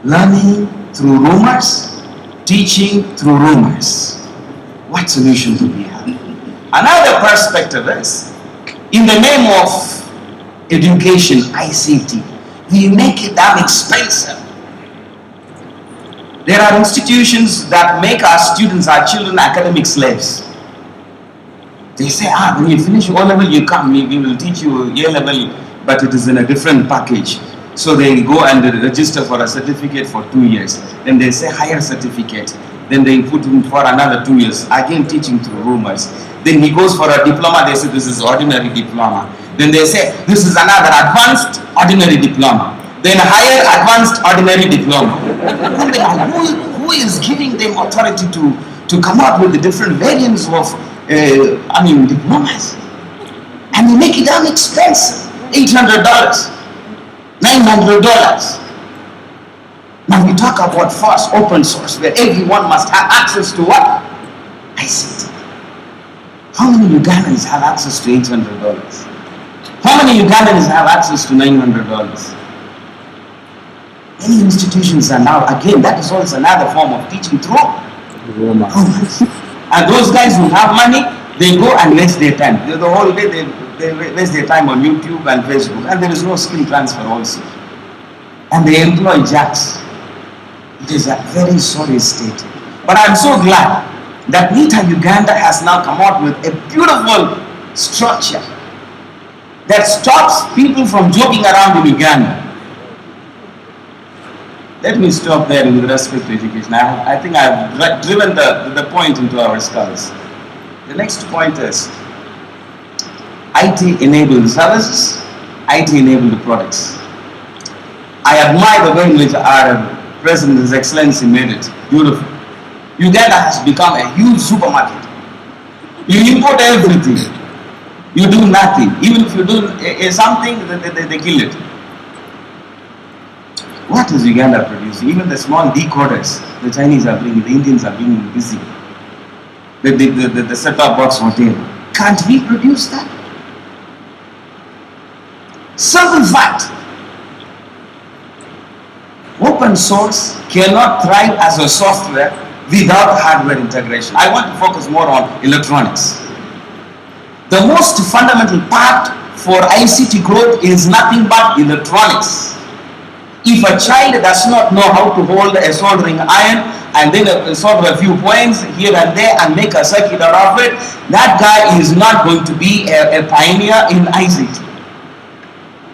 Learning through rumors, teaching through rumors. What solution do we have? Another perspective is, in the name of education, ICT, we make it damn expensive. There are institutions that make our students, our children, academic slaves. They say, when you finish O-level, you come, we will teach you A-level, but it is in a different package. So they go and they register for a certificate for 2 years. Then they say higher certificate. Then they put him for another 2 years, again teaching through rumors. Then he goes for a diploma, they say this is ordinary diploma. Then they say this is another advanced ordinary diploma. Then higher advanced ordinary diploma. Who is giving them authority to come up with the different variants of diplomas? And they make it damn expensive. $800, $900. Now we talk about FOSS, open source, where everyone must have access to what? ICT. How many Ugandans have access to $800? How many Ugandans have access to $900? Many institutions are now, again, that is also another form of teaching through rumors. And those guys who have money, they go and waste their time. The whole day they waste their time on YouTube and Facebook, and there is no skill transfer also. And they employ jacks. It is a very sorry state. But I'm so glad that NITA Uganda has now come out with a beautiful structure that stops people from joking around in Uganda. Let me stop there with respect to education. I think I've driven the point into our skulls. The next point is IT enabled services, IT enabled products. I admire the way in which our President, His Excellency, made it beautiful. Uganda has become a huge supermarket. You import everything. You do nothing. Even if you do something, they kill it. What is Uganda producing? Even the small decoders, the Chinese are bringing, the Indians are being busy. The set-top box hotel. Can't we produce that? Simple fact. Open source cannot thrive as a software without hardware integration. I want to focus more on electronics. The most fundamental part for ICT growth is nothing but electronics. If a child does not know how to hold a soldering iron and then solder a few points here and there and make a circuit out of it, that guy is not going to be a pioneer in ICT.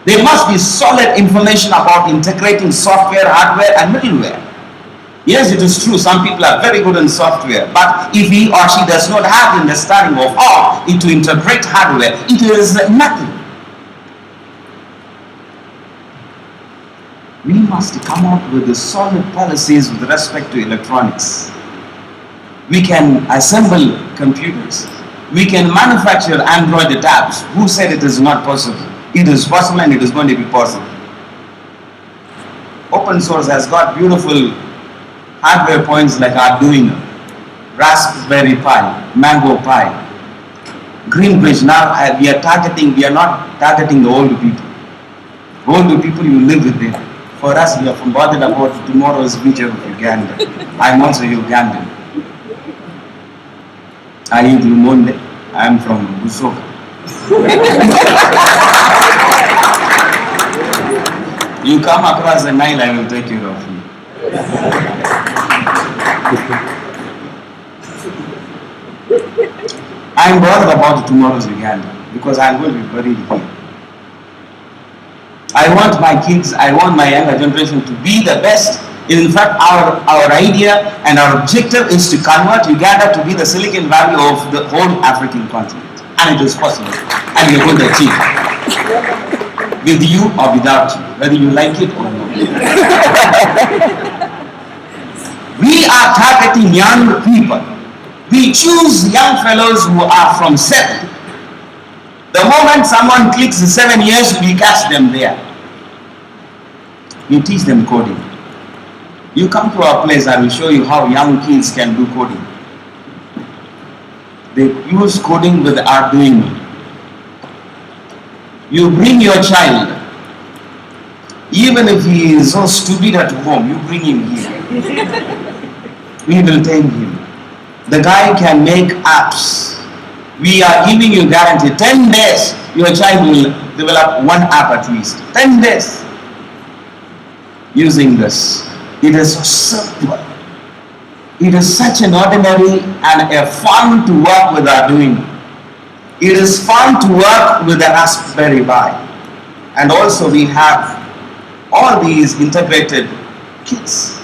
There must be solid information about integrating software, hardware, and middleware. Yes, it is true, some people are very good in software, but if he or she does not have the understanding of how to integrate hardware, it is nothing. We must come up with the solid policies with respect to electronics. We can assemble computers. We can manufacture Android tabs. Who said it is not possible? It is possible, and it is going to be possible. Open source has got beautiful hardware points like Arduino, Raspberry Pi, Mango Pi, Greenbridge. Now we are not targeting the older people. Older people, you live with them. For us, we are bothered about tomorrow's future of Uganda. I'm also Ugandan. IDLELO. I'm from Busoga. You come across the Nile, I will take care of you. I'm bothered about tomorrow's Uganda because I'm going to be buried here. I want my kids, I want my younger generation to be the best. In fact, our idea and our objective is to convert Uganda to be the Silicon Valley of the whole African continent. And it is possible. And we're going to achieve it. With you or without you, whether you like it or not. We are targeting young people. We choose young fellows who are from 7. The moment someone clicks 7 years, we catch them there. We teach them coding. You come to our place, I will show you how young kids can do coding. They use coding with Arduino. You bring your child Even if he is so stupid at home, you bring him here. We will tame him. The guy can make apps. We are giving you guarantee 10 days your child will develop one app at least. 10 days using this. It is simple. It is such an ordinary and a fun to work with our doing. It is fun to work with the Raspberry Pi. And also we have all these integrated kits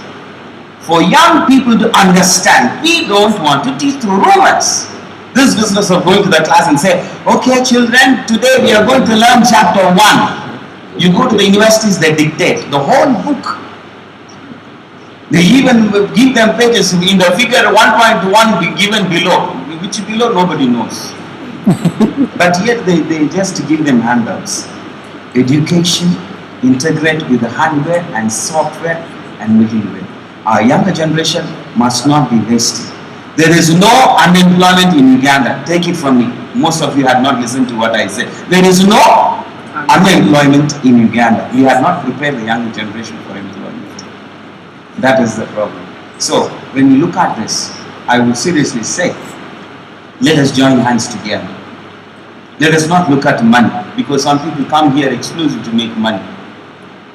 for young people to understand. We don't want to teach through romance. This business of going to the class and say, okay children, today we are going to learn chapter 1. You go to the universities, they dictate the whole book. They even give them pages in the figure 1.1 be given below. Which below nobody knows. But yet they just give them handouts. Education, integrate with the hardware and software and middleware. Our younger generation must not be hasty. There is no unemployment in Uganda. Take it from me. Most of you have not listened to what I said. There is no unemployment in Uganda. We have not prepared the younger generation for employment. That is the problem. So when we look at this, I will seriously say, let us join hands together. Let us not look at money, because some people come here exclusively to make money.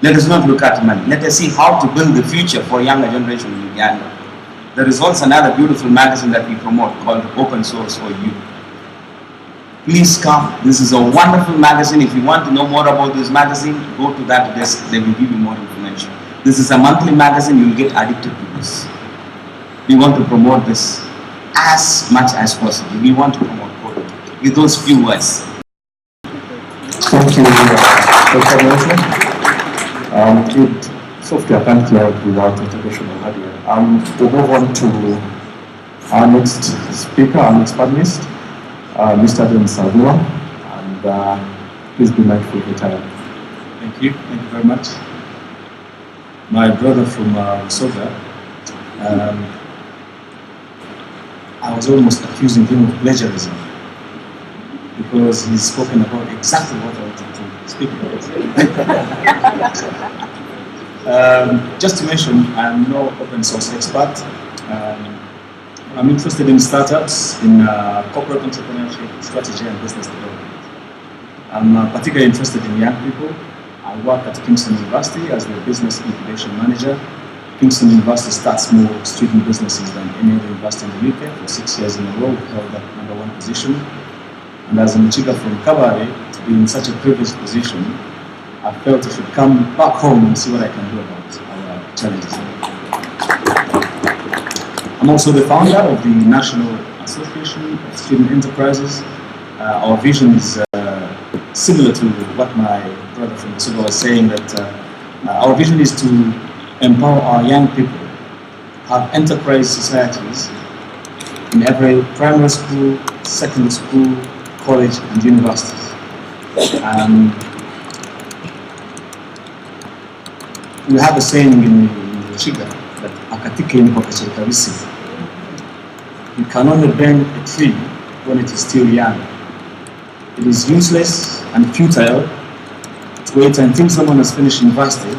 Let us not look at money. Let us see how to build the future for younger generation in Uganda. There is also another beautiful magazine that we promote called Open Source for You. Please come. This is a wonderful magazine. If you want to know more about this magazine, go to that desk. They will give you more information. This is a monthly magazine. You will get addicted to this. We want to promote this as much as possible. We want to promote code with those few words. Thank you, Dr. Nelson. Good software can't cloud without integration of hardware. We'll move on to our next speaker, our next panelist, Mr. Adam Savua, and please be mindful of your time. Thank you very much. My brother from Lesotho, I was almost accusing him of plagiarism because he's spoken about exactly what I wanted to speak about. Just to mention, I'm no open source expert. I'm interested in startups, in corporate entrepreneurship, strategy, and business development. I'm particularly interested in young people. I work at Kingston University as the business incubation manager. Kingston University starts more student businesses than any other university in the UK. For 6 years in a row, we held that #1 position. And as a Mchiga from Kabare, to be in such a privileged position, I felt I should come back home and see what I can do about our challenges. I'm also the founder of the National Association of Student Enterprises. Our vision is similar to what my brother from Lesotho was saying, that our vision is to empower our young people, have enterprise societies in every primary school, secondary school, college, and universities. We have a saying in Chiga that akatike ni pakacheka visi. You can only bend a tree when it is still young. It is useless and futile to wait until someone has finished university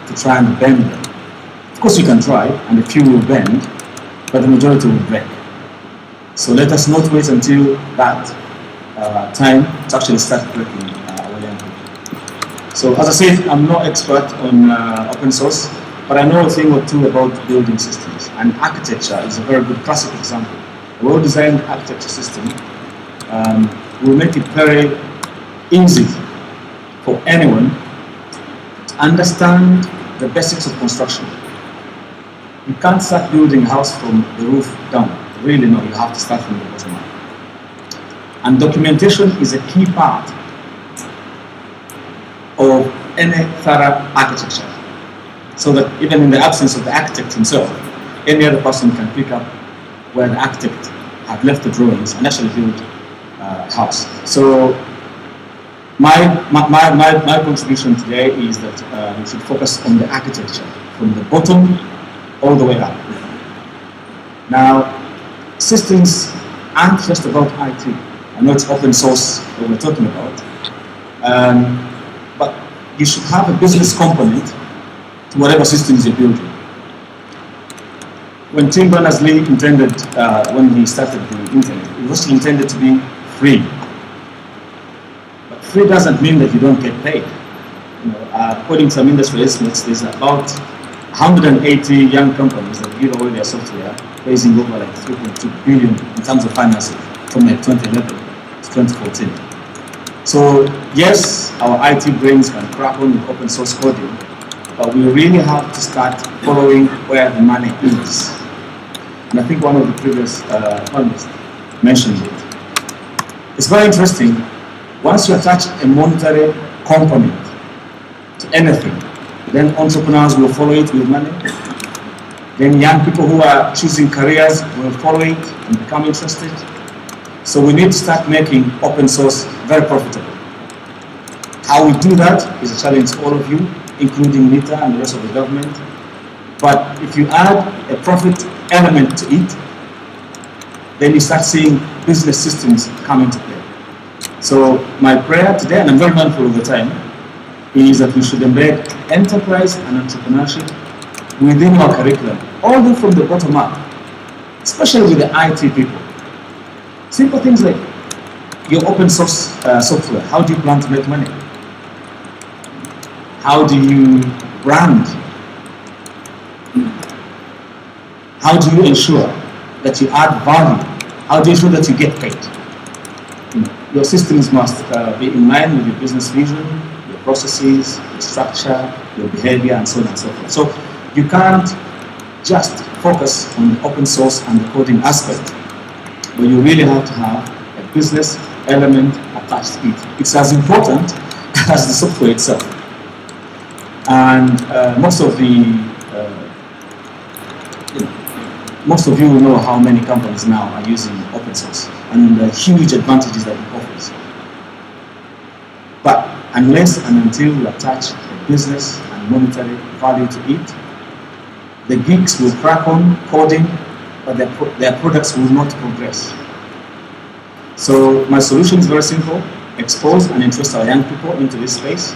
to try and bend them. Of course you can try, and a few will bend, but the majority will break. So let us not wait until that time to actually start breaking our young people. So as I said, I'm no expert on open source, but I know a thing or two about building systems. And architecture is a very good classic example. A well-designed architecture system will make it very easy for anyone to understand the basics of construction. You can't start building a house from the roof down. Really, no, you have to start from the bottom up. And documentation is a key part of any thorough architecture, so that even in the absence of the architect himself, any other person can pick up where the architect had left the drawings and actually build a house. So my contribution today is that we should focus on the architecture from the bottom all the way up. Now, systems aren't just about IT. I know it's open source that we're talking about, but you should have a business component to whatever systems you're building. When Tim Berners-Lee intended, when he started the internet, it was intended to be free. But free doesn't mean that you don't get paid. You know, according to some industry estimates, there's about 180 young companies that give away their software, raising over like 3.2 billion in terms of financing from like 2011 to 2014. So yes, our IT brains can crack on with open source coding, but we really have to start following where the money is. And I think one of the previous panelists mentioned it. It's very interesting. Once you attach a monetary component to anything, then entrepreneurs will follow it with money. Then young people who are choosing careers will follow it and become interested. So we need to start making open source very profitable. How we do that is a challenge to all of you, including NITA and the rest of the government. But if you add a profit element to it, then you start seeing business systems come into play. So my prayer today, and I'm very mindful of the time, is that we should embed enterprise and entrepreneurship within our curriculum, all the way from the bottom up, especially with the IT people. Simple things like your open source software. How do you plan to make money? How do you brand? How do you ensure that you add value? How do you ensure that you get paid? Your systems must be in line with your business vision, your processes, your structure, your behavior, and so on and so forth. So you can't just focus on the open source and the coding aspect, but you really have to have a business element attached to it. It's as important as the software itself. And most of you will know how many companies now are using open source and the huge advantages that it offers. But unless and until we attach a business and monetary value to it, the geeks will crack on coding, but their products will not progress. So my solution is very simple: expose and interest our young people into this space,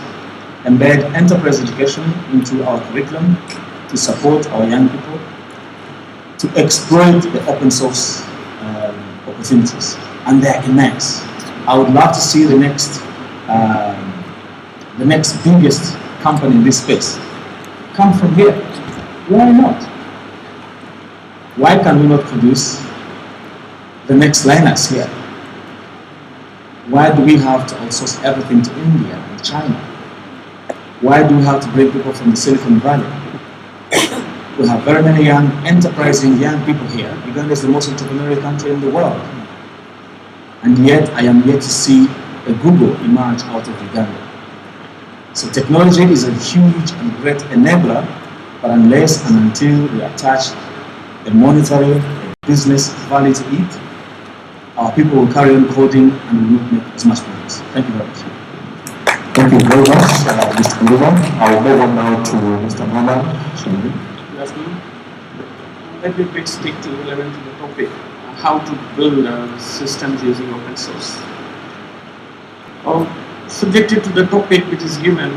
embed enterprise education into our curriculum to support our young people, to exploit the open source opportunities, and they're immense. I would love to see the next biggest company in this space come from here. Why not? Why can we not produce the next Linux here? Why do we have to outsource everything to India and China? Why do we have to bring people from the Silicon Valley? We have very many young, enterprising young people here. Uganda is the most entrepreneurial country in the world. And yet, I am yet to see a Google emerge out of Uganda. So technology is a huge and great enabler, but unless and until we attach a monetary, a business value to it, our people will carry on coding and will not make as much progress. Thank you very much. Thank you very much, Mr. Kuruba. I will move on now to Mr. Mohamed. Good afternoon. Let me quick stick to relevant to the topic, how to build systems using open source. Subjected to the topic which is given,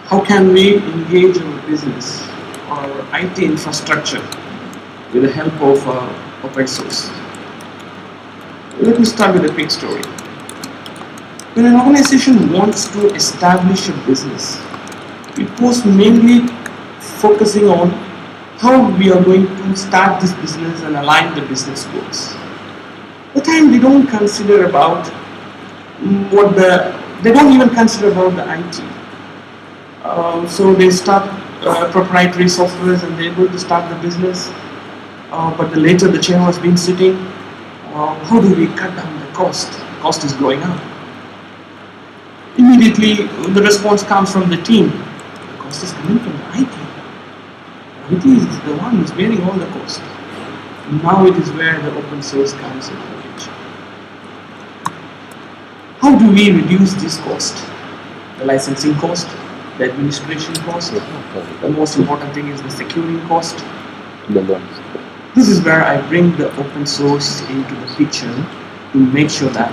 how can we engage our business or IT infrastructure with the help of open source? Let me start with a quick story. When an organization wants to establish a business, it was mainly focusing on how we are going to start this business and align the business goals. The time they don't consider about they don't even consider about the IT. So they start proprietary softwares and they're going to start the business. But later the chair has been sitting, how do we cut down the cost? Cost is going up. Immediately the response comes from the team. The cost is coming from the IT. IT is the one who's bearing all the cost. Now it is where the open source comes into the picture. How do we reduce this cost? The licensing cost, the administration cost, the most important thing is the securing cost. This is where I bring the open source into the picture to make sure that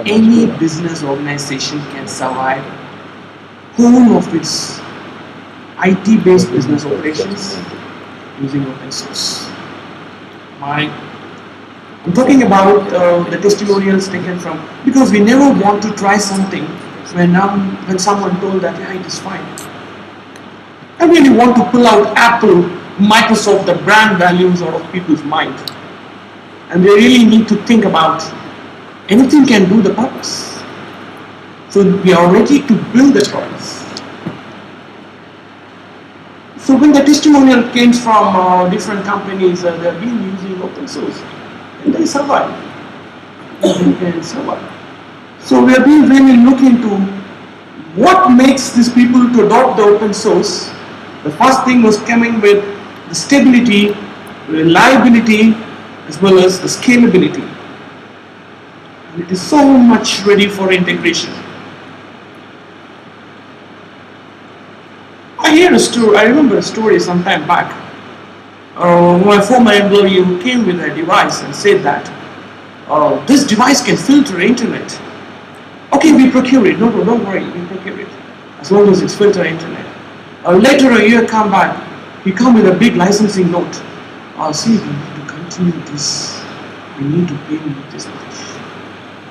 any business organization can survive whole of its IT-based business operations using open source. I'm talking about the testimonials taken from, because we never want to try something when someone told that, yeah, it is fine. I really want to pull out Apple, Microsoft, the brand values out of people's mind. And they really need to think about anything can do the purpose. So we are ready to build the purpose. So when the testimonial came from different companies, they have been using open source, and they survive. They can survive. So we have been really looking into what makes these people to adopt the open source. The first thing was coming with the stability, reliability, as well as the scalability. And it is so much ready for integration. I remember a story some time back. My former employee who came with a device and said that this device can filter internet. Okay, we procure it. No, don't worry, we procure it. As long as it's filter internet. Later a year come back, he come with a big licensing note. See, we need to continue this. We need to pay you this much.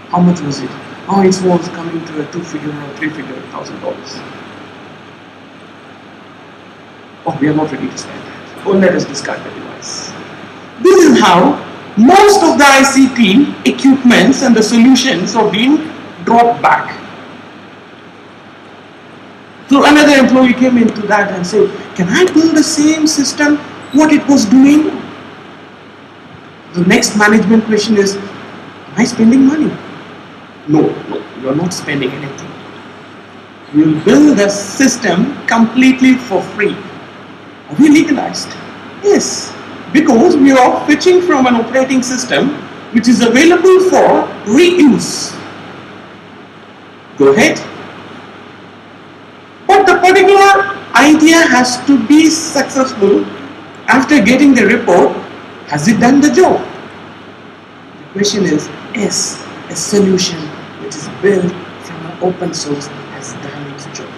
How much was it? Oh, it was coming to a 2-figure or 3-figure $1,000. Oh, we are not ready to spend that. Oh, let us discard the device. This is how most of the ICT equipments and the solutions are being dropped back. So another employee came into that and said, can I build the same system what it was doing? The next management question is, am I spending money? No, you are not spending anything. You will build a system completely for free. Are we legalized? Yes, because we are fetching from an operating system which is available for reuse. Go ahead. But the particular idea has to be successful. After getting the report, has it done the job? The question is, yes, a solution which is built from an open source has done its job.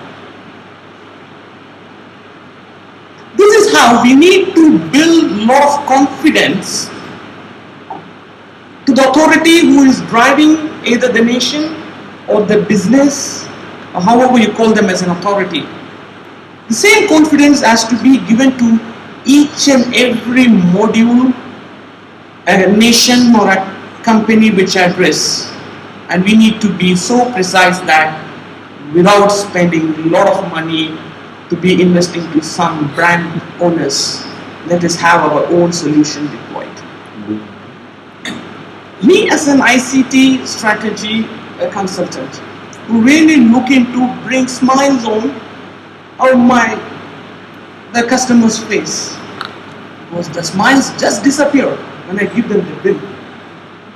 This is how we need to build a lot of confidence to the authority who is driving either the nation or the business, or however you call them as an authority. The same confidence has to be given to each and every module, a nation or a company which I address. And we need to be so precise that without spending a lot of money to be investing to some brand owners, let us have our own solution deployed. Me as an ICT strategy consultant, who really looking to bring smiles on the customer's face, because the smiles just disappear when I give them the bill.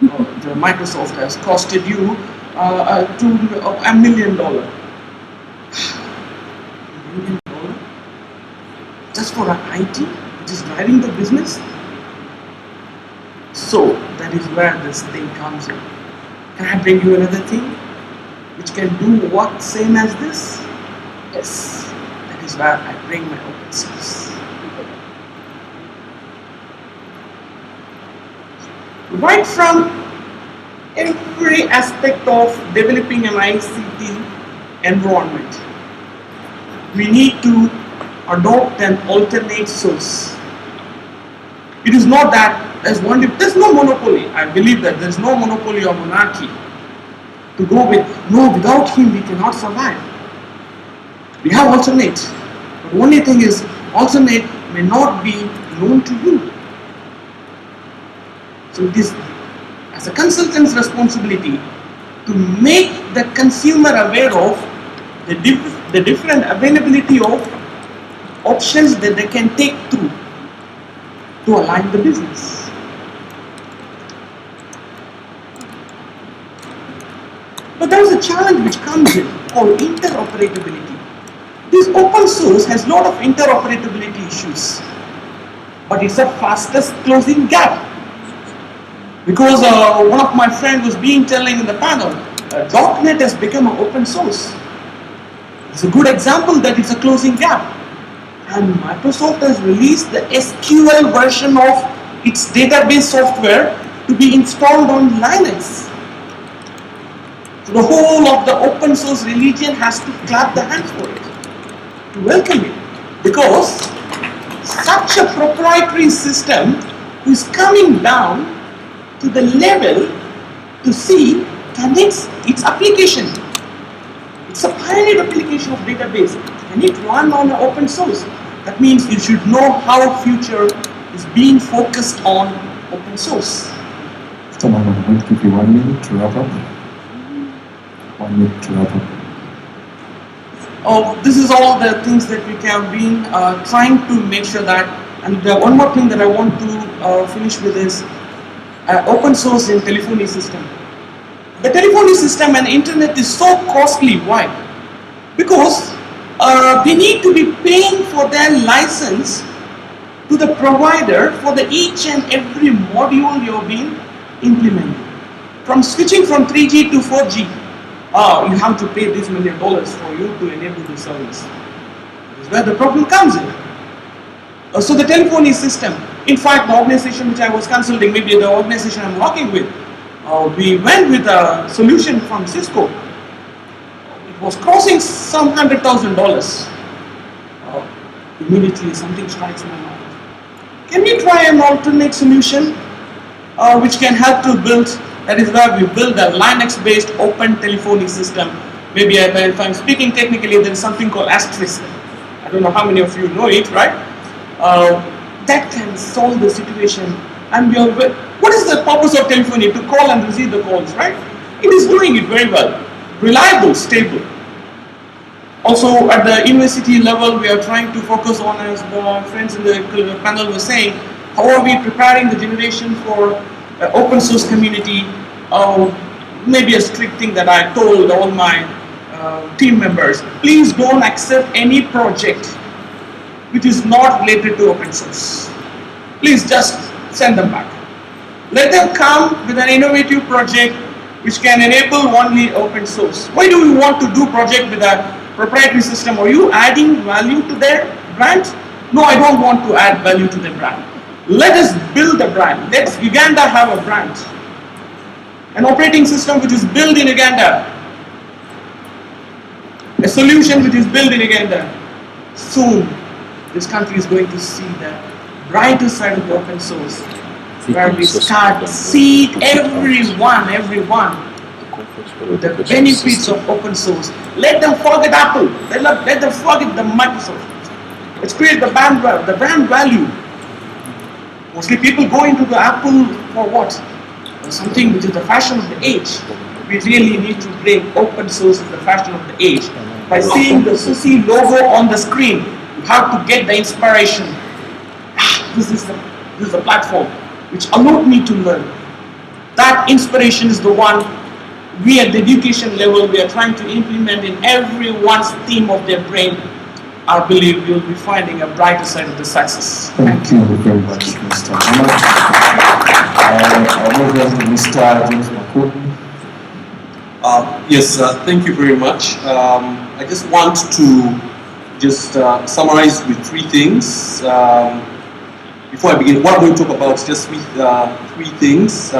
The Microsoft has costed you $1 million. $1 million? Just for an IT, which is driving the business? So that is where this thing comes in. Can I bring you another thing which can do what same as this? Yes, that is where I bring my open source. Right from every aspect of developing an ICT environment, we need to adopt an alternate source. It is not that there's no monopoly. I believe that there's no monopoly or monarchy to go with. No, without him we cannot survive. We have alternate. But the only thing is, alternate may not be known to you. So it is as a consultant's responsibility to make the consumer aware of the different availability of options that they can take through to align the business. But there is a challenge which comes in called interoperability. This open source has a lot of interoperability issues, but it's the fastest closing gap. Because one of my friends was telling in the panel, .NET has become an open source. It's a good example that it's a closing gap. And Microsoft has released the SQL version of its database software to be installed on Linux. So the whole of the open source religion has to clap their hands for it, to welcome it. Because such a proprietary system is coming down to the level to see can its application. It's a pioneer application of database. Can it run on an open source? That means you should know how future is being focused on open source. Mr. Manuel, I'm going to give you 1 minute to wrap up. 1 minute to wrap up. Oh, this is all the things that we have been trying to make sure that. And one more thing that I want to finish with is open source in telephony system. The telephony system and internet is so costly. Why? Because they need to be paying for their license to the provider for the each and every module you're being implemented. From switching from 3G to 4G, you have to pay this many dollars for you to enable the service. This is where the problem comes in. So the telephony system, in fact, the organization which I was consulting, maybe the organization I'm working with, we went with a solution from Cisco. It was crossing some $100,000. Immediately something strikes my mind. Can we try an alternate solution which can help to build, that is where we build a Linux-based open telephony system. Maybe if I'm speaking technically, there is something called asterisk. I don't know how many of you know it, right? That can solve the situation. And what is the purpose of telephony? To call and receive the calls, right? It is doing it very well. Reliable, stable. Also at the university level, we are trying to focus on, as the friends in the panel were saying, how are we preparing the generation for open source community? Maybe a strict thing that I told all my team members, please don't accept any project which is not related to open source. Please just send them back. Let them come with an innovative project which can enable only open source. Why do we want to do project with a proprietary system? Are you adding value to their brand? No, I don't want to add value to their brand. Let us build a brand. Let Uganda have a brand. An operating system which is built in Uganda. A solution which is built in Uganda. Soon, this country is going to see the brighter side of the open source, where we start seeing everyone, the benefits of open source. Let them forget Apple. Let them forget the Microsoft. Let's create the brand value. Mostly people go into the Apple for what? For something which is the fashion of the age. We really need to bring open source as the fashion of the age. By seeing the SUSE logo on the screen, you have to get the inspiration. This is the platform which allowed me to learn. That inspiration is the one we at the education level, we are trying to implement in everyone's theme of their brain. I believe you'll be finding a brighter side of the success. Thank you very much, Mr. Ahmed. I'll move on to Mr. James Makuni. Yes, thank you very much. I just want to summarize with three things. Before I begin, what I'm going to talk about is just three things.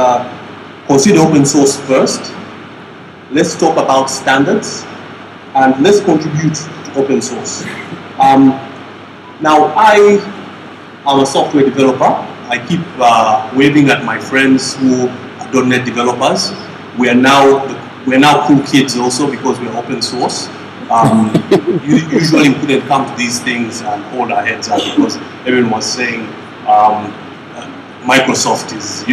Consider open source first. Let's talk about standards, and let's contribute to open source. Now, I am a software developer. I keep waving at my friends who are .NET developers. We are now cool kids also because we are open source. Usually we couldn't come to these things and hold our heads up because everyone was saying Microsoft is,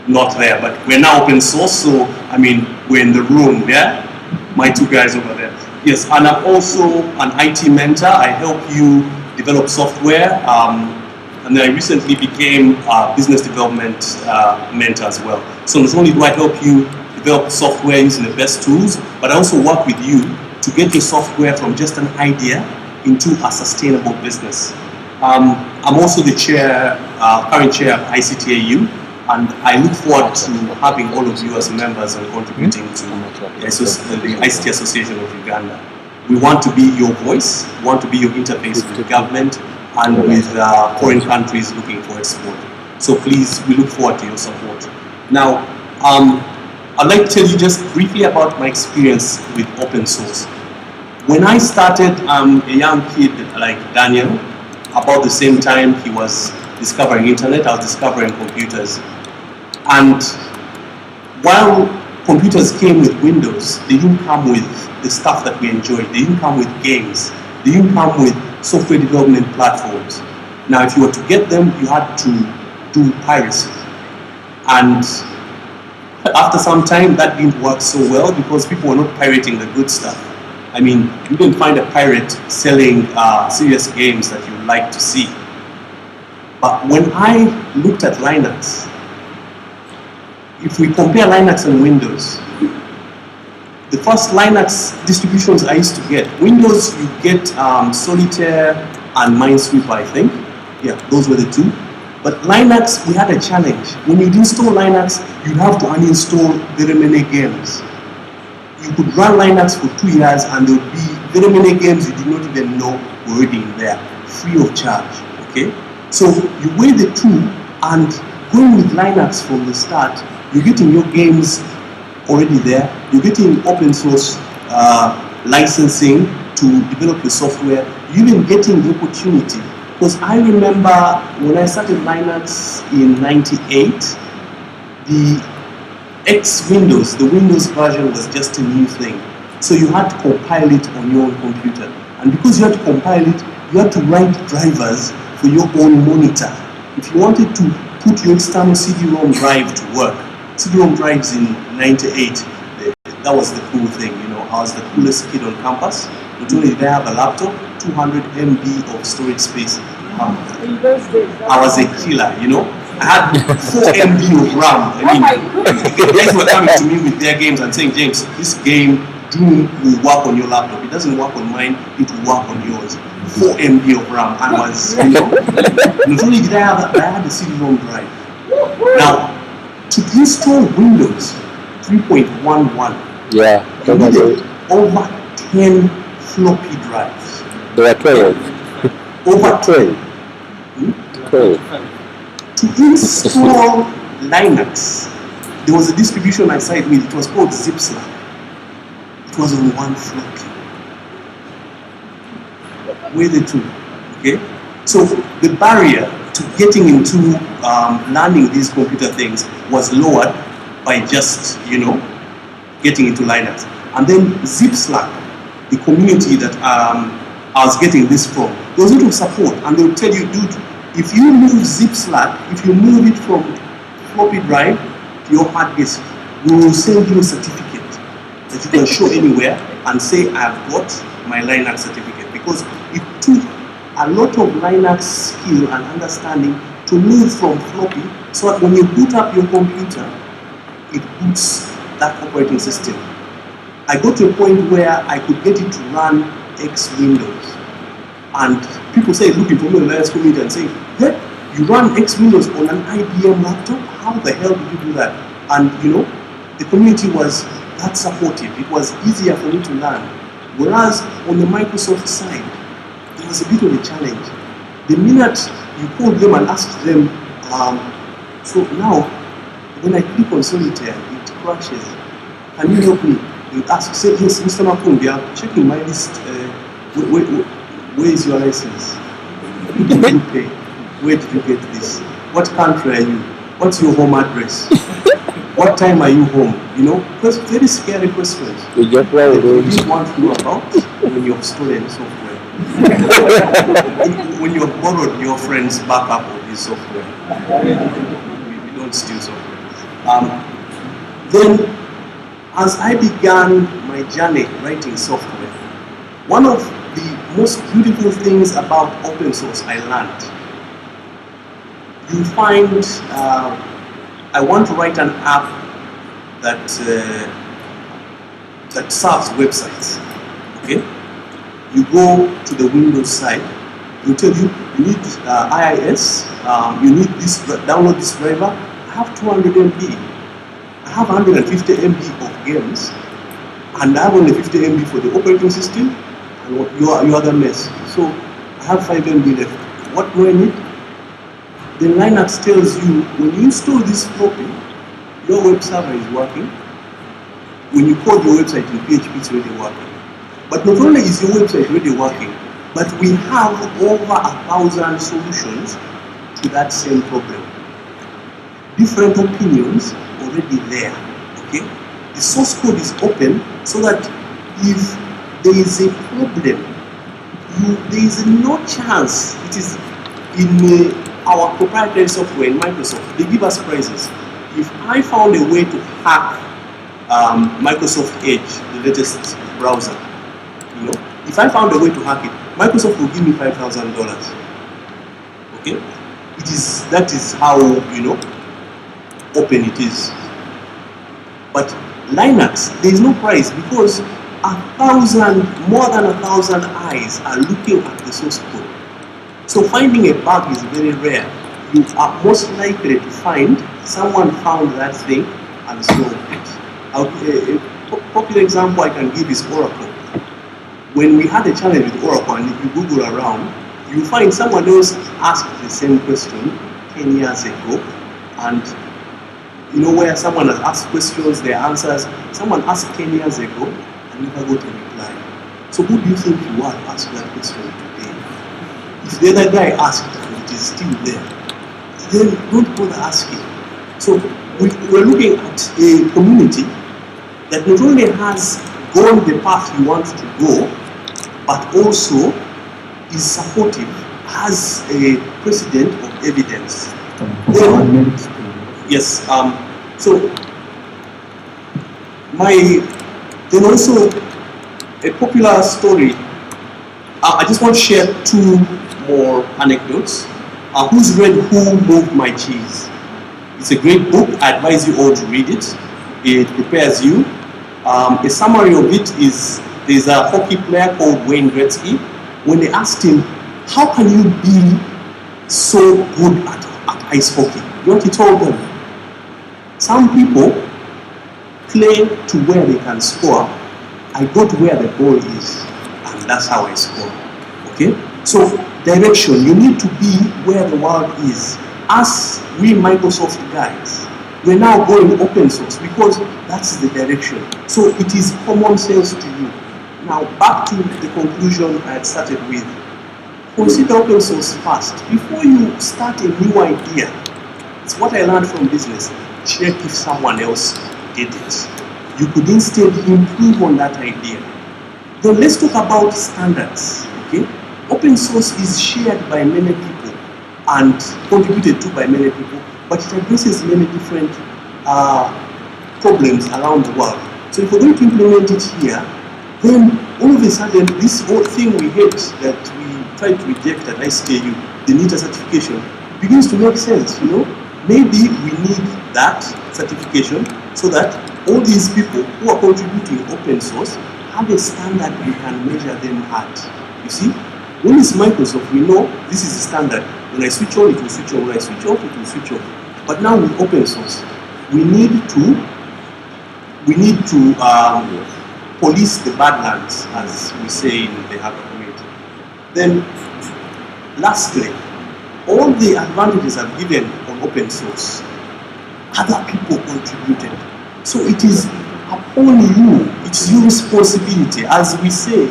not there, but we're now open source, so I mean, we're in the room, yeah? My two guys over there. Yes, and I'm also an IT mentor. I help you develop software, and then I recently became a business development mentor as well. So not only do I help you develop software using the best tools, but I also work with you to get your software from just an idea into a sustainable business. I'm also the current chair of ICTAU, and I look forward to having all of you as members and contributing to the ICT Association of Uganda. We want to be your voice, we want to be your interface with government and with foreign countries looking for export. So please, we look forward to your support. Now, I'd like to tell you just briefly about my experience with open source. When I started, a young kid like Daniel, about the same time he was discovering internet, I was discovering computers. And while computers came with Windows, they didn't come with the stuff that we enjoyed. They didn't come with games. They didn't come with software development platforms. Now, if you were to get them, you had to do piracy. And after some time, that didn't work so well because people were not pirating the good stuff. I mean, you didn't find a pirate selling serious games that you would like to see. But when I looked at Linux, if we compare Linux and Windows, the first Linux distributions I used to get, Windows you get Solitaire and Minesweeper, I think. Yeah, those were the two. But Linux, we had a challenge. When you'd install Linux, you'd have to uninstall very many games. You could run Linux for 2 years and there would be very many games you did not even know were already in there, free of charge, okay? So you weigh the two, and going with Linux from the start, you're getting your games already there, you're getting open source licensing to develop your software, you're even getting the opportunity. Because I remember when I started Linux in '98, the X Windows, the Windows version was just a new thing. So you had to compile it on your own computer. And because you had to compile it, you had to write drivers for your own monitor. If you wanted to put your external CD-ROM drive to work, CD-ROM drives in '98, that was the cool thing, you know. I was the coolest kid on campus. Not only did I have a laptop, 200 MB of storage space. I was a killer, you know. I had 4 MB of RAM. I mean, guys were coming to me with their games and saying, James, this game Doom will work on your laptop. It doesn't work on mine, it will work on yours. 4 MB of RAM. I was, you know, not only did I have that, I had a CD-ROM drive. Now, to install Windows 3.11, you needed over 10 floppy drives. There are 12. Over 12. 12. To install Linux, there was a distribution I started with, it was called Zipslack. It was on 1 floppy. With the two, okay? So the barrier to getting into learning these computer things was lowered by just, you know, getting into Linux. And then Zipslack, the community that I was getting this from, there was a little support, and they would tell you, dude, if you move Zipslack, if you move it from floppy drive to your hard disk, we will send you a certificate that you can show anywhere and say, I've got my Linux certificate. Because it took a lot of Linux skill and understanding to move from floppy, so that when you boot up your computer, it boots that operating system. I got to a point where I could get it to run X Windows. And people say, looking for me on the Linux community and saying, hey, you run X Windows on an IBM laptop? How the hell did you do that? And you know, the community was that supportive. It was easier for me to learn. Whereas on the Microsoft side, it was a bit of a challenge. The minute you called them and asked them, so now, when I click on Solitaire, it crashes. Can you help me? You ask, say, yes, Mr. Makumbi, I'm checking my list. Where is your license? Who did you pay? Where did you get this? What country are you? What's your home address? What time are you home? You know, very scary questions. You just want to know about when you've stolen software. When you've borrowed your friend's backup of this software. We don't steal software. Then, as I began my journey writing software, one of the most beautiful things about open source I learned, you find, I want to write an app that that serves websites, okay? You go to the Windows side, you tell you need IIS, you need this, download this driver. I have 200 MB, I have 150 MB of games, and I have only 50 MB for the operating system, and you are the mess. So I have 5 MB left. What do I need? The Linux tells you when you install this floppy, your web server is working. When you code your website in PHP, it's already working. But not only is your website already working, but we have over 1,000 solutions to that same problem. Different opinions already there. Okay? The source code is open so that if there is a problem, there is no chance. It is in our proprietary software in Microsoft. They give us prizes. If I found a way to hack Microsoft Edge, the latest browser, if I found a way to hack it, Microsoft will give me $5,000. Okay, that is how open it is. But Linux, there is no prize because more than 1,000 eyes are looking at the source code. So finding a bug is very rare. You are most likely to find someone found that thing and solved it. A popular example I can give is Oracle. When we had a challenge with Oracle, and if you Google around, you find someone else asked the same question 10 years ago, and where someone has asked questions, their answers, someone asked 10 years ago and never got a reply. So who do you think you are to ask that question today? If the other guy asked and it is still there, then don't bother asking. So we're looking at a community that not only has gone the path you want to go, but also is supportive, has a precedent of evidence. Yes. So then also a popular story. I just want to share 2 more anecdotes. Who's read Who Moved My Cheese? It's a great book. I advise you all to read it. It prepares you. A summary of it is there's a hockey player called Wayne Gretzky. When they asked him, how can you be so good at ice hockey? You know what he told them? Some people play to where they can score. I go to where the ball is, and that's how I score. Okay? So, direction. You need to be where the world is. As we Microsoft guys, we're now going open source because that's the direction. So, it is common sense to you. Now, back to the conclusion I had started with. Consider open source first. Before you start a new idea, it's what I learned from business. Check if someone else did it. You could instead improve on that idea. Then let's talk about standards. Okay? Open source is shared by many people and contributed to by many people, but it addresses many different problems around the world. So if we're going to implement it here, then all of a sudden this whole thing we hate that we try to reject at ICAU, the NITA certification, begins to make sense. Maybe we need that certification so that all these people who are contributing open source have a standard we can measure them at. You see, when it's Microsoft, we know this is the standard. When I switch on, it will switch on. When I switch off, it will switch off. But now with open source, we need to police the badlands, as we say in the hacker community. Then, lastly, all the advantages I've given on open source, other people contributed. So it is upon you, it's your responsibility, as we say,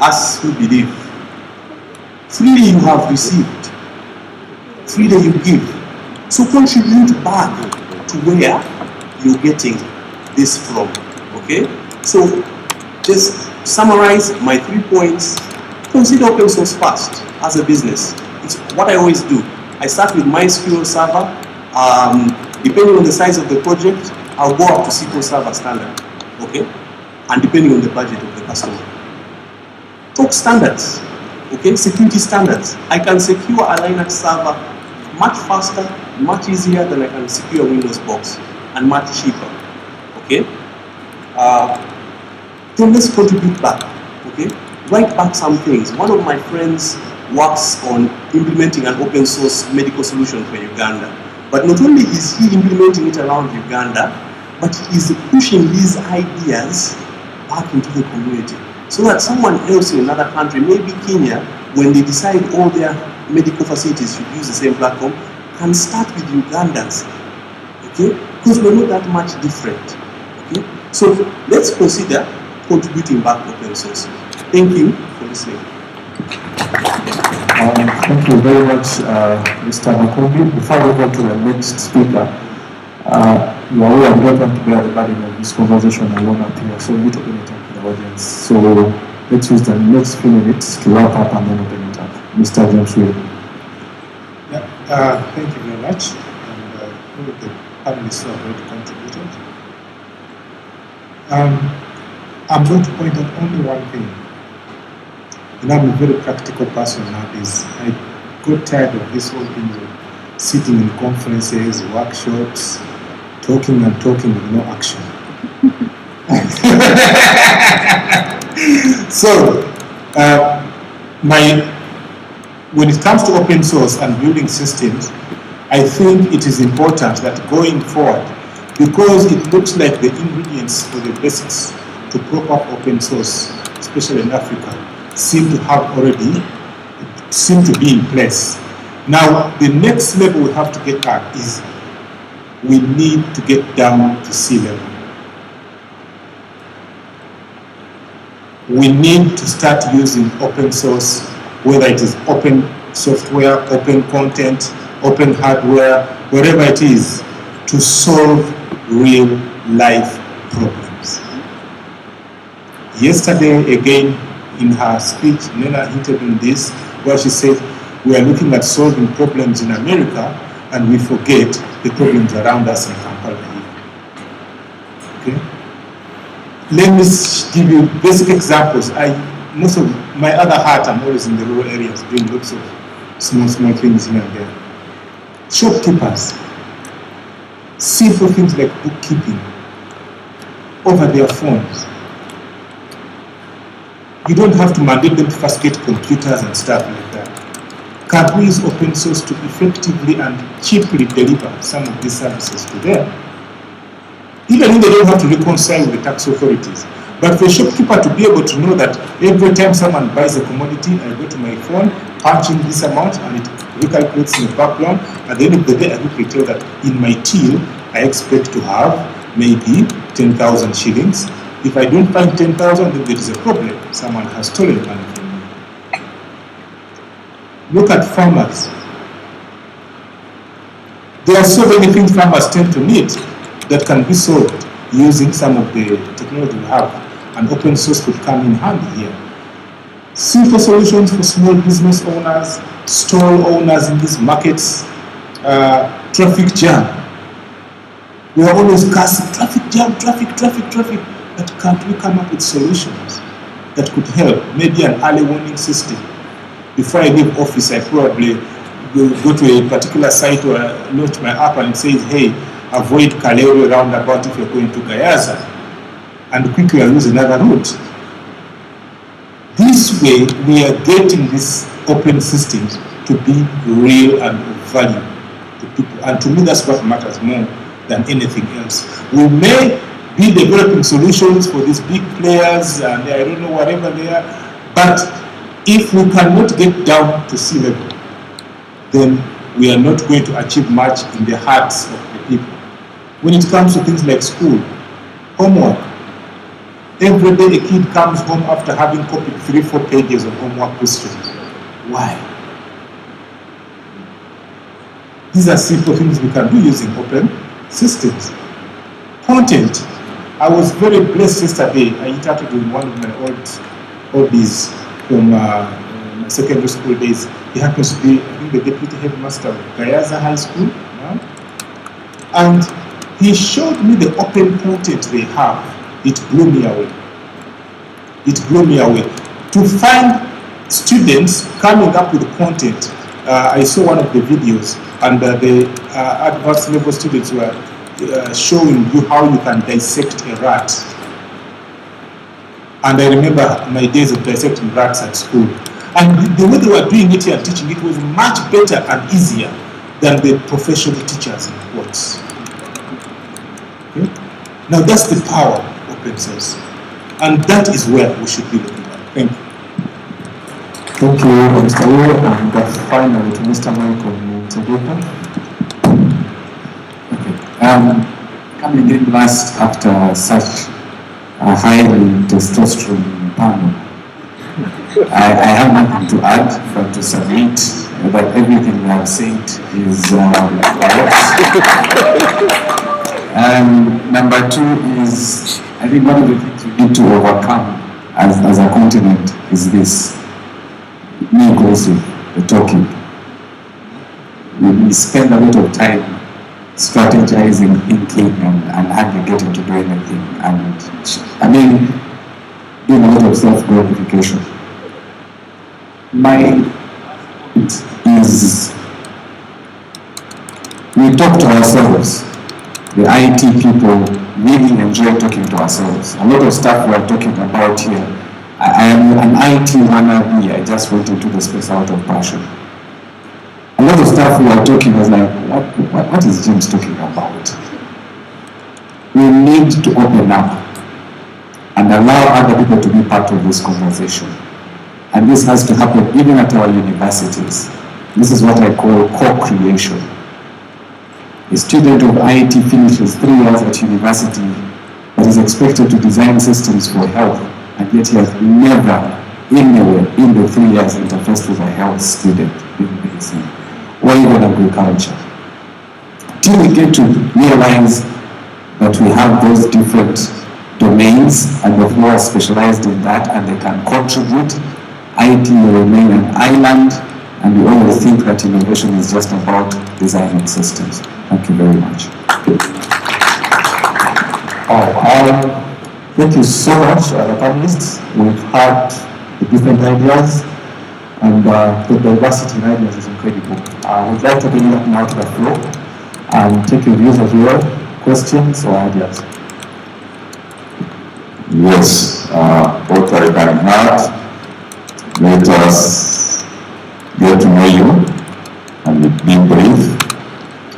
as we believe. Freely you have received, freely you give. So contribute back to where you're getting this from, okay? So just summarize my 3 points. Consider open source first as a business. It's what I always do. I start with MySQL Server. Depending on the size of the project, I'll go up to SQL Server standard, okay? And depending on the budget of the customer. Talk standards, okay? Security standards. I can secure a Linux server much faster, much easier than I can secure a Windows box, and much cheaper, okay? Then let's contribute back, okay? Write back some things. One of my friends works on implementing an open source medical solution for Uganda. But not only is he implementing it around Uganda, but he is pushing his ideas back into the community. so that someone else in another country, maybe Kenya, when they decide all their medical facilities should use the same platform, can start with Ugandans, okay? Because we're not that much different, okay? So let's consider contributing back to open source. Thank you for listening. Thank you very much, Mr. Makumbi. Before we go to the next speaker, you are aware I don't want to bear the burden of this conversation alone up here, so we need to open it up to the audience. So let's use the next few minutes to wrap up and then open it up. Mr. James Will. Yeah, thank you very much. And all of the panelists who have already contributed. I'm going to point out only one thing. And I'm a very practical person nowadays. I got tired of this whole thing of sitting in conferences, workshops, talking and talking with no action. So, when it comes to open source and building systems, I think it is important that going forward, because it looks like the ingredients for the basics to prop up open source, especially in Africa, seem to be in place. Now, the next level we have to get at is we need to get down to sea level. We need to start using open source, whether it is open software, open content, open hardware, wherever it is, to solve real life problems. Yesterday, again, in her speech, Nena hinted on this, where she said, we are looking at solving problems in America and we forget the problems around us in Kampala here. Okay? Let me give you basic examples. Most of my other heart, I'm always in the rural areas doing lots of small things here and there. Shopkeepers, simple things like bookkeeping over their phones. You don't have to mandate them to first get computers and stuff like that. Can we use open source to effectively and cheaply deliver some of these services to them? Even if they don't have to reconcile with the tax authorities. But for a shopkeeper to be able to know that every time someone buys a commodity, I go to my phone, punch in this amount, and it recalculates in the background. At the end of the day, I quickly tell that in my till, I expect to have maybe 10,000 shillings. If I don't find 10,000, then there is a problem. Someone has stolen money from me. Look at farmers. There are so many things farmers tend to need that can be solved using some of the technology we have, and open source could come in handy here. Simple solutions for small business owners, stall owners in these markets, traffic jam. We are always cursing, traffic jam, traffic. But can't we come up with solutions that could help? Maybe an early warning system. Before I leave office, I probably go to a particular site or launch my app and it says, hey, avoid Kalero roundabout if you're going to Gayaza. And quickly I lose another route. This way, we are getting these open systems to be real and of value to people. And to me, that's what matters more than anything else. We may be developing solutions for these big players and I don't know whatever they are, but if we cannot get down to sea level, then we are not going to achieve much in the hearts of the people. When it comes to things like school, homework, every day a kid comes home after having copied 3-4 pages of homework questions. Why? These are simple things we can do using open systems. Content. I was very blessed yesterday. I interacted with one of my oldies from my secondary school days. He happens to be, I think, the deputy headmaster of Gayaza High School. And he showed me the open content they have. It blew me away. It blew me away. To find students coming up with content, I saw one of the videos, and the advanced level students were showing you how you can dissect a rat. And I remember my days of dissecting rats at school. And the way they were doing it here and teaching it was much better and easier than the professional teachers in quotes. Okay? Now that's the power of open source. And that is where we should be looking. Thank you. Thank you, Mr. Wu, and finally to Mr. Michael Mutageka. Coming in last after such a highly testosterone panel, I have nothing to add but to submit that everything we have said is correct. Number two is, I think one of the things we need to overcome as a continent is this, me inclusive, the talking. We spend a lot of time strategizing, thinking, and hardly getting to do anything. And I mean, doing a lot of self-glorification. My point is, we talk to ourselves. The IT people really enjoy talking to ourselves. A lot of stuff we're talking about here. I am an IT wannabe. I just went into the space out of passion. A lot of stuff we are talking was like, what is James talking about? We need to open up and allow other people to be part of this conversation. And this has to happen even at our universities. This is what I call co-creation. A student of IT finishes 3 years at university but is expected to design systems for health, and yet he has never, anywhere in the 3 years interfaced with a health student in medicine or even agriculture. Till we get to realize that we have those different domains and that we are specialized in that and they can contribute, IT will remain an island, and we always think that innovation is just about designing systems. Thank you very much. Thank you so much, panelists. We've had the different ideas, and the diversity in ideas is incredible. We'd like to bring that now to the floor and take your views as well, questions or ideas. Yes, what I can add, let us get to know you and be brief,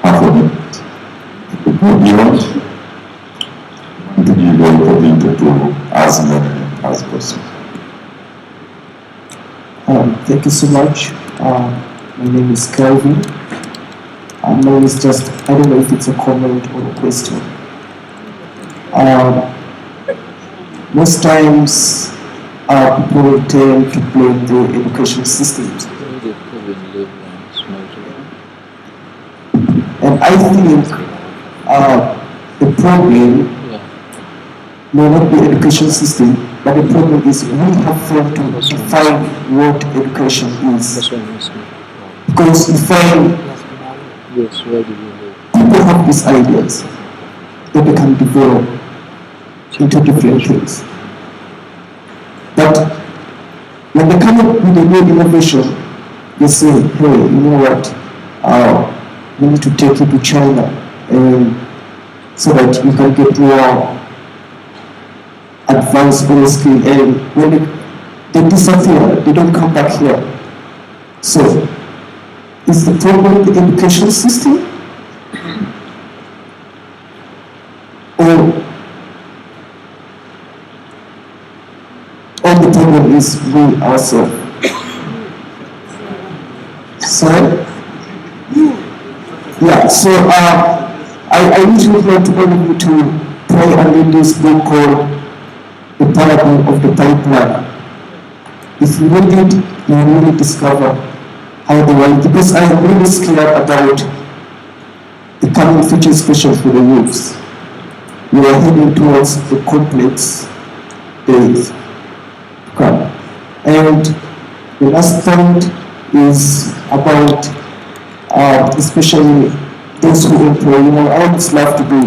half a minute. To go beyond, we want to give the opportunity to as many as possible. Thank you so much. My name is Kelvin. I don't know if it's a comment or a question. Most times, people tend to blame the education systems. And I think the problem may not be education system, but the problem is we have failed to define what education is. Because people have these ideas that they can develop into different things. But when they come up with a new innovation, they say, hey, you know what, we need to take it to China so that you can get more advanced skill, and when they disappear, they don't come back here. So, is the problem the education system? Or the problem is we ourselves? Sorry? Yeah, so I usually like to all of you to pray and read this book called The Parable of the Pipeline. If you read it, you will really discover how the world, because I am really scared about the coming future, especially for the youths. We are heading towards the complex days. And the last point is about especially those who employ. I always love to do,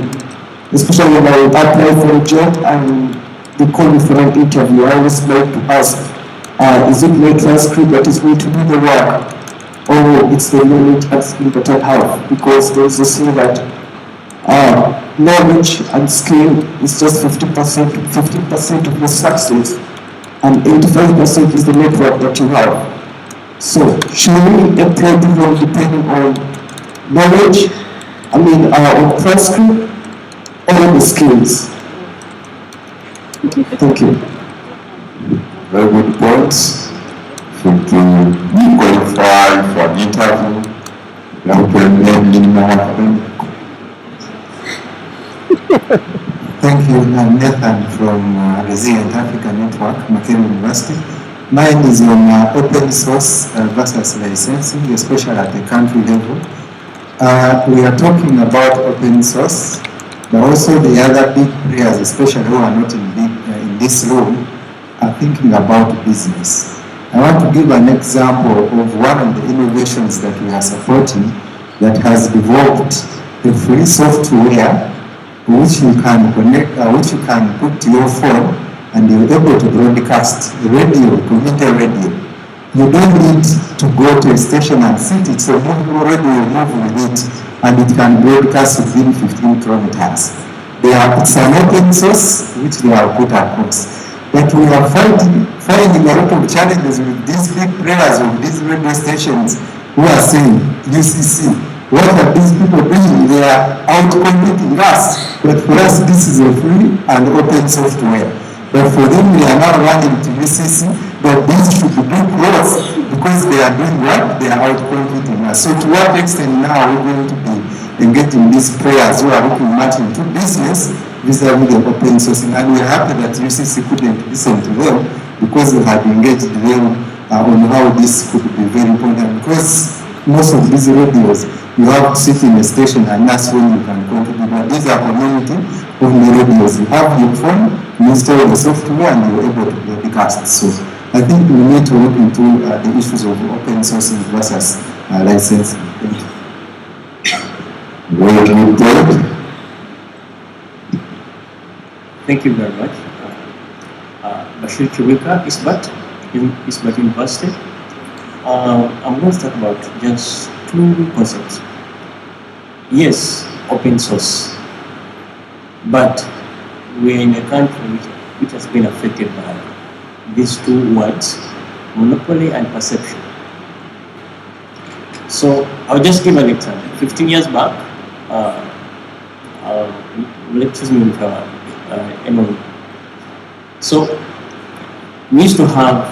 especially when I apply for a job and they call me for an interview, I always like to ask, is it my transcript that is going to do the work, or it's the knowledge and skill that I have? Because there is a saying that knowledge and skill is just 15% of your success, and 85% is the network that you have. So, should we employ people depending on knowledge, on transcript, or the skills? Thank you. Very good point. should be qualified for an interview, the open learning academic. Thank you. I'm Nathan from Resilient Africa Network, Makere University. Mine is on open source versus licensing, especially at the country level. We are talking about open source, but also the other big players, especially who are not in this room, are thinking about business. I want to give an example of one of the innovations that we are supporting that has developed a free software which you can connect, which you can put to your phone, and you're able to broadcast radio, community radio. You don't need to go to a station and sit. It's a mobile radio, move with it, and it can broadcast within 15 kilometers. It's an open source which they have put across. But we are finding a lot of challenges with these big players of these radio stations who are saying, UCC, what are these people doing? They are out-competing us. But for us, this is a free and open software. But for them, we are now running to UCC, but these should do close because they are doing what? They are out-competing us. So to what extent now are we going to be engaging these players who are looking much into business vis-a-vis the open source? And we are happy that UCC couldn't listen to them because we had engaged them on how this could be very important. Because most of these radios, you have to sit in a station and that's when you can contribute. But these are community-only radios. You have your phone, you install the software, and you're able to broadcast. So I think we need to look into the issues of open sourcing versus licensing. Thank you. Well done. Thank you very much. Bashir Chirika, Isbat University. I'm going to talk about just two concepts. Yes, open source, but we're in a country which has been affected by these two words, monopoly and perception. So I'll just give an example. 15 years back, lectures me with MOE. So we used to have,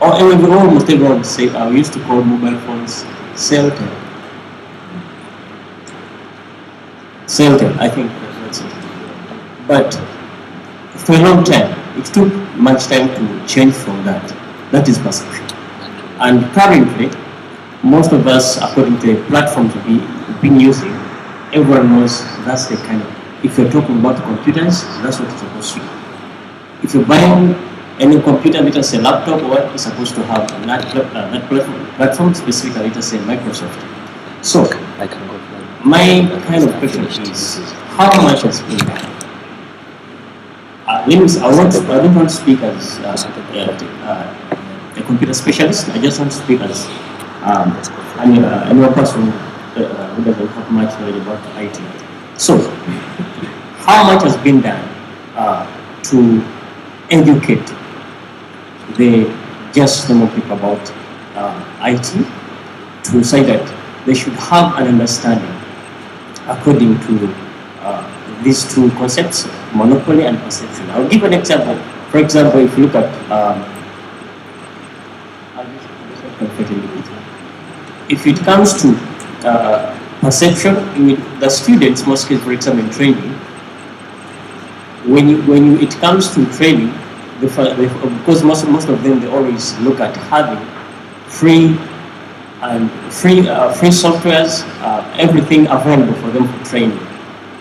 or almost everyone say, we used to call mobile phones Celtel. Celtel, I think that's it. But for a long time, it took much time to change from that. That is perception. And currently, most of us, according to the platforms we've been using, everyone knows that's the kind of, if you're talking about computers, that's what it's supposed to be. If you're buying any computer, let us say laptop, or what is supposed to have that platform, specifically let us say Microsoft. So, my kind of question is, how much has been done? I don't want to speak as a computer specialist. I just want to speak as another person who doesn't have much knowledge about IT. So, how much has been done to educate the just normal people about IT to say that they should have an understanding according to these two concepts, monopoly and perception. I'll give an example. For example, if you look at if it comes to perception, the students, most cases, for example, in training, when it comes to training, because most of them, they always look at having free softwares, everything available for them for training.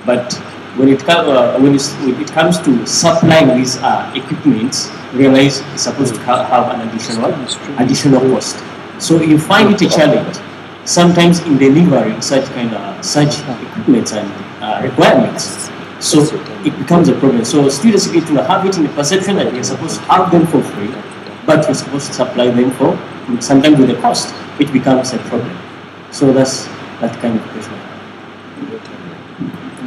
But when it comes to supplying these equipments, realize it's supposed to have an additional cost. So you find it a challenge sometimes in delivering such equipments and requirements. So it becomes a problem. So students get to have it in the perception that we're supposed to have them for free, but we're supposed to supply them for sometimes with a cost. It becomes a problem. So that's that kind of question.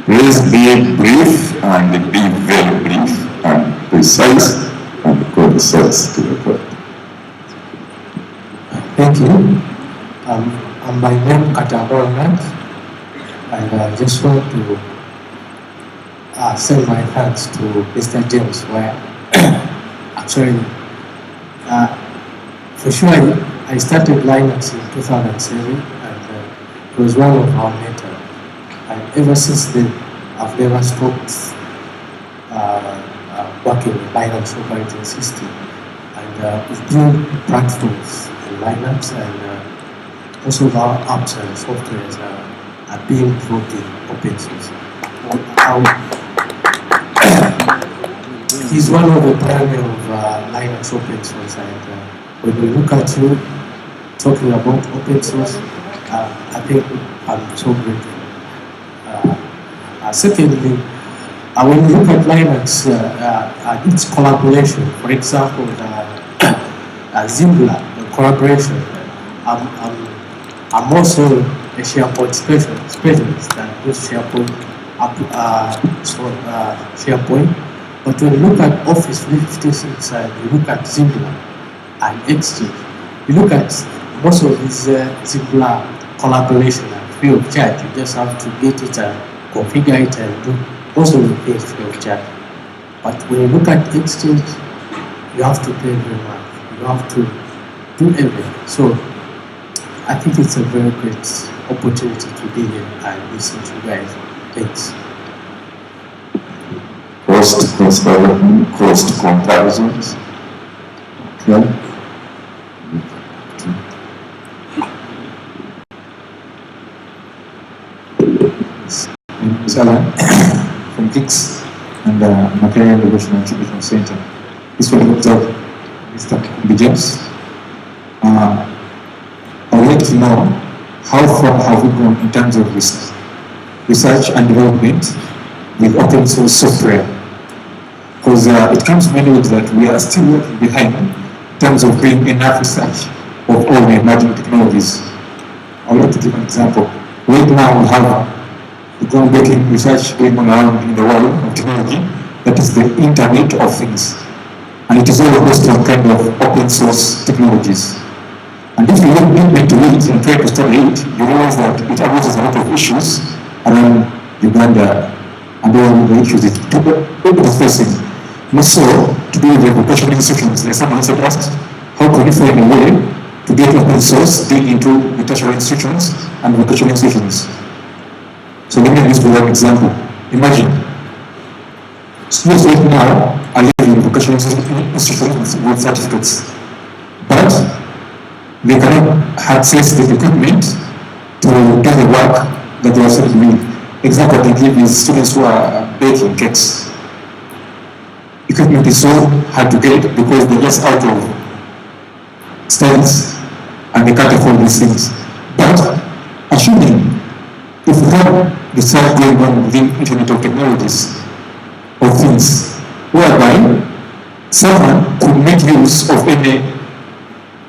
Please be brief and be very brief and precise and concise to the point. Thank you. I'm by name Kataboland, and I just want to send my thanks to Mr. James, where actually For sure, I started Linux in 2007, and it was one of our mentors. And ever since then, I've never stopped working with Linux operating system. And we've built platforms in Linux, and most of our apps and softwares are being brought in open source. He's one of the pioneers of Linux open source, and when we look at you talking about open source, I think I'm so grateful. Secondly, when you look at Linux, its collaboration, for example, Zimbla, the collaboration, I'm also a SharePoint specialist that use SharePoint, SharePoint. But when you look at Office 356 and you look at Zimbla and Exchange, you look at most of these Zimbla collaboration and free of charge. You just have to get it and configure it and do most of the things free of charge. But when you look at Exchange, you have to pay very much. You have to do everything. So I think it's a very great opportunity to be here and listen to you guys. Thanks. Cost comparisons. Okay. Salam from GIX and Material Innovation and Exhibition Center. This will observe Mr. James. I would like to know how far have we gone in terms of research and development with open source software, because it comes mainly with that we are still working behind in terms of doing enough research of all the emerging technologies. I would like to give an example. Right now we have the groundbreaking research going on around in the world of technology, that is the Internet of Things. And it is all based on kind of open source technologies. And if you look into it and try to study it, you realize that it addresses a lot of issues around Uganda and all the issues it is facing. Not so to do with the vocational institutions, like someone said asked, how can you find a way to get open source deal into the tertiary institutions and vocational institutions? So let me use one example. Imagine students right now are living in vocational institutions with certificates, but they cannot access the equipment to do the work that they are supposed to do. Example they give is students who are baking cakes. Equipment is so hard to get because they're just out of studies and they can't afford these things. But assuming if we have research going on within Internet of Technologies of Things, whereby someone could make use of any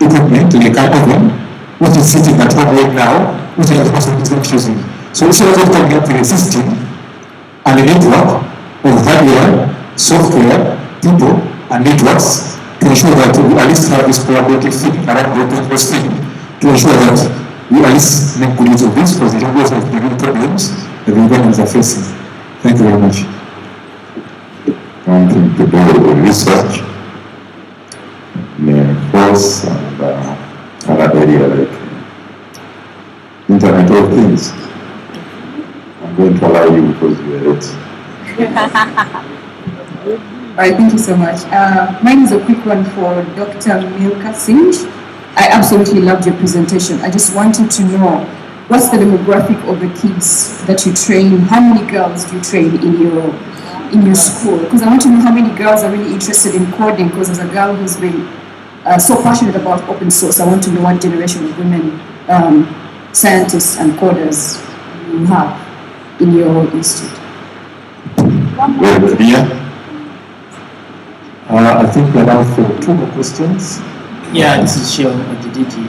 equipment like an oven, which is sitting at home right now, which the person is not using. So instead of coming up with a system and a network of hardware, software, people, and networks to ensure that we at least have this collaborative thing around the open source thing, to ensure that we at least make good use of this, because it always has the real problems that the Ugandans are facing. Thank you very much. Something to do with research, force, and another area like Internet of Things. I'm going to allow you because you are it. All right, thank you so much. Mine is a quick one for Dr. Milka Singh. I absolutely loved your presentation. I just wanted to know, what's the demographic of the kids that you train? How many girls do you train in your school? Because I want to know how many girls are really interested in coding, because as a girl who's been so passionate about open source, I want to know what generation of women scientists and coders you have in your institute. I think we're now for 2 more questions. Yeah, this is Sheo Ojidiji.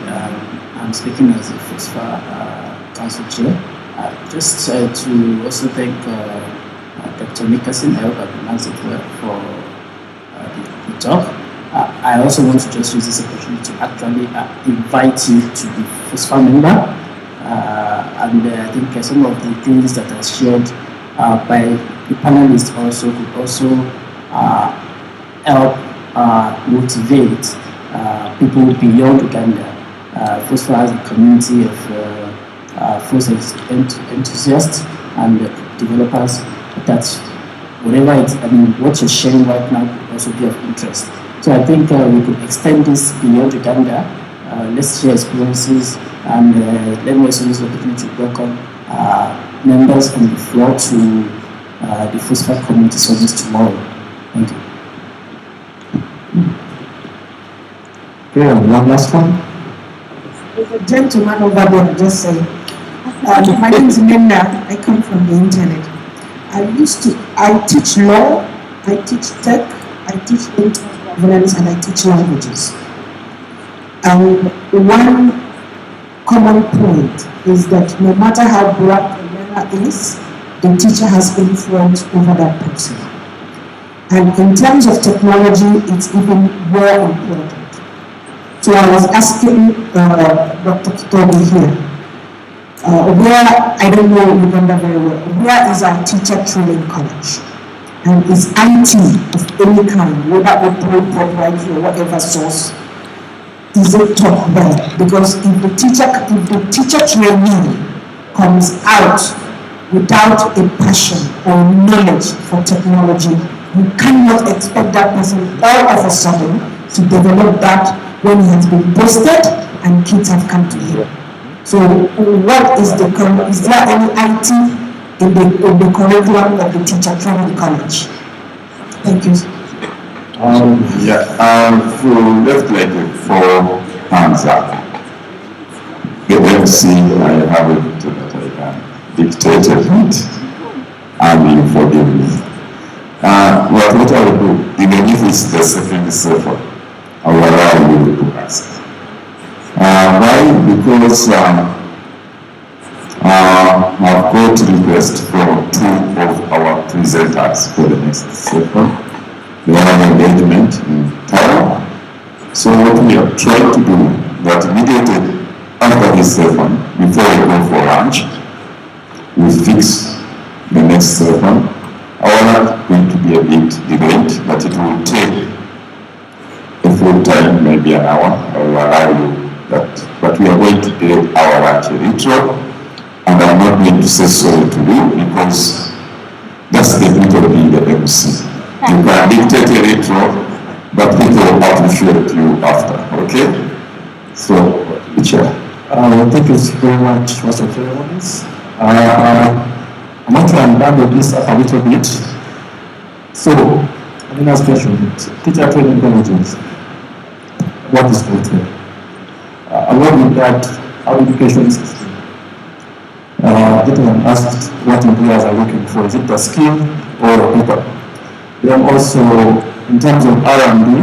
I'm speaking as a FOSSFA Council Chair. Just to also thank Dr. Nickerson, I hope I pronounced it well, for the talk. I also want to just use this opportunity to actually invite you to be FOSSFA member. And I think some of the things that are shared by the panelists also could also help motivate people beyond Uganda. FOSSFA has a community of FOSSFA enthusiasts and developers that whatever it's, I mean, what you're sharing right now could also be of interest. So I think we could extend this beyond Uganda. Let's share experiences, and let me also use the opportunity to welcome members on the floor to the FOSSFA community service tomorrow. Thank you. Okay, and one last one. There's a gentleman over there just saying, my name is Minna, I come from the internet. I teach law, I teach tech, I teach governance, and I teach languages. And one common point is that no matter how black a learner is, the teacher has influence over that person. And in terms of technology, it's even more important. So I was asking Dr. Kitobi here, where, I don't know Uganda very well, where is our teacher training college? And is IT of any kind, whether open, proprietary, or whatever source, is it taught there? Because if the teacher trainee comes out without a passion or knowledge for technology, you cannot expect that person all of a sudden to develop that when he has been posted and kids have come to him. So what is is there any IT in the curriculum of the teacher training college? Thank you. For left like 4 hands up. The MC, I have it that I can dictate it, and you forgive me. What I will do, even if it's the second session, I will allow you to ask. Why? Because I've got request from 2 of our presenters for the next session. They have engagement in town. So what we are trying to do, that immediately after this session, before we go for lunch, we fix the next session. Our going to be a bit delayed, but it will take a full time, maybe an hour. I will allow you that. But we are going to do our lunch intro, and I'm not going to say sorry to you because that's the beauty of being the MC. You can dictate a intro, but people will appreciate you after, okay? So, Chair. Thank you very much, Mr. Ceremonies. I'm going to unbundle this up a little bit. So, let me ask a question. Teacher training colleges, what is it? Along with that, our education system. Gentlemen asked what employers are looking for. Is it a skill or a paper? Then also, in terms of R&D,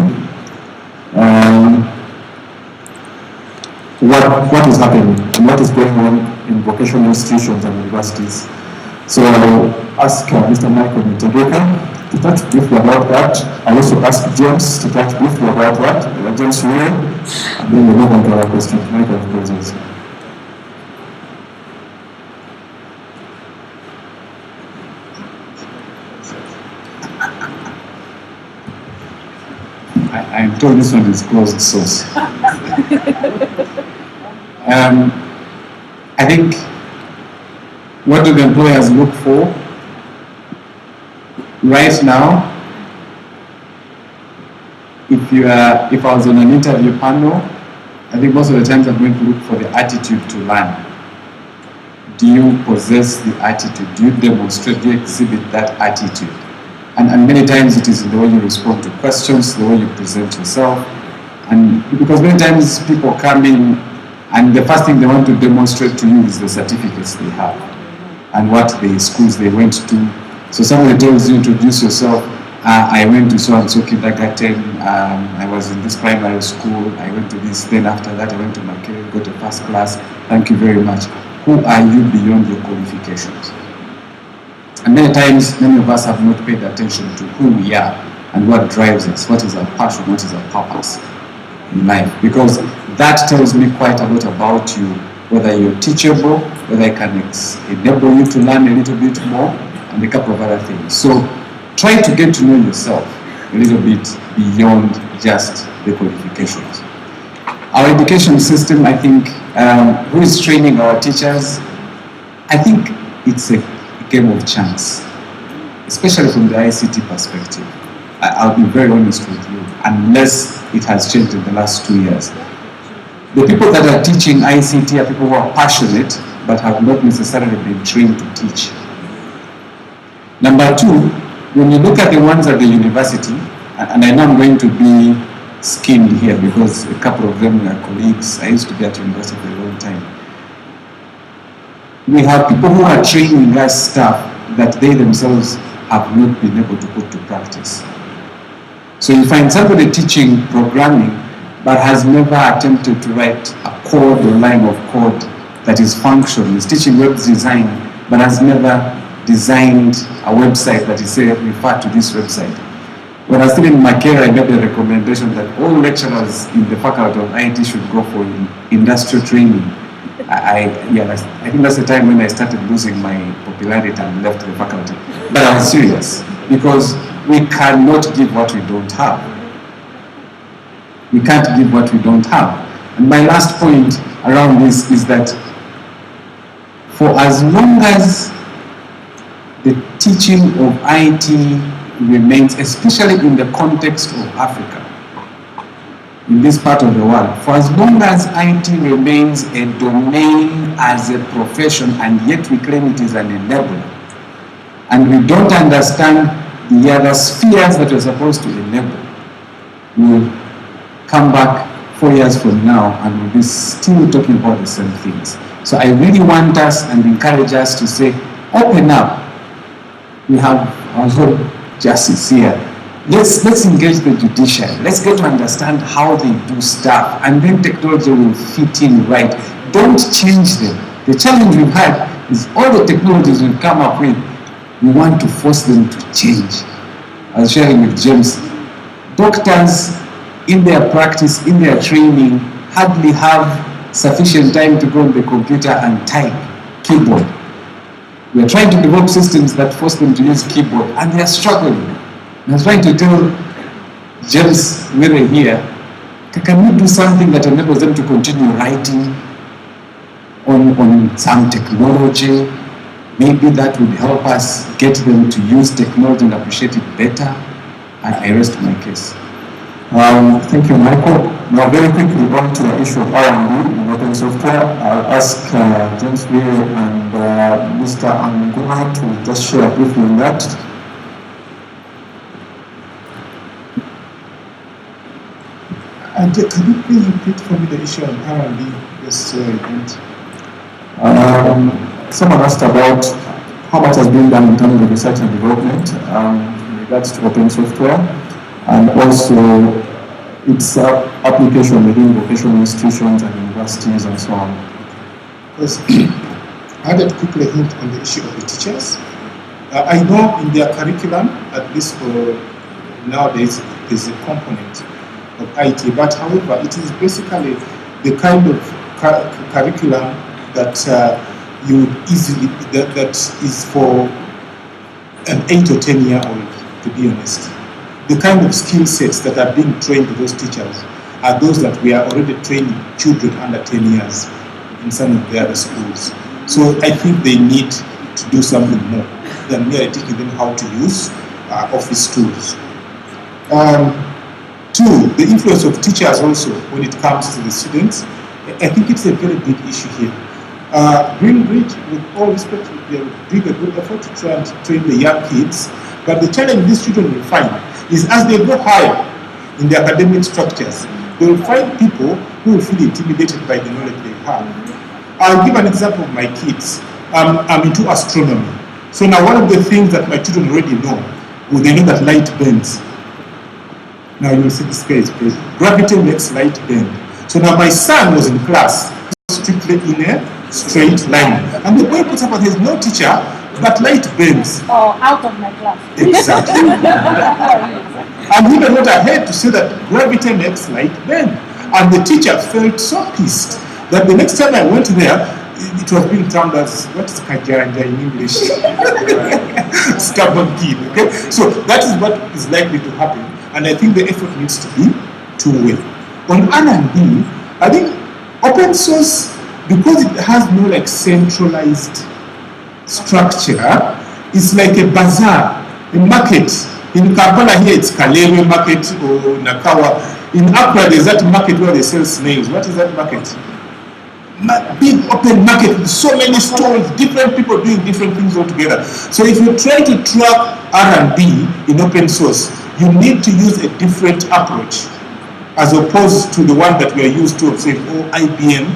what is happening and what is going on in vocational institutions and universities? So I'll ask Mr. Michael Mtegeka to touch briefly about that. I'll also ask James to touch briefly about that, James Ray, and then we'll move on to our questions. Michael, please. I'm told this one is closed source. I think, what do the employers look for? Right now, if I was on an interview panel, I think most of the times I'm going to look for the attitude to learn. Do you possess the attitude? Do you demonstrate, do you exhibit that attitude? And many times it is in the way you respond to questions, the way you present yourself. And because many times people come in and the first thing they want to demonstrate to you is the certificates they have and what the schools they went to. So somebody tells you, introduce yourself, I went to so-and-so kindergarten, I was in this primary school, I went to this, then after that I went to Makere, got a first class, thank you very much. Who are you beyond your qualifications? And many times, many of us have not paid attention to who we are and what drives us, what is our passion, what is our purpose in life. Because that tells me quite a lot about you, whether you're teachable, whether I can enable you to learn a little bit more, and a couple of other things. So try to get to know yourself a little bit beyond just the qualifications. Our education system, I think, who is training our teachers, I think it's a game of chance, especially from the ICT perspective. I'll be very honest with you, unless it has changed in the last 2 years. The people that are teaching ICT are people who are passionate, but have not necessarily been trained to teach. Number two, when you look at the ones at the university, and I know I'm going to be skimmed here because a couple of them are colleagues. I used to be at university for a long time. We have people who are training us stuff that they themselves have not been able to put to practice. So you find somebody teaching programming but has never attempted to write a code or line of code that is functional. He's teaching web design but has never designed a website that he said, refer to this website. When I was still in Makera, I made a recommendation that all lecturers in the faculty of IT should go for industrial training. I think that's the time when I started losing my popularity and left the faculty. But I was serious, because we cannot give what we don't have. We can't give what we don't have. And my last point around this is that for as long as the teaching of IT remains, especially in the context of Africa, in this part of the world, for as long as IT remains a domain as a profession, and yet we claim it is an enabler, and we don't understand the other spheres that we're supposed to enable, we'll come back 4 years from now and we'll be still talking about the same things. So I really want us and encourage us to say, open up. We have our own justice here. Let's engage the judiciary. Let's get to understand how they do stuff, and then technology will fit in right. Don't change them. The challenge we've had is all the technologies we've come up with, we want to force them to change. I was sharing with James, doctors in their practice, in their training, hardly have sufficient time to go on the computer and type keyboard. We are trying to develop systems that force them to use keyboard, and they are struggling. I was trying to tell James Mire here, can we do something that enables them to continue writing on some technology? Maybe that would help us get them to use technology and appreciate it better. And I rest my case. Thank you, Michael. Now, very quickly on to the issue of R&D in open software. I'll ask James Mire and Mr. Anguma to just share briefly on that. And can you please repeat for me the issue on R&D? Yes, Someone asked about how much has been done in terms of research and development in regards to open software, and also its application within vocational institutions and universities and so on. Yes. I had to quickly hint on the issue of the teachers. I know in their curriculum, at least for nowadays, there's a component of IT, but however, it is basically the kind of curriculum that you would easily, that is for an 8 or 10 year old, to be honest. The kind of skill sets that are being trained to those teachers are those that we are already training children under 10 years in some of the other schools. So I think they need to do something more than merely teaching them how to use office tools. Two, the influence of teachers also when it comes to the students. I think it's a very big issue here. Greenbridge, with all respect, they're doing a good effort to try and train the young kids, but the challenge these children will find is as they go higher in the academic structures, they will find people who will feel intimidated by the knowledge they have. I'll give an example of my kids. I'm into astronomy. So now one of the things that my children already know, well, they know that light bends. Now you'll see this case, please. Gravity makes light bend. So now my son was in class, strictly in a straight line. And the boy puts up and says, no teacher, but light bends. Oh, out of my class. Exactly. And he went ahead to say that gravity makes light bend. And the teacher felt so pissed that the next time I went there, it was being termed as, what is Kajaranja in English? Stubborn kid, okay? So that is what is likely to happen. And I think the effort needs to be two-way. On R&D, I think open source, because it has no like centralized structure, it's like a bazaar, a market. In Kampala here it's Kalewe market or Nakawa. In Accra there's that market where they sell snails. What is that market? Big open market with so many stalls, different people doing different things altogether. So if you try to track R&D in open source, you need to use a different approach as opposed to the one that we are used to of saying, oh, IBM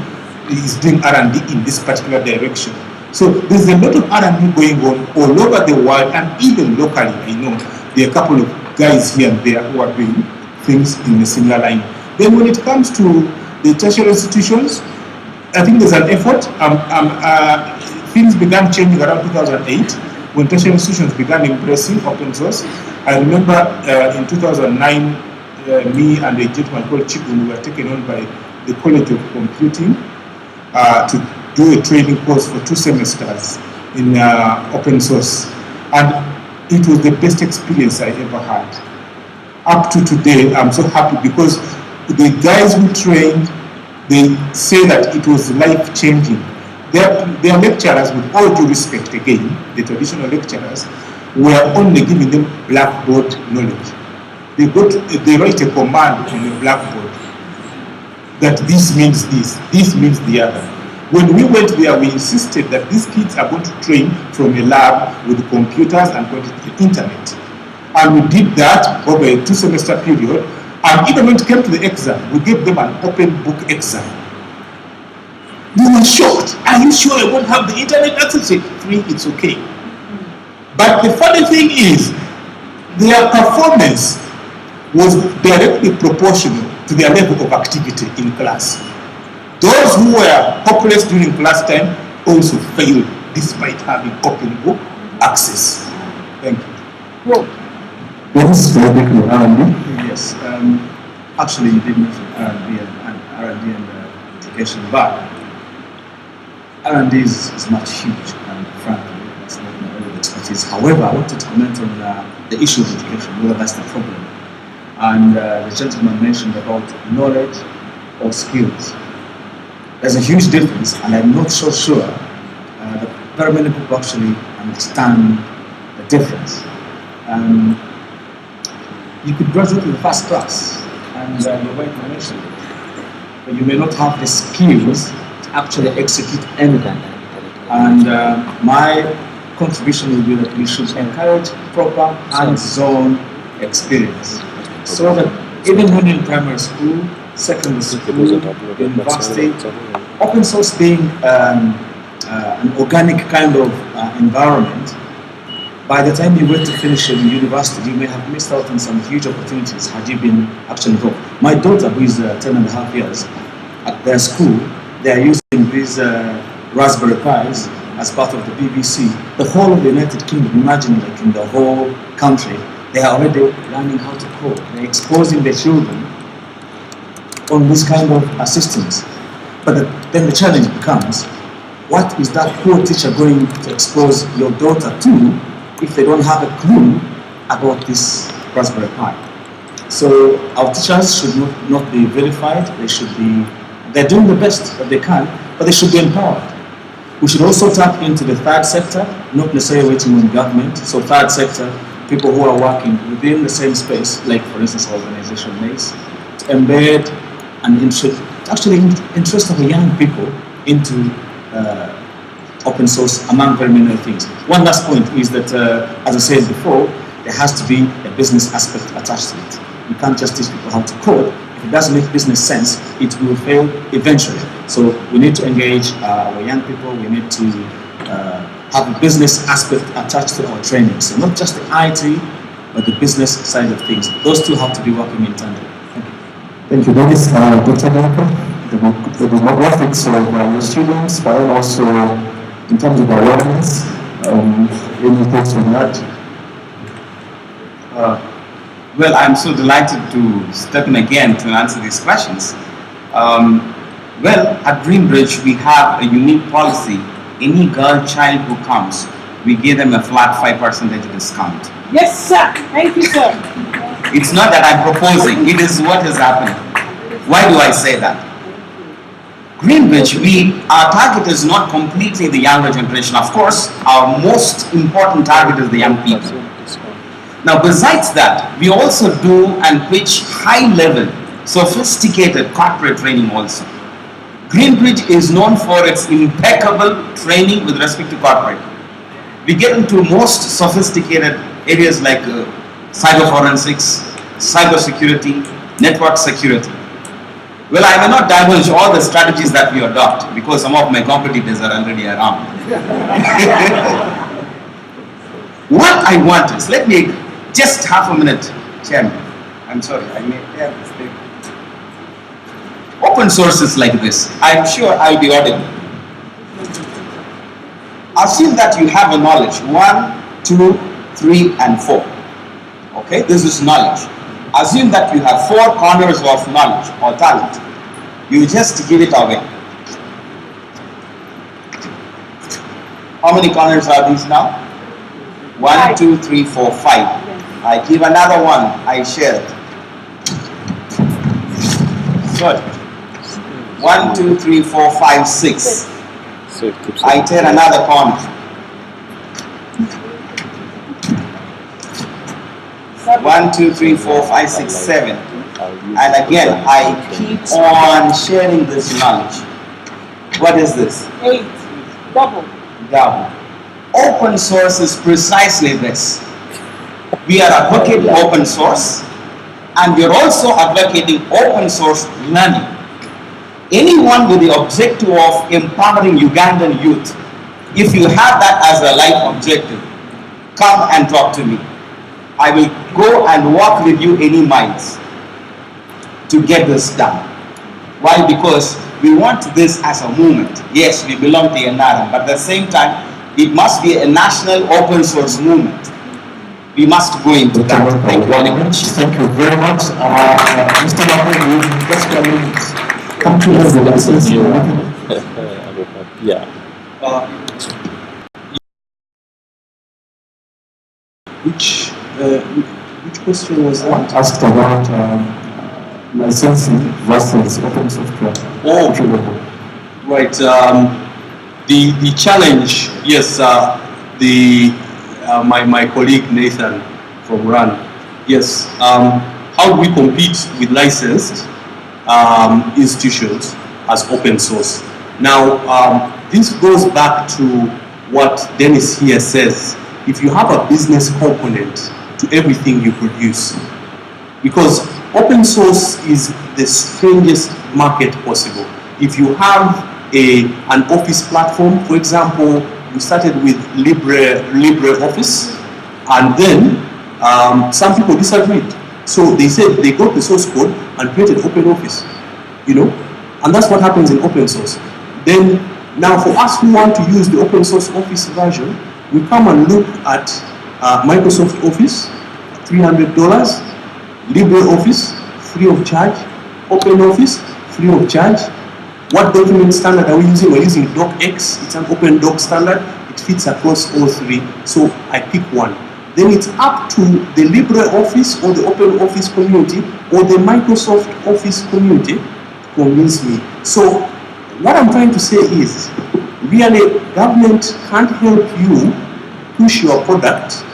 is doing R&D in this particular direction. So there's a lot of R&D going on all over the world, and even locally, I know there are a couple of guys here and there who are doing things in a similar line. Then when it comes to the tertiary institutions, I think there's an effort. Things began changing around 2008 when tertiary institutions began embracing open source. I remember in 2009, me and a gentleman called Chibun were taken on by the College of Computing to do a training course for 2 semesters in open source. And it was the best experience I ever had. Up to today, I'm so happy because the guys who trained, they say that it was life-changing. Their lecturers, with all due respect again, the traditional lecturers, were only giving them blackboard knowledge. They write a command on the blackboard that this means this means the other. When we went there, we insisted that these kids are going to train from a lab with computers and going to the internet. And we did that over a 2-semester period. And even when it came to the exam, we gave them an open book exam. They were shocked. Are you sure I won't have the internet access? Free, it's okay. But the funny thing is, their performance was directly proportional to their level of activity in class. Those who were hopeless during class time also failed despite having open book access. Thank you. Well, yes, R&D. Yes, actually you did mention R&D and education, but R&D is not huge, and frankly, that's not my area of expertise. However, I wanted to comment on the issue of education, whether that's the problem. And the gentleman mentioned about knowledge or skills. There's a huge difference, and I'm not so sure that very many people actually understand the difference. You could graduate in the first class and you're well information, but you may not have the skills to actually execute anything. And my contribution will be that we should encourage proper hands-on experience, so that even when in primary school, secondary school, university, open source being an organic kind of environment, by the time you went to finish in university, you may have missed out on some huge opportunities had you been actually involved. My daughter, who is 10.5 years, at their school, they are using these Raspberry Pis as part of the BBC. The whole of the United Kingdom, imagine like in the whole country, they are already learning how to code. They're exposing their children on this kind of systems. But then the challenge becomes, what is that poor teacher going to expose your daughter to if they don't have a clue about this Raspberry Pi? So our teachers should not be vilified. They're doing the best that they can, but they should be empowered. We should also tap into the third sector, not necessarily waiting on government. So third sector, people who are working within the same space, like for instance, organization MACE, to embed and interest of young people into open source, among very many other things. One last point is that, as I said before, there has to be a business aspect attached to it. You can't just teach people how to code. If it doesn't make business sense, it will fail eventually. So we need to engage our young people. We need to have a business aspect attached to our training. So not just the IT, but the business side of things. Those two have to be working in tandem. Thank you. That is Dr. Naka, the demographics of your students, but also in terms of awareness, any thoughts on that? Well, I'm so delighted to step in again to answer these questions. Well, at Greenbridge, we have a unique policy. Any girl child who comes, we give them a flat 5% discount. Yes, sir. Thank you, sir. It's not that I'm proposing, it is what is happening. Why do I say that? Greenbridge, our target is not completely the younger generation. Of course, our most important target is the young people. Now, besides that, we also do and pitch high-level, sophisticated corporate training also. Greenbridge is known for its impeccable training with respect to corporate. We get into most sophisticated areas like cyber forensics, cyber security, network security. Well, I may not divulge all the strategies that we adopt because some of my competitors are already around. What I want is, let me just half a minute, Chairman. I'm sorry, I made a mistake. Open sources like this, I'm sure I'll be audible. Assume that you have a knowledge, 1, 2, 3, and 4. Okay, this is knowledge. Assume that you have 4 corners of knowledge or talent. You just give it away. How many corners are these now? 1, 2, 3, 4, 5. I give another one, I share it. Good. 1, 2, 3, 4, 5, 6. I tear another corner. 1, 2, 3, 4, 5, 6, 7. And again, I keep on sharing this knowledge. What is this? 8. Double. Open source is precisely this. We are advocating open source, and we are also advocating open source learning. Anyone with the objective of empowering Ugandan youth, if you have that as a life objective, come and talk to me. I will go and walk with you any miles to get this done. Why? Because we want this as a movement. Yes, we belong to NRM, but at the same time, it must be a national open source movement. We must go into that. Thank you very much. Thank you very much. Mr. Mahmoud, you just come to us the license. Yeah. Which question was that? Asked about licensing versus open software. Oh, right. The challenge, yes. My colleague Nathan from RAN, yes. How do we compete with licensed institutions as open source? Now, this goes back to what Dennis here says. If you have a business component to everything you produce, because open source is the strangest market possible. If you have an office platform, for example, we started with LibreOffice, and then some people disagreed. So they said they got the source code and created OpenOffice, and that's what happens in open source. Then now for us who want to use the open source Office version, we come and look at Microsoft Office, $300, LibreOffice, free of charge, OpenOffice, free of charge. What document standard are we using? We're using DocX. It's an open doc standard. It fits across all 3. So I pick one. Then it's up to the LibreOffice or the OpenOffice community or the Microsoft Office community to convince me. So what I'm trying to say is, really, government can't help you push your product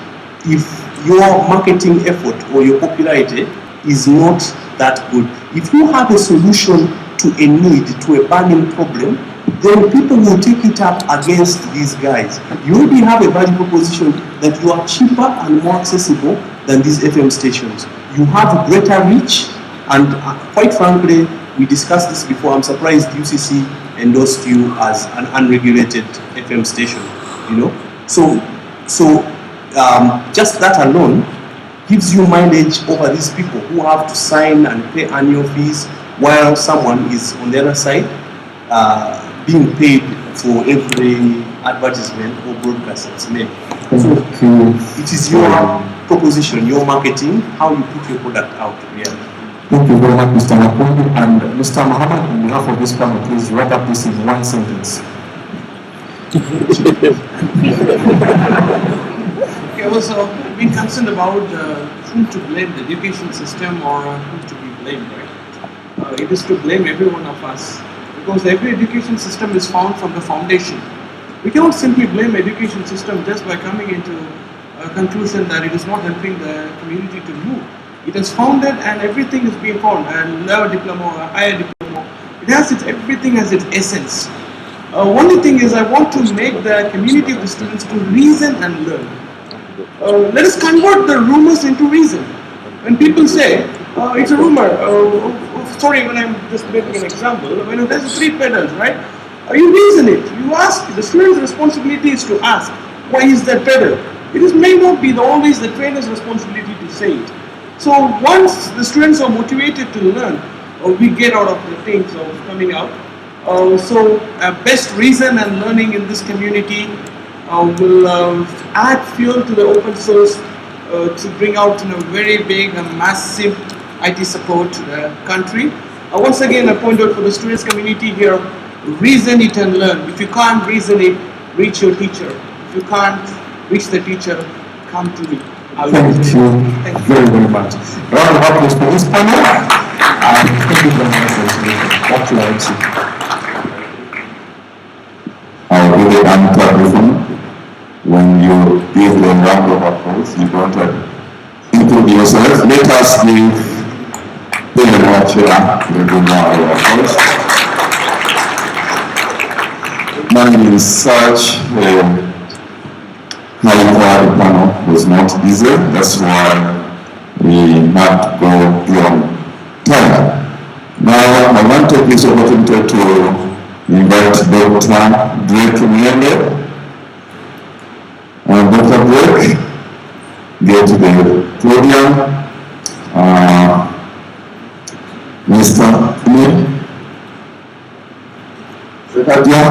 if your marketing effort or your popularity is not that good. If you have a solution to a need, to a burning problem, then people will take it up against these guys. You already have a value proposition that you are cheaper and more accessible than these FM stations. You have greater reach, and quite frankly, we discussed this before. I'm surprised UCC endorsed you as an unregulated FM station. So just that alone gives you mileage over these people who have to sign and pay annual fees, while someone is on the other side being paid for every advertisement or broadcast that's made. So it is your proposition, your marketing, how you put your product out. Really. Thank you very much, Mr. Makundu. And Mr. Muhammad, on behalf of this panel, please wrap up this in one sentence. Okay, also, being concerned about whom to blame, the education system or whom to be blamed, right? It is to blame every one of us. because every education system is found from the foundation. We cannot simply blame education system just by coming into a conclusion that it is not helping the community to move. It is founded and everything is being found, a lower diploma or a higher diploma. It has everything has its essence. Only thing is I want to make the community of the students to reason and learn. Let us convert the rumors into reason. When people say, it's a rumor, sorry, when I'm just making an example, when there's 3 pedals, right? You reason it, you ask, the student's responsibility is to ask, why is that pedal? It may not be always the trainer's responsibility to say it. So once the students are motivated to learn, we get out of the things of coming out. So best reason and learning in this community will add fuel to the open source to bring out a very big and massive IT support to the country. Once again, I point out for the students community here, reason it and learn. If you can't reason it, reach your teacher. If you can't reach the teacher, come to me. Thank you very, very much. Round of applause for this panel. Thank you very much. Back to our MC. I'll give it an microphone. When you give the round of applause, you don't include yourself. Let us give the chair a good round of applause. Managing such a high-quality panel was not easy. That's why we had to go beyond time. Now, I want to take this opportunity to invite Dr. Drake Miende. Dr. Drake, get to the podium. Mr. Lee, Secretary,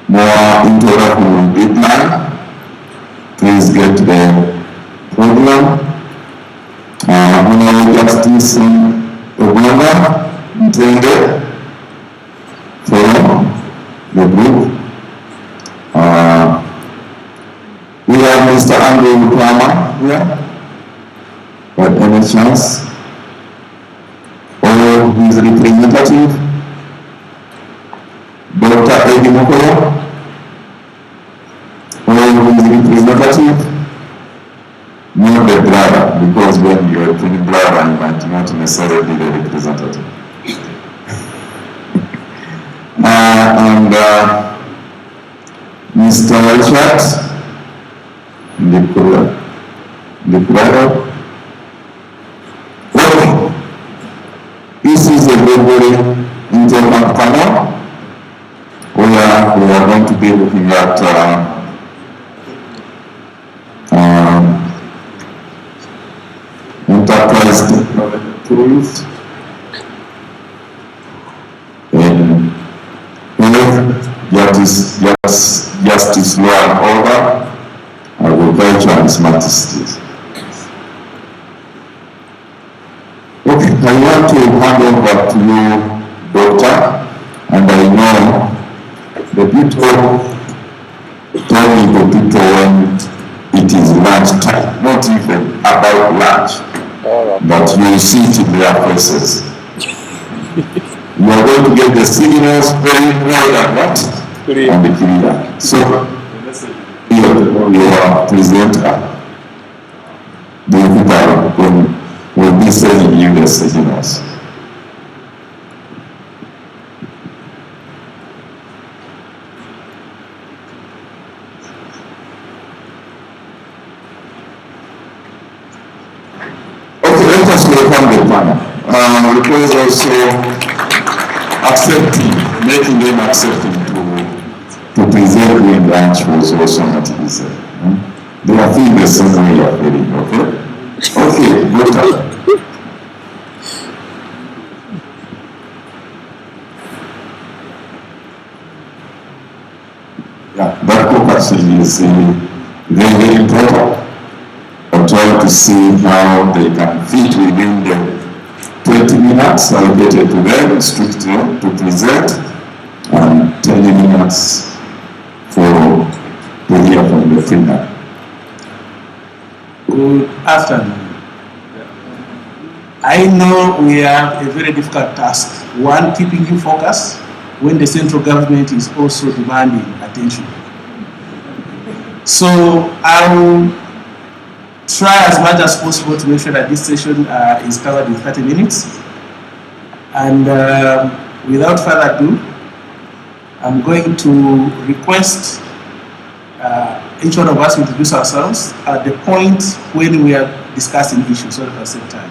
more interactive big man. Please get to the podium. Honorable Justice Obama, intended for the group. We have Mr. Andrew Plama here, but any chance, or his representative, Dr. Eddie Mokola, or his representative, not the brother, because when you are the brother, you might not necessarily be the representative. And Mr. Richard, the brother. Okay. This is a very important panel where we are going to be looking at enterprise technology tools in health, justice, law and order, agriculture and smart cities. Okay, I want to hand over to you, Doctor, and I know the people told me the people when it is lunch time, not even about lunch, but you see it in their faces. You are going to get the signals very well and what? And the clear. So, your presenter, the people will be sending you the signals. Okay, let us welcome the panel. Because also accepting, making them accepting to present with lunch was also not easy. They are feeling the same way you are feeling, okay? Okay, good. Yeah, that co-passing is very, very important. I'm trying to see how they can fit within the 20 minutes allocated to them, strictly to present, and 10 minutes to hear from the trainer. Good afternoon. I know we have a very difficult task. One, keeping you focused. when the central government is also demanding attention. So I'll try as much as possible to make sure that this session is covered in 30 minutes. And without further ado, I'm going to request each one of us introduce ourselves at the point when we are discussing issues so that at the same time.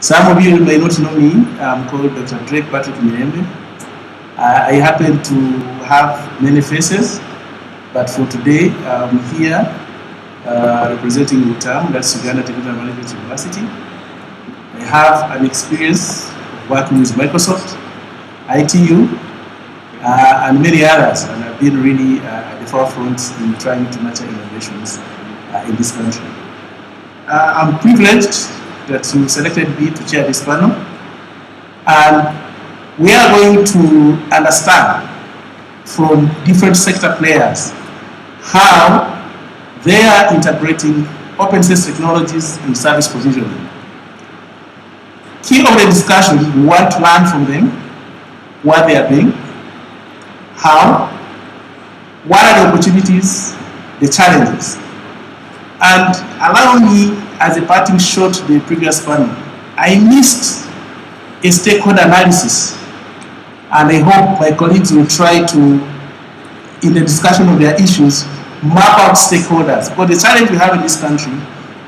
Some of you may not know me. I'm called Dr. Drake Patrick Mirembe. I happen to have many faces, but for today I'm here representing UTAM, that's Uganda Technical Management University. I have an experience of working with Microsoft, ITU, and many others, and I've been really at the forefront in trying to nurture innovations in this country. I'm privileged that you selected me to chair this panel, and we are going to understand from different sector players how they are integrating open source technologies in service provisioning. Key of the discussion, we want to learn from them what they are doing, how, what are the opportunities, the challenges. And allow me, as a parting shot to the previous panel, I missed a stakeholder analysis, and I hope my colleagues will try to, in the discussion of their issues, map out stakeholders. Because the challenge we have in this country,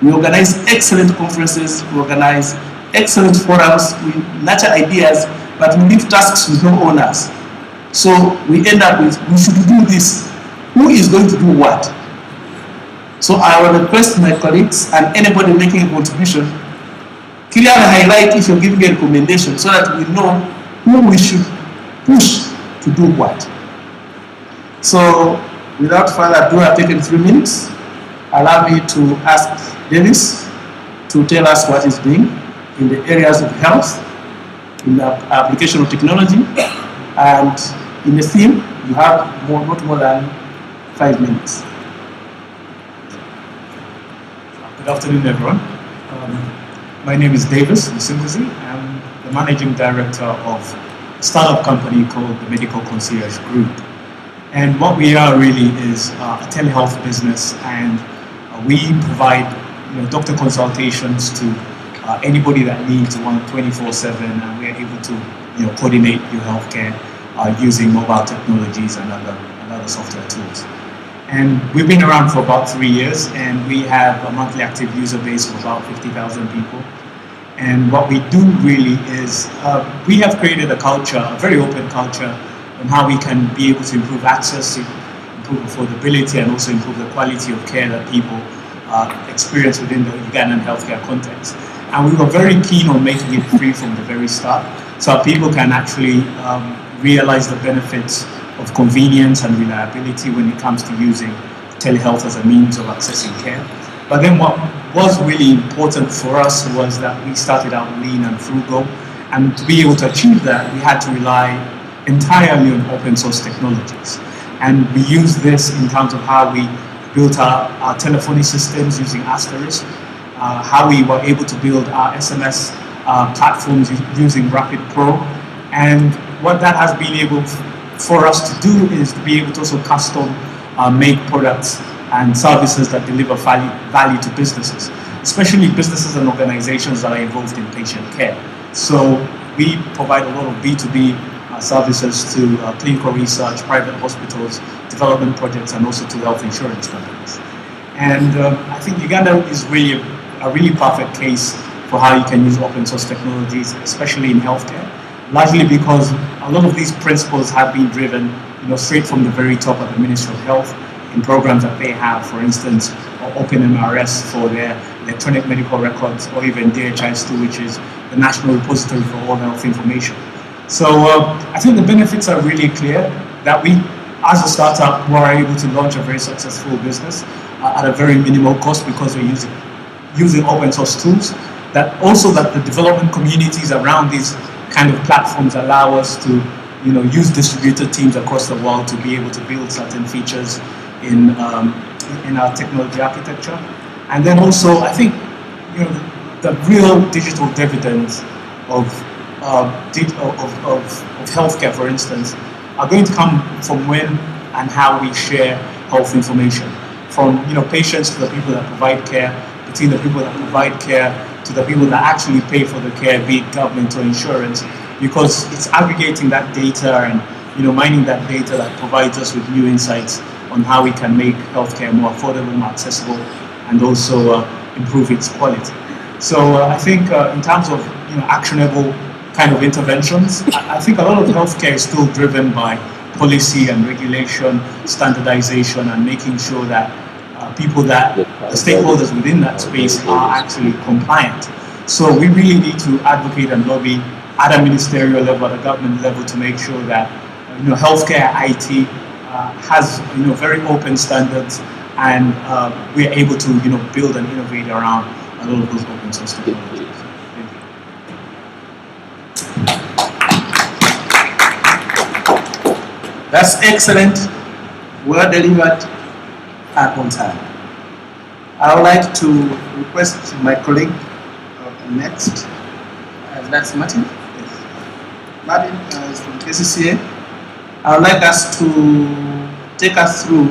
we organize excellent conferences, we organize excellent forums, we nurture ideas, but we leave tasks with no owners. So we end up with, we should do this. Who is going to do what? So I will request my colleagues and anybody making a contribution, clearly highlight if you're giving a recommendation so that we know who we should push to do what. So without further ado, I've taken 3 minutes. Allow me to ask Dennis to tell us what he's doing in the areas of health, in the application of technology, and in the theme, you have not more than 5 minutes. Good afternoon, everyone. My name is Davis Musinguzi. I'm the managing director of a startup company called the Medical Concierge Group. And what we are really is a telehealth business, and we provide doctor consultations to anybody that needs one 24/7, and we are able to coordinate your healthcare using mobile technologies and other software tools. And we've been around for about 3 years, and we have a monthly active user base of about 50,000 people. And what we do really is we have created a culture, a very open culture, on how we can be able to improve access, improve affordability, and also improve the quality of care that people experience within the Ugandan healthcare context. And we were very keen on making it free from the very start, so people can actually realize the benefits of convenience and reliability when it comes to using telehealth as a means of accessing care. But then what was really important for us was that we started out lean and frugal, and to be able to achieve that, we had to rely entirely on open source technologies. And we used this in terms of how we built our telephony systems using Asterisk, how we were able to build our SMS platforms using Rapid Pro, and what that has been able for us to do is to be able to also custom make products and services that deliver value to businesses, especially businesses and organizations that are involved in patient care. So we provide a lot of B2B services to clinical research, private hospitals, development projects, and also to health insurance companies. And I think Uganda is really a really perfect case for how you can use open source technologies, especially in healthcare, largely because a lot of these principles have been driven straight from the very top of the Ministry of Health in programs that they have, for instance, OpenMRS for their electronic medical records, or even DHIS2, which is the National Repository for All Health Information. So I think the benefits are really clear that we, as a startup, were able to launch a very successful business at a very minimal cost because we're using open source tools. That the development communities around these kind of platforms allow us to use distributed teams across the world to be able to build certain features in our technology architecture. And then also, I think the real digital dividends of with healthcare, for instance, are going to come from when and how we share health information. From patients to the people that provide care, between the people that provide care to the people that actually pay for the care, be it government or insurance, because it's aggregating that data and mining that data that provides us with new insights on how we can make healthcare more affordable, more accessible, and also improve its quality. So I think in terms of actionable kind of interventions, I think a lot of healthcare is still driven by policy and regulation, standardization, and making sure that people that the stakeholders within that space are actually compliant. So we really need to advocate and lobby at a ministerial level, at a government level, to make sure that healthcare IT has very open standards, and we're able to build and innovate around a lot of those open source technologies. That's excellent. Well delivered and on time. I would like to request my colleague next. That's Martin. Yes. Martin is from KCCA. I would like us to take us through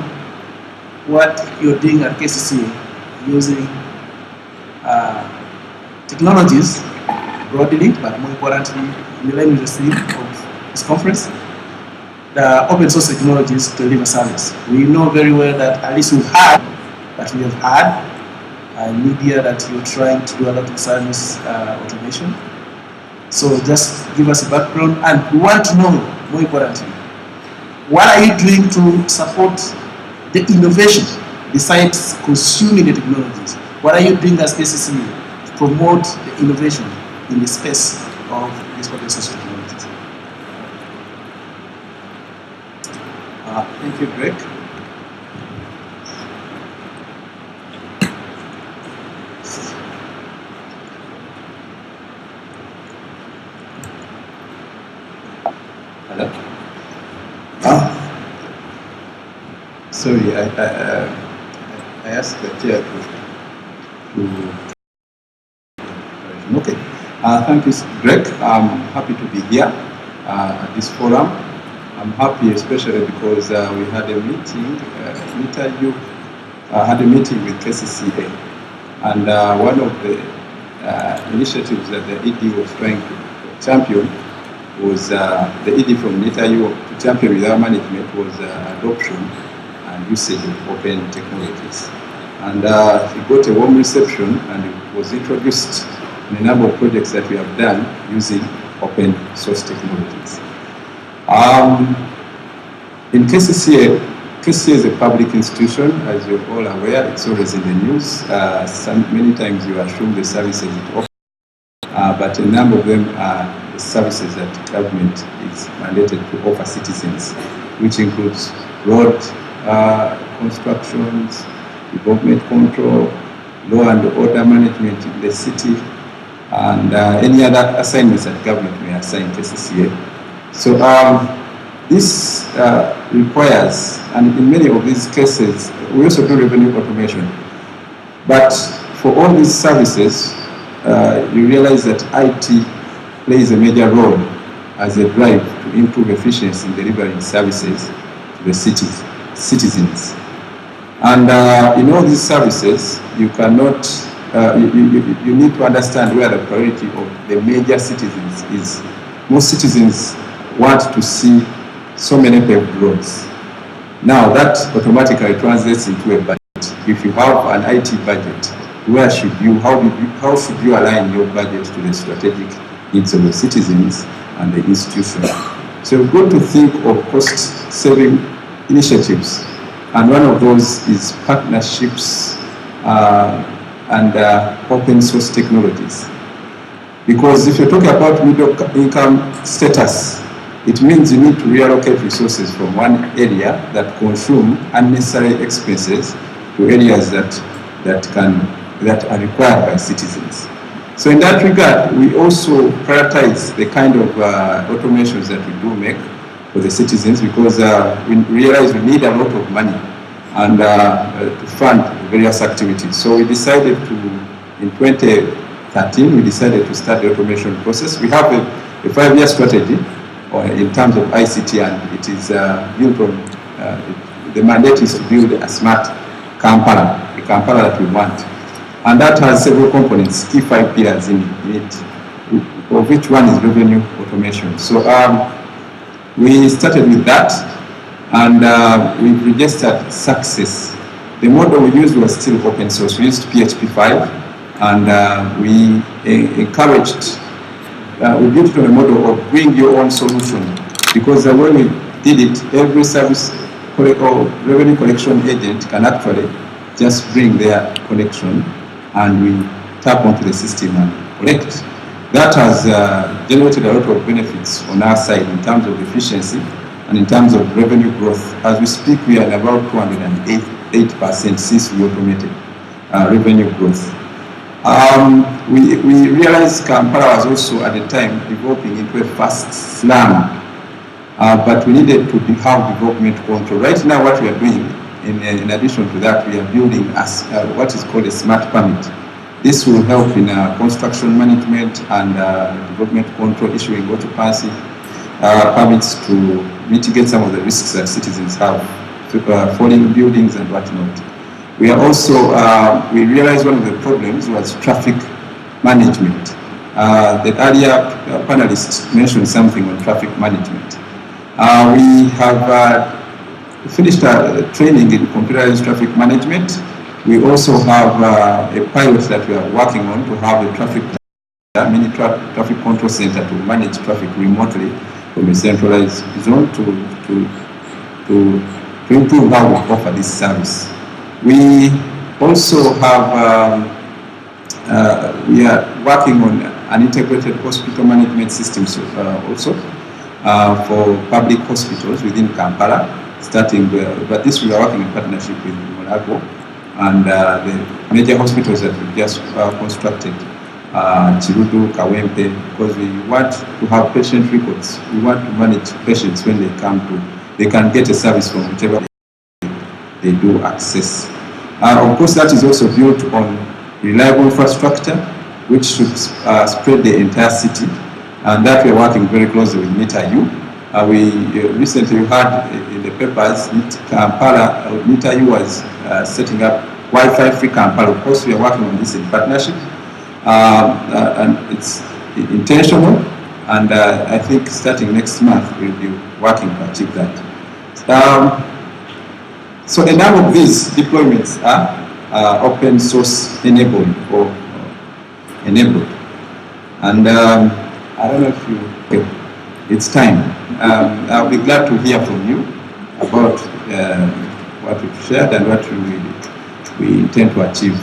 what you're doing at KCCA using technologies broadly, but more importantly, in the line with the theme of this conference, the open source technologies to deliver service. We know very well that at least we have had media that you're trying to do a lot of service automation. So just give us a background, and we want to know, more importantly, what are you doing to support the innovation besides consuming the technologies? What are you doing as KCCA to promote the innovation in the space of these open source technologies? Thank you, Greg. Hello? Sorry, I asked the chair to okay. Thank you, Greg. I'm happy to be here at this forum. I'm happy especially because we had a meeting, had a meeting with KCCA, and one of the initiatives that the ED was trying to champion was the ED from NITAU to champion with our management was adoption and usage of open technologies. And he got a warm reception, and it was introduced in a number of projects that we have done using open source technologies. In KCCA is a public institution, as you're all aware. It's always in the news. Many times you assume the services it offers, but a number of them are the services that government is mandated to offer citizens, which includes road constructions, development control, law and order management in the city, and any other assignments that government may assign KCCA. So this requires, and in many of these cases, we also do revenue automation. But for all these services, you realize that IT plays a major role as a drive to improve efficiency in delivering services to the citizens. And in all these services, you cannot, you need to understand where the priority of the major citizens is. Most citizens want to see so many paved roads. Now that automatically translates into a budget. If you have an IT budget, where should you, how should you align your budget to the strategic needs of the citizens and the institution? So we've got to think of cost-saving initiatives, and one of those is partnerships and open source technologies. Because if you're talking about middle income status, it means you need to reallocate resources from one area that consume unnecessary expenses to areas that are required by citizens. So in that regard, we also prioritize the kind of automations that we do make for the citizens, because we realize we need a lot of money and to fund various activities. So we decided to, in 2013, we decided to start the automation process. We have a 5-year strategy in terms of ICT, and it is built on, the mandate is to build a smart Kampala, the Kampala that we want. And that has several components, key 5 pillars in it, of which one is revenue automation. So we started with that, and we've registered success. The model we used was still open source. We used PHP 5, and we encouraged, we built it on a model of bring your own solution, because the way we did it, every service or revenue collection agent can actually just bring their collection, and we tap onto the system and collect. That has generated a lot of benefits on our side in terms of efficiency and in terms of revenue growth. As we speak, we are at about 208% since we automated revenue growth. We realized Kampala was also at the time developing into a fast slum, but we needed to have development control. Right now, what we are doing, in addition to that, we are building what is called a smart permit. This will help in construction management and development control, issuing occupancy permits to mitigate some of the risks that citizens have, falling buildings and whatnot. We are also, we realized one of the problems was traffic management. The earlier panelists mentioned something on traffic management. We have finished training in computerized traffic management. We also have a pilot that we are working on to have a mini traffic control center to manage traffic remotely from a centralized zone to improve how we offer this service. We also have, we are working on an integrated hospital management system also for public hospitals within Kampala, starting with, but this we are working in partnership with Monaco and the major hospitals that we just constructed, Chirudu, Kawempe, because we want to have patient records. We want to manage patients when they come to, they can get a service from whichever they do access. Of course, that is also built on reliable infrastructure, which should spread the entire city, and that we are working very closely with NITAU. We recently heard in the papers, Kampala, NITAU was setting up Wi-Fi free Kampala. Of course, we are working on this in partnership, and it's intentional, and I think starting next month we'll be working to achieve that. So a number of these deployments are open source enabled or enabled. And I don't know if you, okay, it's time. I'll be glad to hear from you about what we've shared and what we intend to achieve.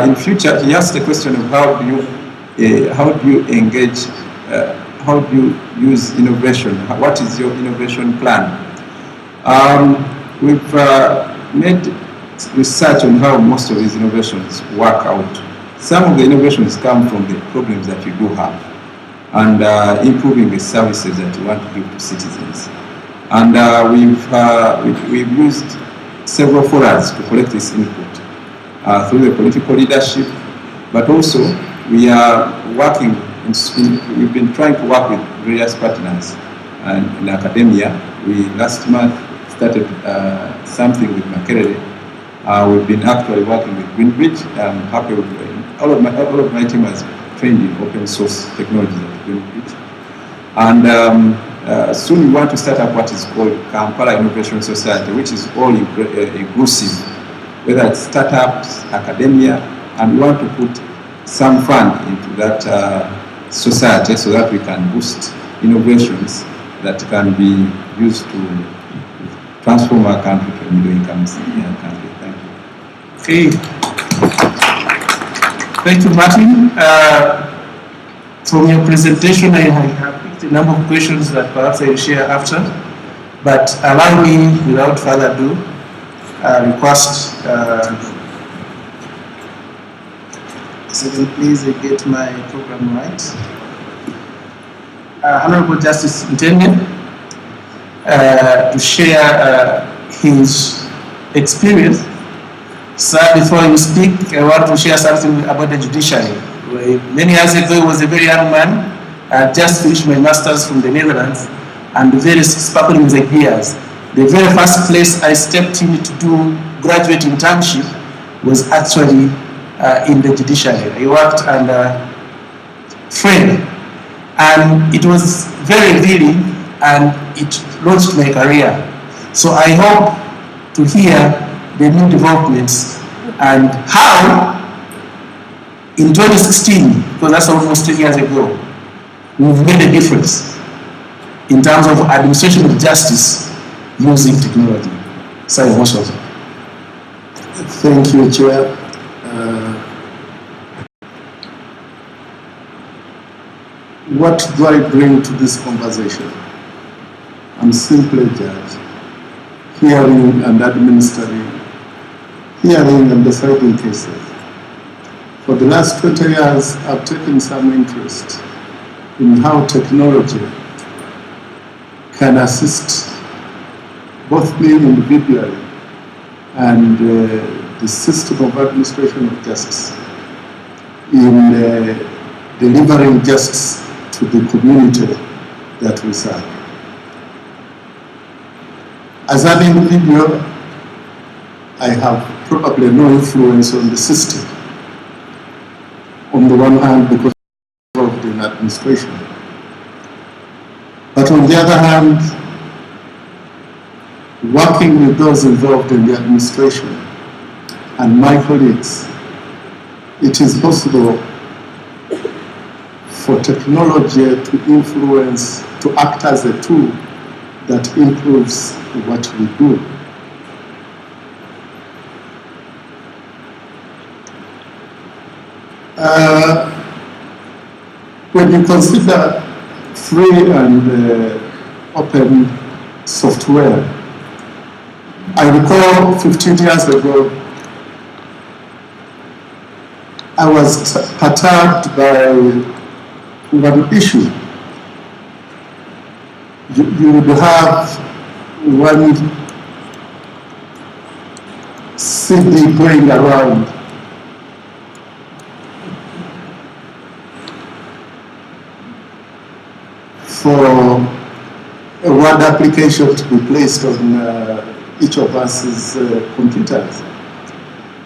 In future, he asked the question of how do you engage, how do you use innovation? What is your innovation plan? We've made research on how most of these innovations work out. Some of the innovations come from the problems that you do have and improving the services that you want to give to citizens. And we've used several forums to collect this input through the political leadership, but also we are working, we've been trying to work with various partners in academia. We last month started something with Makerere. We've been actually working with Greenbridge. I'm happy with all of my team has trained in open source technologies at Greenbridge. And soon we want to start up what is called Kampala Innovation Society, which is all inclusive, whether it's startups, academia, and we want to put some fund into that society so that we can boost innovations that can be used to transform our country to a middle-income country. Thank you. Okay. Thank you, Martin. From your presentation, I have picked a number of questions that perhaps I will share after. But allow me, without further ado, request. Second, please get my program right. Honorable Justice Ntene, to share his experience. Sir, before you speak, I want to share something about the judiciary. Many years ago, I was a very young man. I had just finished my master's from the Netherlands, and various sparkling ideas. The very first place I stepped in to do graduate internship was actually in the judiciary. I worked under Fred, and it was very revealing, and it launched my career. So I hope to hear the new developments and how in 2016, because that's almost 10 years ago, we've made a difference in terms of administration of justice using technology. Sorry, most of it. Thank you, Chair. What do I bring to this conversation? I'm simply a judge, hearing and administering, hearing and deciding cases. For the last 20 years, I've taken some interest in how technology can assist both me individually and the system of administration of justice in delivering justice to the community that we serve. As an individual, I have probably no influence on the system. On the one hand, because I'm involved in administration. But on the other hand, working with those involved in the administration and my colleagues, it is possible for technology to influence, to act as a tool that improves what we do. When you consider free and open software, I recall 15 years ago, I was perturbed by one issue. You would have one CD going around for a word application to be placed on each of us' computers.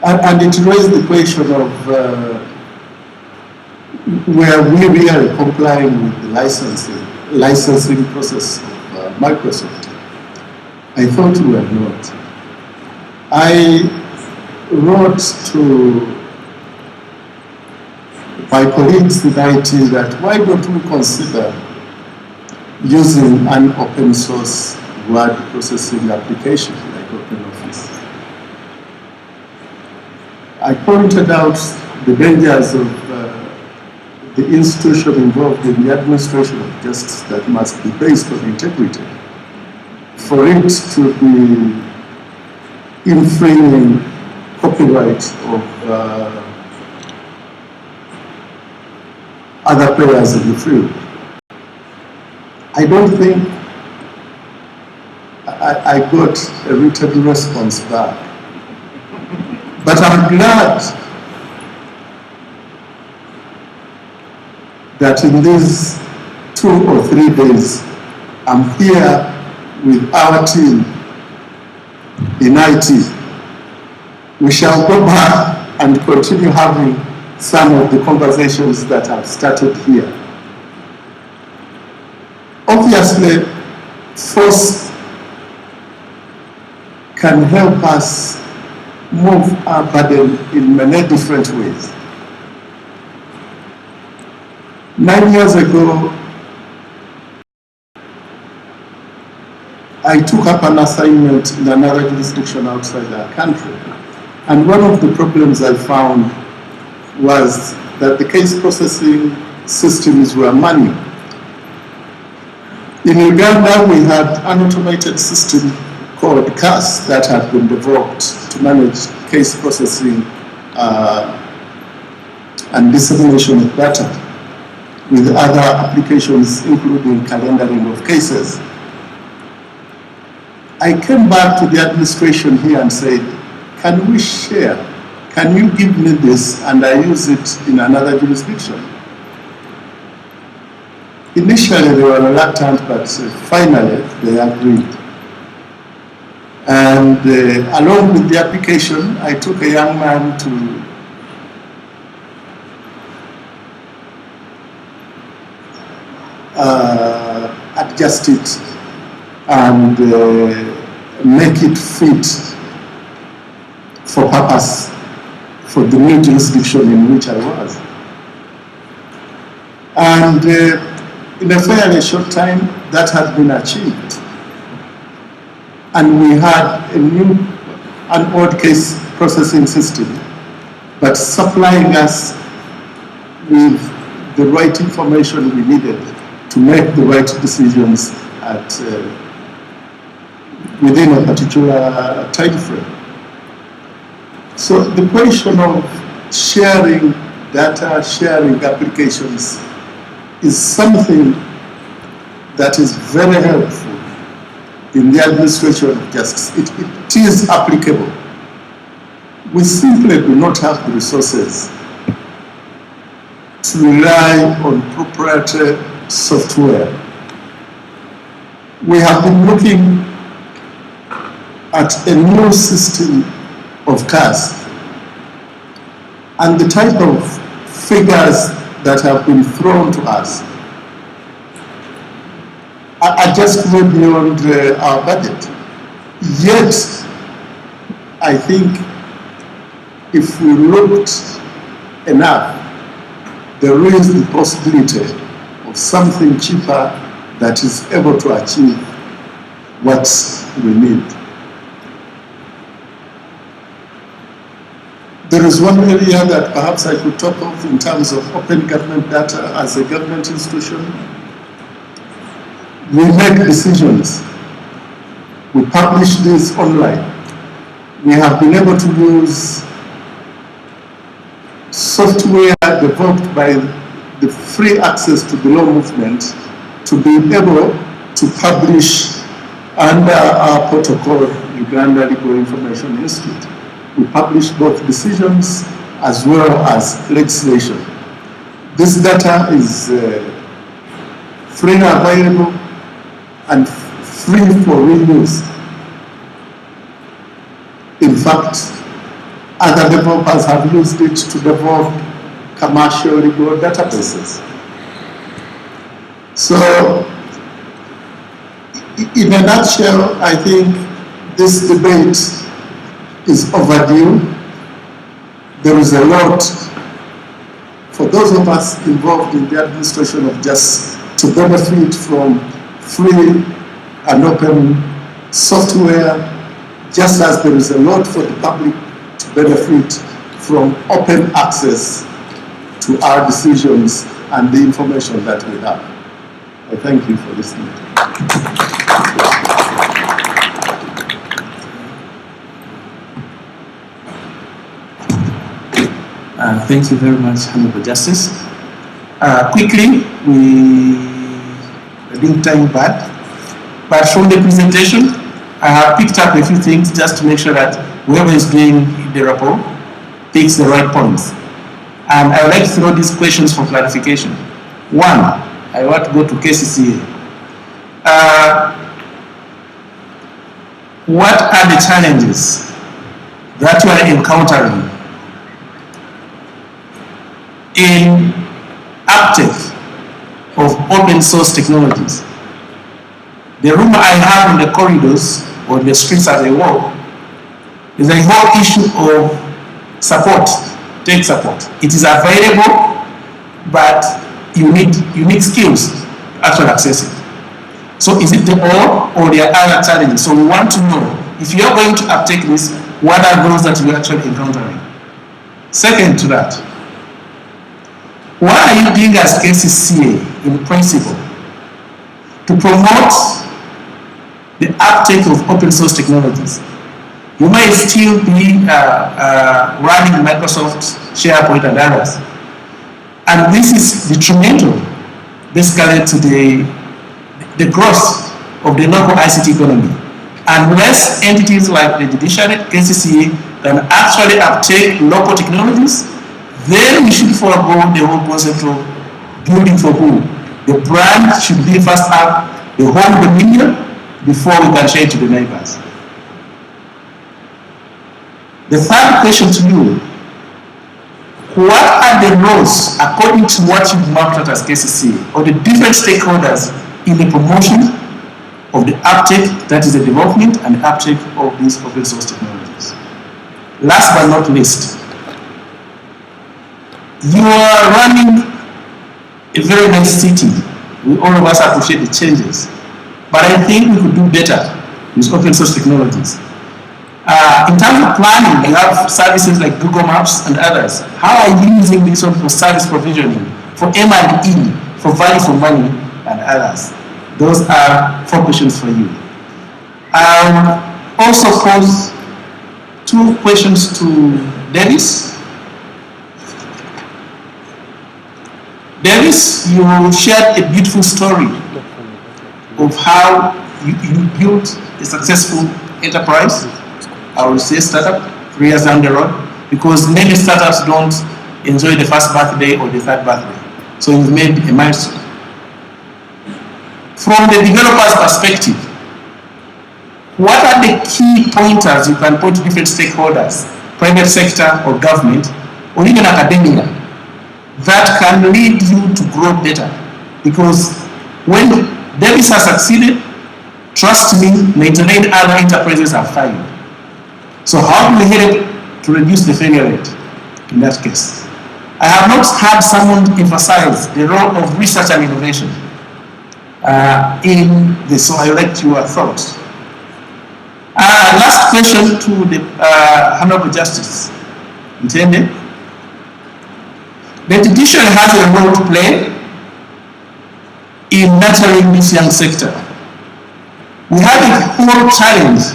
And it raised the question of were we really complying with the licensing process of Microsoft? I thought we were not. I wrote to my colleagues in IT that why don't we consider using an open source word processing application like OpenOffice. I pointed out the dangers of the institution involved in the administration of justice that must be based on integrity. For it to be infringing copyright of other players in the field. I don't think I got a written response back. But I'm glad that in these 2 or 3 days, I'm here with our team in IT. We shall go back and continue having some of the conversations that I've started here. Obviously, FOSS can help us move our burden in many different ways. 9 years ago, I took up an assignment in another jurisdiction outside our country. And one of the problems I found was that the case processing systems were manual. In Uganda, we had an automated system called CAS that had been developed to manage case processing and dissemination of data with other applications, including calendaring of cases. I came back to the administration here and said, can we share? Can you give me this and I use it in another jurisdiction? Initially they were reluctant, but finally they agreed. And along with the application, I took a young man to adjust it and make it fit for purpose for the new jurisdiction in which I was. And in a fairly short time, that had been achieved. And we had an odd case processing system, but supplying us with the right information we needed to make the right decisions at within a particular time frame. So the question of sharing data, sharing applications is something that is very helpful in the administration of justice. It is applicable. We simply do not have the resources to rely on proprietary software. We have been looking at a new system of CAS, and the type of figures that have been thrown to us are just way beyond our budget. Yet, I think if we looked enough, there is the possibility of something cheaper that is able to achieve what we need. There is one area that perhaps I could talk of in terms of open government data as a government institution. We make decisions. We publish this online. We have been able to use software developed by the free access to the law movement to be able to publish under our protocol, Uganda Legal Information Institute. We publish both decisions as well as legislation. This data is freely available and free for reuse. In fact, other developers have used it to develop commercial legal databases. So, in a nutshell, I think this debate is overdue. There is a lot for those of us involved in the administration of justice to benefit from free and open software, just as there is a lot for the public to benefit from open access to our decisions and the information that we have. I thank you for listening. Thank you very much, Honorable Justice. Quickly, we're doing time bad, but from the presentation, I have picked up a few things just to make sure that whoever is doing the rapport takes the right points. And I would like to throw these questions for clarification. One, I want to go to KCCA. What are the challenges that you are encountering in uptake of open source technologies? The rumor I have in the corridors or the streets as I walk is a whole issue of support, tech support. It is available, but you need skills to actually access it. So is it the all or there are other challenges? So we want to know, if you are going to uptake this, what are those that you are actually encountering? Second to that, what are you doing as KCCA in principle to promote the uptake of open source technologies? You might still be running Microsoft, SharePoint and others. And this is detrimental, basically, to the growth of the local ICT economy. Unless entities like the judiciary, KCCA, can actually uptake local technologies, then we should forego the whole concept of building for who? The brand should be first have the whole dominion before we can share it to the neighbors. The third question to you, what are the roles according to what you've mapped out as KCC or the different stakeholders in the promotion of the uptake, that is the development and the uptake of these open source technologies? Last but not least, you are running a very nice city. We all of us appreciate the changes, but I think we could do better with open source technologies. In terms of planning, you have services like Google Maps and others. How are you using this one for service provisioning, for M&E, for value for money, and others? Those are 4 questions for you. Also pose 2 questions to Davis. Davis, you shared a beautiful story of how you built a successful enterprise, I would say startup, 3 years down the road, because many startups don't enjoy the first birthday or the third birthday. So you've made a milestone. From the developer's perspective, what are the key pointers you can point to different stakeholders, private sector or government, or even academia, that can lead you to grow better? Because when Davis has succeeded, trust me, 99 other enterprises have failed. So how do we help to reduce the failure rate in that case? I have not had someone emphasize the role of research and innovation in this, so I would like your thoughts. Last question to the Honorable Justice Intended. The judiciary has a role to play in nurturing this young sector. We have a whole challenge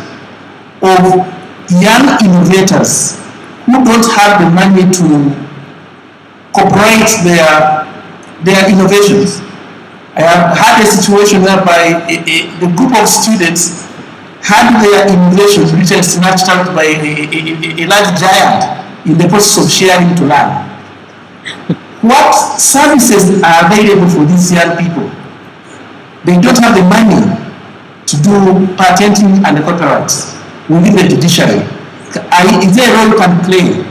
of young innovators who don't have the money to copyright their innovations. I have had a situation whereby the group of students had their innovations written snatched out by a large giant in the process of sharing to learn. What services are available for these young people? They don't have the money to do patenting and the copyrights within the judiciary. Is there a role you can play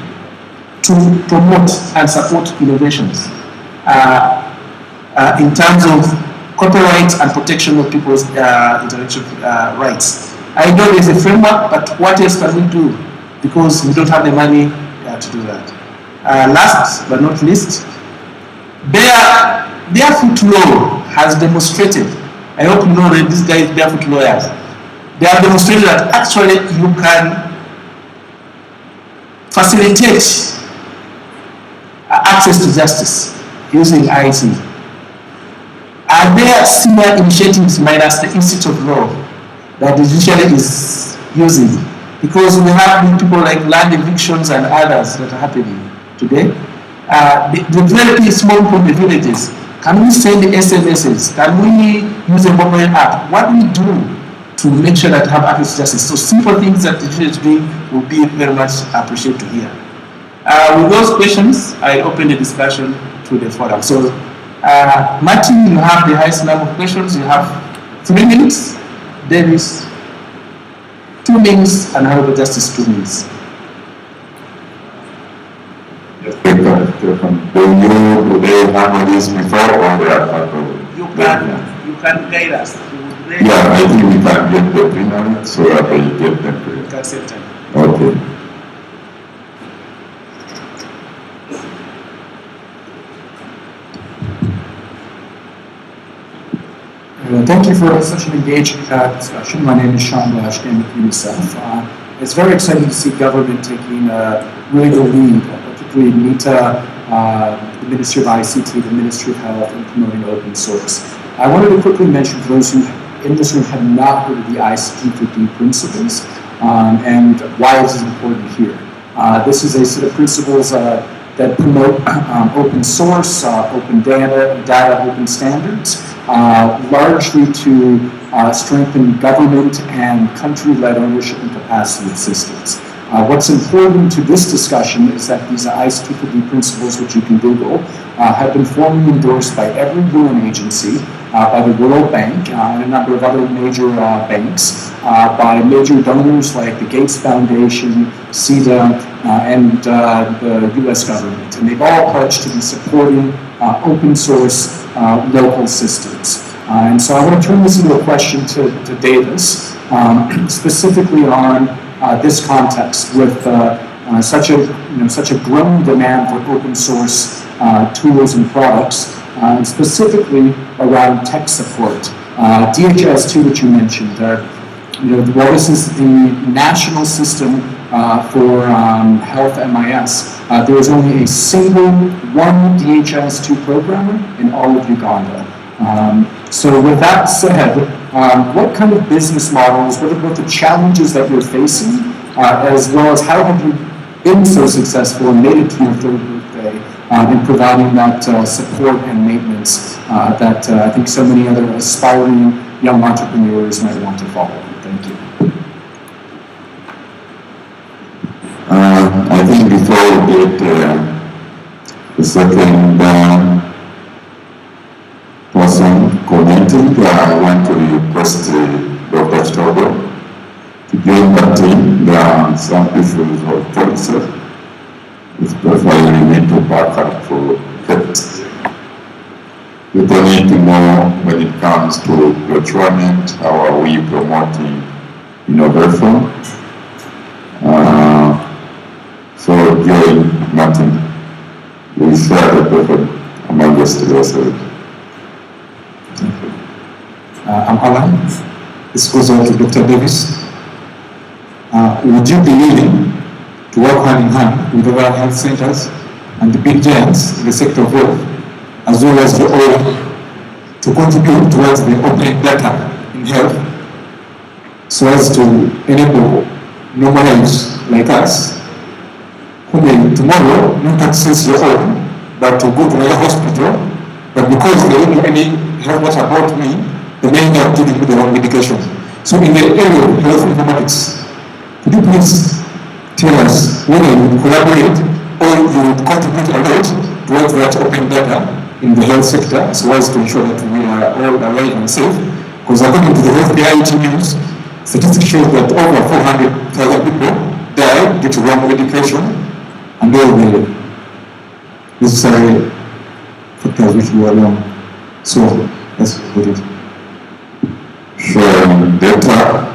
to promote and support innovations in terms of copyright and protection of people's intellectual rights? I know there's a framework, but what else can we do? Because we don't have the money to do that. Last but not least, Barefoot Law has demonstrated, I hope you know that these guys, Barefoot lawyers, they have demonstrated that actually you can facilitate access to justice using IT. Are there similar initiatives minus the Institute of Law that the judiciary is using? Because we have people like land evictions and others that are happening today. The very small from the villages, can we send the SMSs? Can we use a mobile app? What do we do to make sure that we have access to justice? So simple things that the judiciary is doing will be very much appreciated to hear. With those questions, I open the discussion to the forum. So, Martin, you have the highest number of questions. You have 3 minutes. Davis, 2 minutes, and Honorable Justice 2 minutes. Do they have this before or they are part of? You can guide us. Yeah, I think we can get the 3 minutes so that we get them to you. You can save time. Okay. Thank you for such an engaging discussion. My name is Sean Blashkin with UNICEF. It's very exciting to see government taking really the lead, particularly NITA, the Ministry of ICT, the Ministry of Health, in promoting open source. I wanted to quickly mention for those who in this room have not heard of the ICT 15 principles and why this is important here. This is a set of principles that promote open source, open data, open standards, largely to strengthen government and country-led ownership and capacity of systems. What's important to this discussion is that these ICEEE principles, which you can Google, have been formally endorsed by every UN agency, by the World Bank and a number of other major banks, by major donors like the Gates Foundation, CEDA, and the US government. And they've all pledged to be supporting open source local systems. And so I want to turn this into a question to Davis, specifically on this context with such a growing demand for open source tools and products, and specifically around tech support. DHIS2, which you mentioned, while this is the national system for health MIS, there is only a single one DHIS2 programmer in all of Uganda. So with that said, what kind of business models, what are the challenges that you're facing, as well as how have you been so successful and made it to your third birthday in providing that support and maintenance that I think so many other aspiring young entrepreneurs might want to follow? Thank you. I think before we get the second person commenting, I want to request Dr. Chitogo to join the team. There are some issues of policy, especially we need to back up for that. People need to know when it comes to procurement, how are we promoting innovation. So during Martin, we share the paper among us together. I'm Alan. This goes on to Dr. Davis. Would you be willing to work hand in hand with other health centers and the big giants in the sector of health, as well as the oil, to contribute towards the opening data in health, so as to enable normalians like us, who may tomorrow not access your own, but to go to another hospital, but because they don't know any health much about me, they may end up giving me the wrong medication. So in the area of health informatics, could you please tell us whether you would collaborate or you would contribute a lot towards that open data in the health sector, so as to ensure that we are all alive and safe? Because according to the health IT news, statistics show that over 400,000 people die due to wrong medication, and all the necessary factors which go along. So let's put it. Sharing data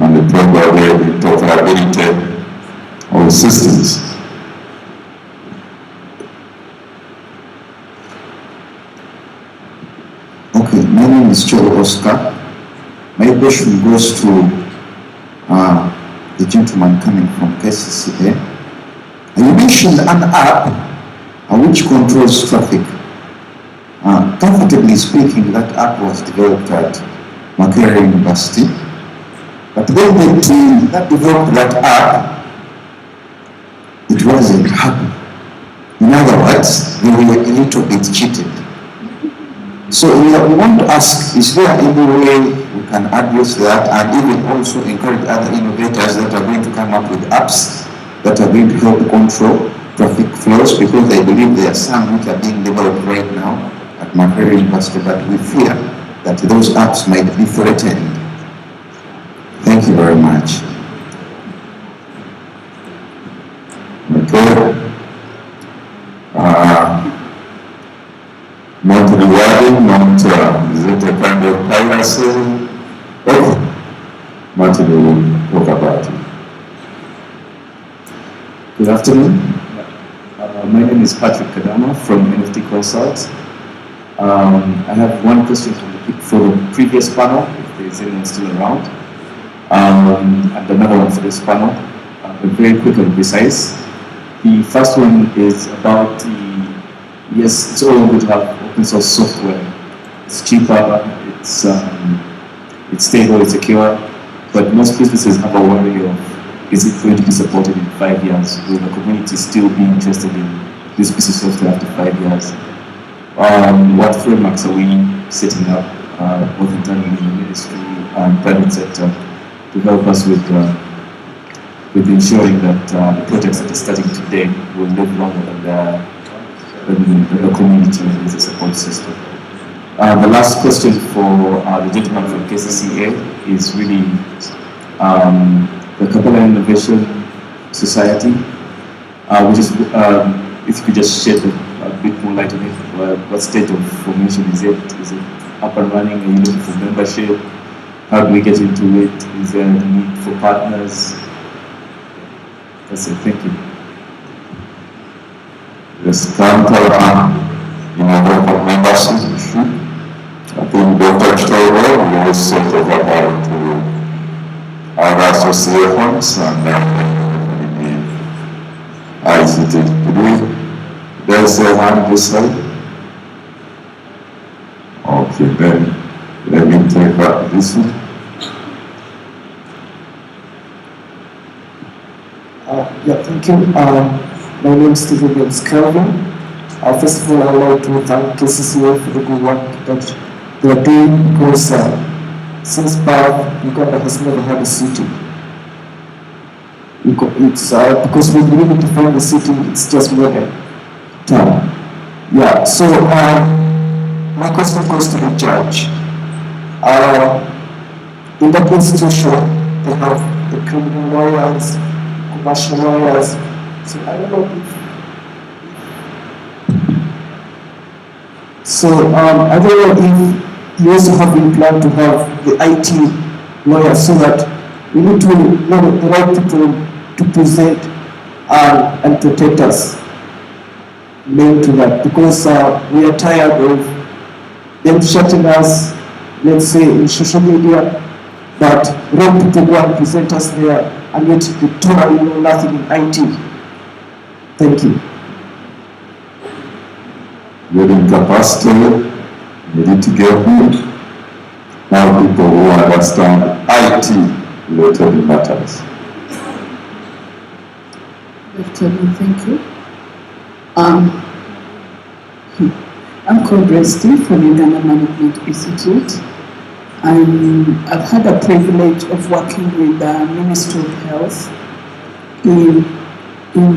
and the proper interoperability of systems. Okay, my name is Joe Oscar. My question goes to the gentleman coming from KCCA. You mentioned an app which controls traffic. Comfortably speaking, that app was developed at Makerere University. But then the team that developed that app, it wasn't happy. In other words, they were a little bit cheated. So we want to ask, is there any way we can address that and even also encourage other innovators that are going to come up with apps that are going to help control traffic flows, because I believe there are some which are being developed right now at Makerere University, but we fear that those apps might be threatened. Thank you very much. Okay. Not rewarding, not is it a kind of piracy? Okay. Martin will talk about it. Good afternoon. My name is Patrick Kadama from NFT Consult. I have one question for the previous panel, if there's anyone still around, and another one for this panel, but very quick and precise. The first one is about yes, it's all good to have open source software. It's cheaper, it's stable, it's secure, but most businesses have a worry of, is it going to be supported in 5 years? Will the community still be interested in this piece of software after 5 years? What frameworks are we setting up, both internally in the ministry and private sector, to help us with with ensuring that the projects that are starting today will live longer than the community as a support system. The last question for the gentleman from KCCA is really the Kabbalah Innovation Society. If you could just shed a bit more light on it, what state of formation is it? Is it up and running? Are you looking for membership? How do we get into it? Is there a need for partners? That's it, thank you. Yes, currently in order for membership, I think Dr. Trevor will sort of about other associations and ICT. There's a hand this side. Okay, then let me take back this one. Yeah, thank you. My name is Stephen James Kelvin. First of all, I would like to thank KCCA for the good work that they are doing because since birth, Uganda has never had a city. It's because we really define the city, it's just modern town. Yeah, so my question goes to the judge. In that institution, they have the criminal lawyers, commercial lawyers. So I don't know if I don't know if you also have in plan to have the IT lawyers so that we need to know the right people to present and protect us linked to that, because we are tired of them shutting us, let's say, in social media, but wrong people go and present us there, and yet they totally know nothing in IT. Thank you. Building capacity, litigation, now people who understand IT related matters. Dr. Lee, thank you. I'm called Resty from Uganda Management Institute, and I've had the privilege of working with the Ministry of Health in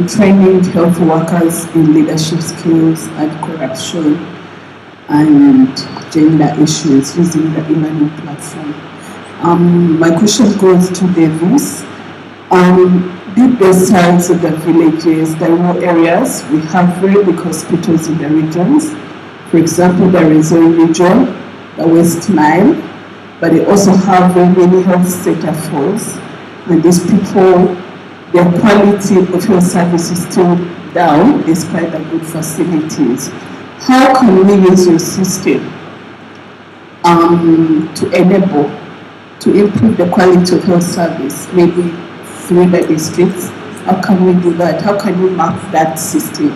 training health workers in leadership skills and corruption and gender issues using the e-learning platform. My question goes to Davis. Deep the sides of the villages, the rural areas, we have very big hospitals in the regions. For example, there is a region, the West Nile, but they also have very many health center falls, and these people, their quality of health service is still down despite the good facilities. How can we use your system to enable, to improve the quality of health service, maybe through the districts? How can we do that? How can you map that system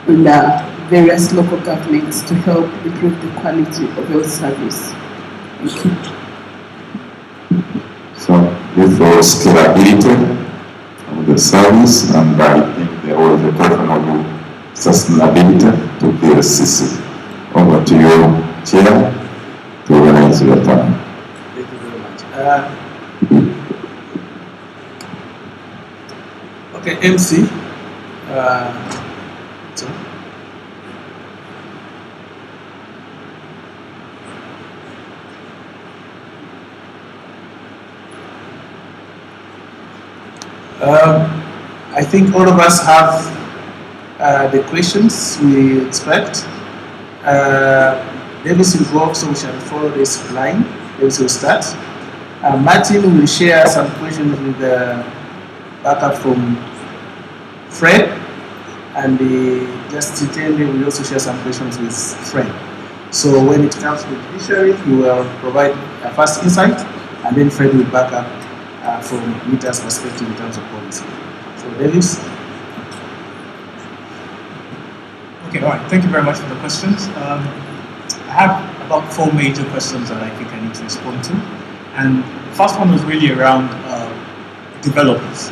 in the various local governments to help improve the quality of health service? Thank you. So with the scalability of the service, and I think there was a question of sustainability to PSCC. Over to you, Chair, to organize your time. Thank you very much. Okay, MC. I think all of us have the questions we expect. Davis will go off, so we shall follow this line. Davis will start. Martin will share some questions with the backup from Fred, and Justin Tende will also share some questions with Fred. So when it comes to the judiciary, he will provide a first insight, and then Fred will back up from Mita's perspective in terms of policy. So Davis. Okay, all right. Thank you very much for the questions. I have about 4 major questions that I think I need to respond to. And the first one was really around developers.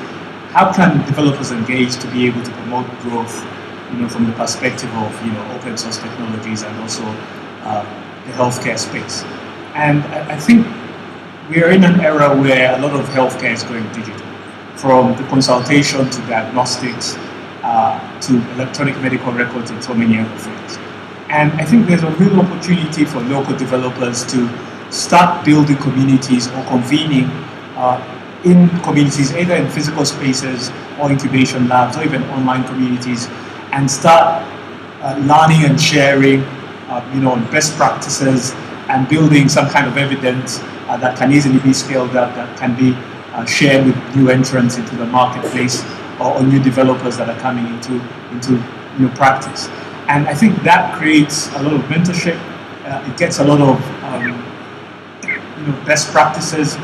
How can developers engage to be able to promote growth, from the perspective of, open source technologies and also the healthcare space? And I think we are in an era where a lot of healthcare is going digital. from the consultation to diagnostics to electronic medical records and so many other things. And I think there's a real opportunity for local developers to start building communities or convening in communities, either in physical spaces or incubation labs or even online communities, and start learning and sharing best practices and building some kind of evidence that can easily be scaled up, that can be shared with new entrants into the marketplace or new developers that are coming into new practice. And I think that creates a lot of mentorship. It gets a lot of best practices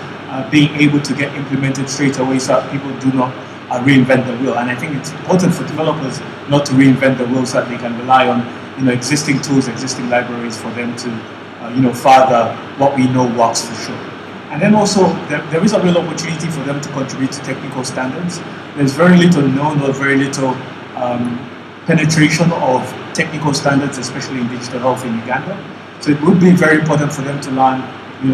being able to get implemented straight away, so that people do not reinvent the wheel. And I think it's important for developers not to reinvent the wheel, so that they can rely on existing tools, existing libraries for them to further what we know works for sure. And then also there is a real opportunity for them to contribute to technical standards. There's very little known or very little penetration of technical standards, especially in digital health in Uganda. So it would be very important for them to learn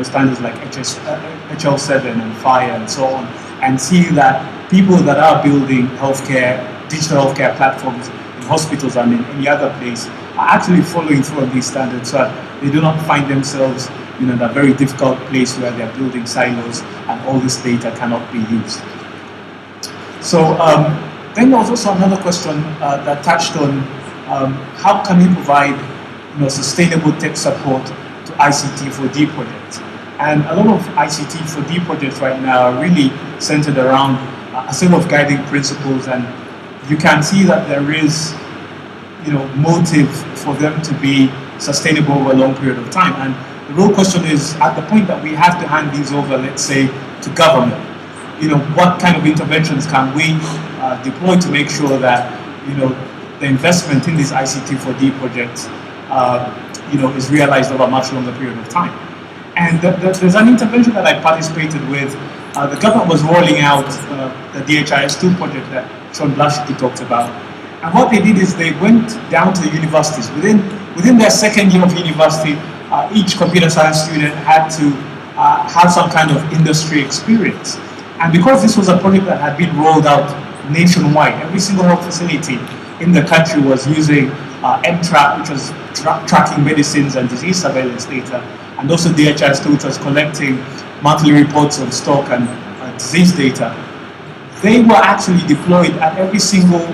standards like HL7 and FIRE and so on, and see that people that are building digital healthcare platforms in hospitals and in any other place are actually following through on these standards, so that they do not find themselves in a very difficult place where they're building silos and all this data cannot be used. So then there was also another question that touched on how can we provide sustainable tech support to ICT4D projects. And a lot of ICT4D projects right now are really centered around a set of guiding principles, and you can see that there is motive for them to be sustainable over a long period of time. And the real question is, at the point that we have to hand these over, let's say, to government, what kind of interventions can we deploy to make sure that the investment in these ICT4D projects is realized over a much longer period of time. And there's an intervention that I participated with. The government was rolling out the DHIS2 project that Sean Blashiki talked about. And what they did is they went down to the universities. Within their second year of university, each computer science student had to have some kind of industry experience. And because this was a project that had been rolled out nationwide, every single health facility in the country was using MTRAP, which was tracking medicines and disease surveillance data, and also DHIS2, which was collecting monthly reports on stock and disease data. They were actually deployed at every single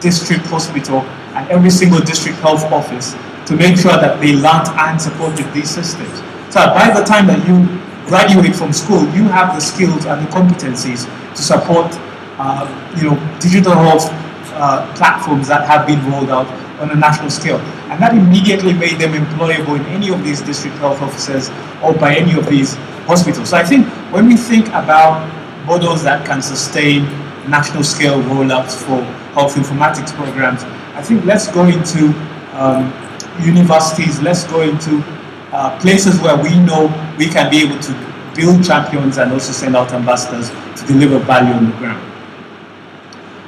district hospital and every single district health office to make sure that they learned and supported these systems. So by the time that you graduate from school, you have the skills and the competencies to support digital health platforms that have been rolled out on a national scale. And that immediately made them employable in any of these district health offices or by any of these hospitals. So I think when we think about models that can sustain national scale rollouts for health informatics programs, I think let's go into universities, let's go into places where we know we can be able to build champions and also send out ambassadors to deliver value on the ground.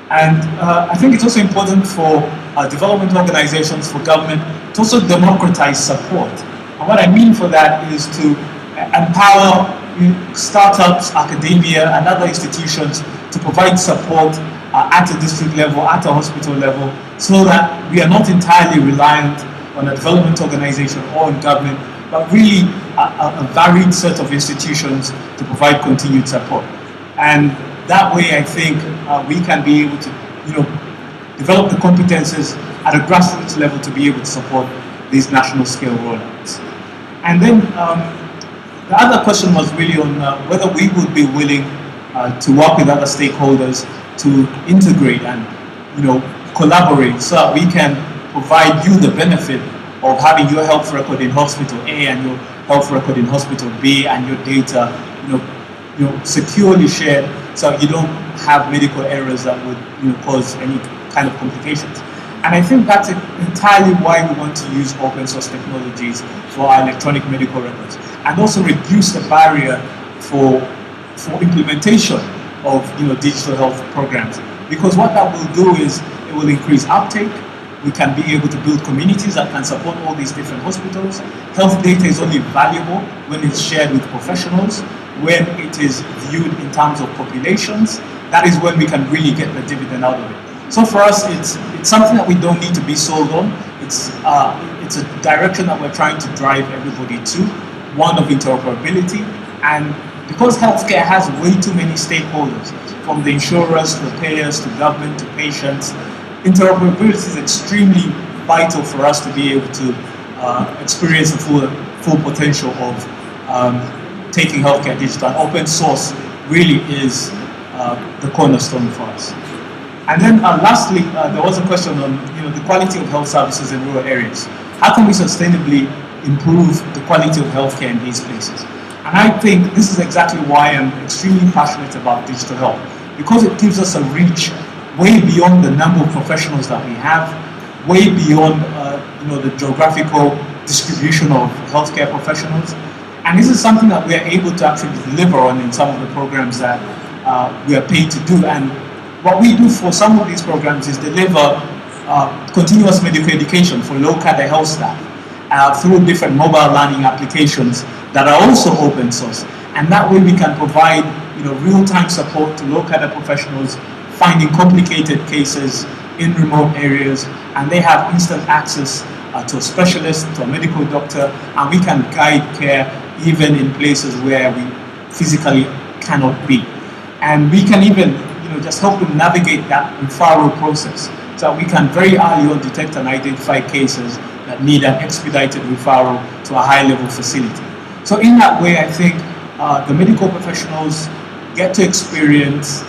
And I think it's also important for development organizations, for government, to also democratize support. And what I mean for that is to empower startups, academia, and other institutions to provide support at a district level, at a hospital level, so that we are not entirely reliant on a development organization or on government, but really a varied set of institutions to provide continued support. And that way, I think we can be able to, develop the competences at a grassroots level to be able to support these national scale rollouts. And then the other question was really on whether we would be willing to work with other stakeholders to integrate and, collaborate so that we can provide you the benefit of having your health record in hospital A and your health record in hospital B and your data, securely shared, so you don't have medical errors that would cause any kind of complications. And I think that's entirely why we want to use open source technologies for our electronic medical records, and also reduce the barrier for implementation of digital health programs. Because what that will do is it will increase uptake. We can be able to build communities that can support all these different hospitals. Health data is only valuable when it's shared with professionals, when it is viewed in terms of populations, that is when we can really get the dividend out of it. So for us, it's something that we don't need to be sold on. It's a direction that we're trying to drive everybody to, one of interoperability. And because healthcare has way too many stakeholders, from the insurers to the payers to government to patients, interoperability is extremely vital for us to be able to experience the full potential of taking healthcare digital. And open source really is the cornerstone for us. And then lastly, there was a question on the quality of health services in rural areas. How can we sustainably improve the quality of healthcare in these places? And I think this is exactly why I'm extremely passionate about digital health, because it gives us a reach way beyond the number of professionals that we have, way beyond the geographical distribution of healthcare professionals. And this is something that we are able to actually deliver on in some of the programs that we are paid to do. And what we do for some of these programs is deliver continuous medical education for low-cadre health staff through different mobile learning applications that are also open source. And that way we can provide real-time support to low-cadre professionals finding complicated cases in remote areas, and they have instant access to a specialist, to a medical doctor, and we can guide care even in places where we physically cannot be. And we can even just help them navigate that referral process, so we can very early on detect and identify cases that need an expedited referral to a high-level facility. So in that way, I think the medical professionals get to experience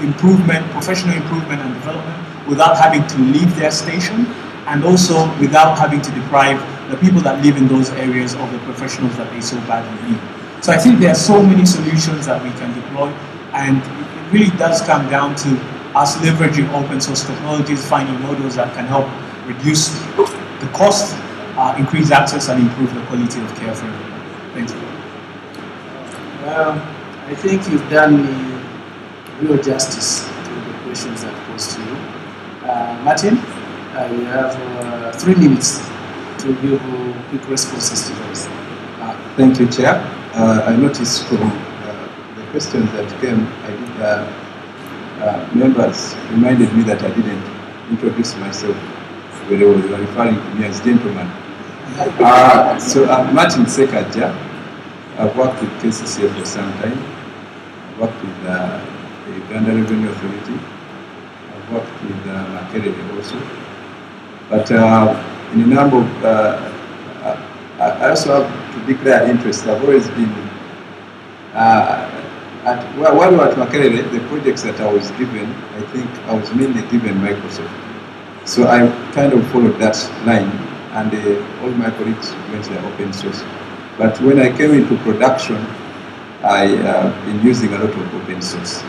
improvement, professional improvement and development without having to leave their station, and also without having to deprive the people that live in those areas of the professionals that they so badly need. So I think there are so many solutions that we can deploy, and it really does come down to us leveraging open source technologies, finding models that can help reduce the cost, increase access, and improve the quality of care for everyone. Thank you. I think you've done real justice to the questions that posed to you. Martin, you have 3 minutes to give quick responses to those. Thank you, Chair. I noticed from the questions that came, members reminded me that I didn't introduce myself very well. They were referring to me as gentleman. So I'm Martin Sekaja. I've worked with KCCA for some time. I've worked with the Uganda Revenue Authority. I've worked with Makerere also. But in a number of, I also have to declare interest. I've always been, while we were at Makerere, the projects that I was given, I think I was mainly given Microsoft. So I kind of followed that line, and all my colleagues went to open source. But when I came into production, I been using a lot of open source.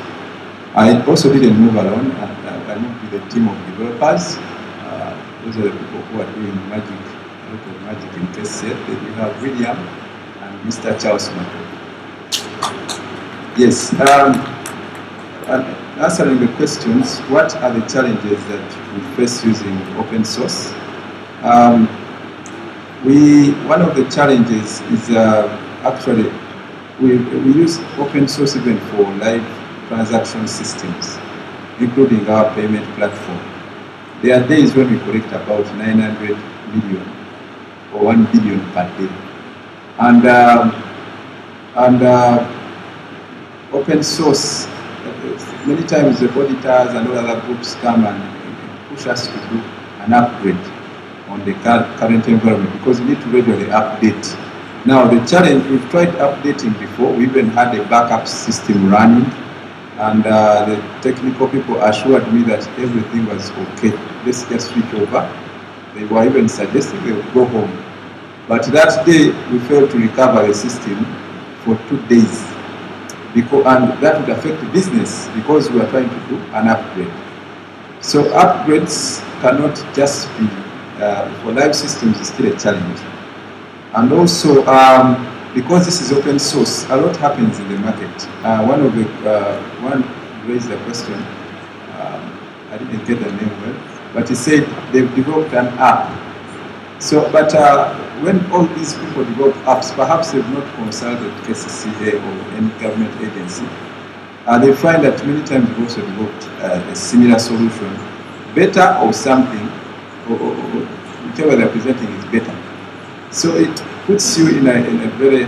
I also didn't move alone. I moved with a team of developers. Those are the people who are doing magic, a lot of magic in KCCA. Then you have William and Mr. Charles Mato. Yes. And answering the questions, what are the challenges that we face using open source? One of the challenges is actually we use open source even for live transaction systems, including our payment platform. There are days when we collect about 900 million or 1 billion per day. And open source, many times the auditors and all other groups come and push us to do an upgrade on the current environment, because we need to regularly update. Now the challenge, we've tried updating before. We even had a backup system running, and the technical people assured me that everything was okay. Let's just switch over. They were even suggesting they would go home. But that day we failed to recover the system for 2 days. And that would affect the business because we are trying to do an upgrade. So upgrades cannot just be, for live systems, it's still a challenge. And also, because this is open source, a lot happens in the market. One raised a question, I didn't get the name well, but he said they've developed an app. So, but when all these people develop apps, perhaps they've not consulted KCCA or any government agency. they find that many times we've also developed a similar solution, better or something, or whichever they're presenting is better. So it puts you in a very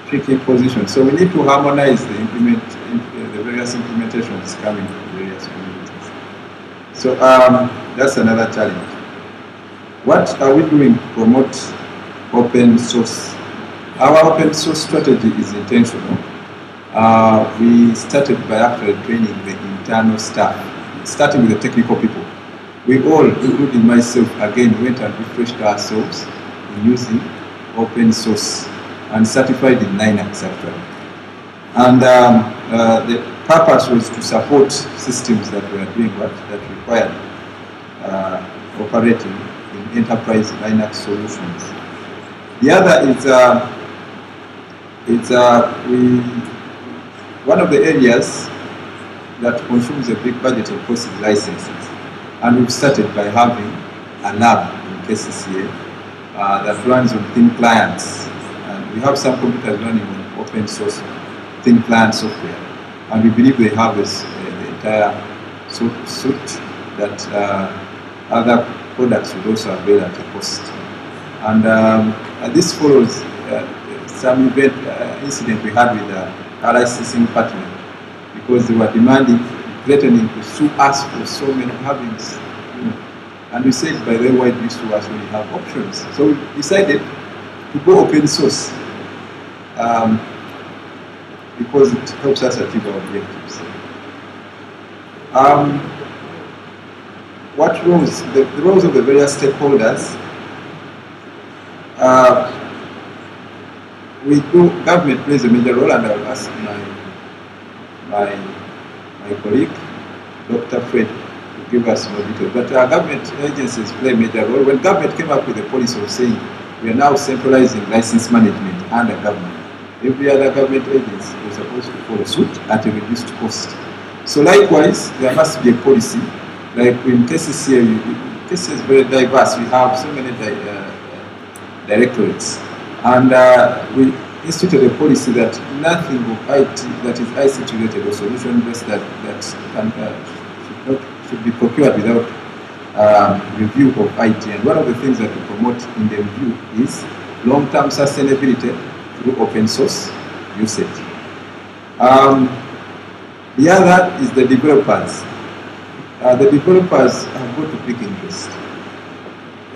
tricky position. So we need to harmonize the various implementations coming from various communities. So that's another challenge. What are we doing to promote open source? Our open source strategy is intentional. We started by actually training the internal staff, starting with the technical people. We all, including myself, again went and refreshed ourselves in using open source and certified in Linux actually. And the purpose was to support systems that were doing what that required operating in enterprise Linux solutions. The other is one of the areas that consumes a big budget of course is licenses. And we've started by having a lab in KCCA that runs on thin clients. And we have some computers running on open source thin client software. And we believe they have the entire suite that other products would also avail at a cost. And this follows some incident we had with our licensing partner, because they were demanding, threatening to sue us for so many havings. And we said, by the way, why do you sue us when you have options? So we decided to go open source because it helps us achieve our objectives. What roles? The roles of the various stakeholders. Government plays a major role, and I will ask my colleague, Dr. Fred, to give us more detail. But government agencies play a major role. When government came up with a policy of saying we are now centralizing license management under government, every other government agency was supposed to follow suit at a reduced cost. So likewise, there must be a policy. Like in cases here, cases is very diverse. We have so many directorates. And we instituted a policy that nothing of IT that is ICT related or solution based that should be procured without review of IT. And one of the things that we promote in the review is long-term sustainability through open source usage. The other is the developers. The developers have got a big interest.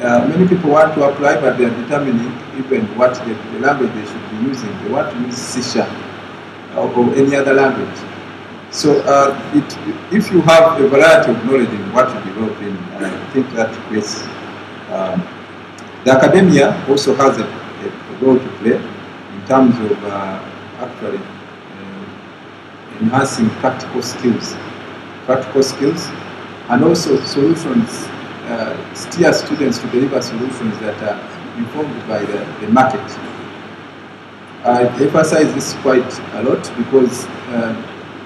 Many people want to apply, but they are determining even what the language they should be using. They want to use C# or any other language. So if you have a variety of knowledge in what you develop in, I think that creates... the academia also has a role to play in terms of actually enhancing practical skills, and also solutions, steer students to deliver solutions that are informed by the market. I emphasize this quite a lot because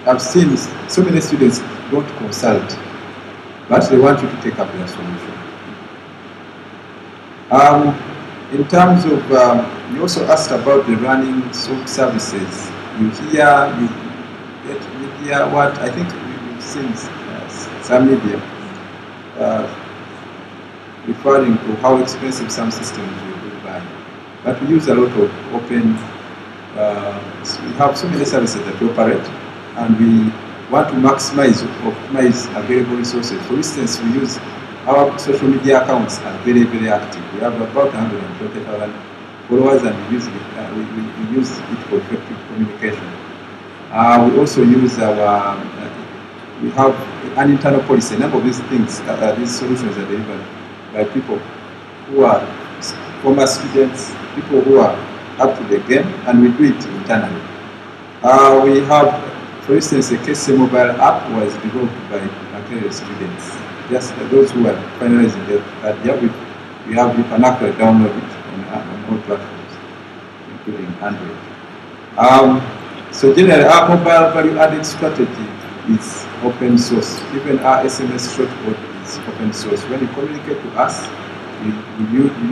I've seen so many students don't consult, but they want you to take up their solution. In terms of, you also asked about the running services. You get media, what I think we've seen some media referring to how expensive some systems will buy. But we use a lot of open, we have so many services that we operate, and we want to optimize available resources. For instance, we use our social media accounts are very, very active. We have about 120,000 followers, and we use it for effective communication. We also use we have an internal policy. A number of these things, these solutions are delivered by people who are former students, people who are up to the game, and we do it internally. We have, for instance, a KC mobile app was developed by Makerere students. Just those who are finalizing that year, you can actually download it on all platforms, including Android. So generally, our mobile value-added strategy is open source. Even our SMS shortcode is open source. When you communicate to us, we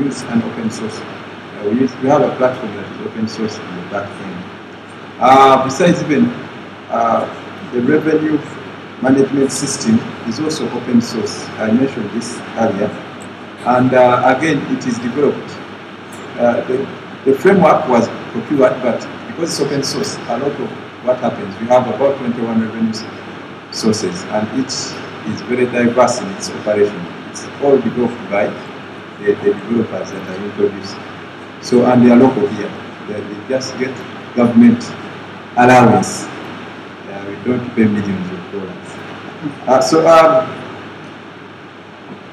use an open source. We have a platform that is open source in the back end. Besides even the revenue management system is also open source. I mentioned this earlier. And again, it is developed. The framework was procured, but because it's open source, a lot of what happens, we have about 21 revenue sources, and each is very diverse in its operation. It's all developed by the developers that are introduced. So, and they are local here. They just get government allowance. We don't pay millions of dollars.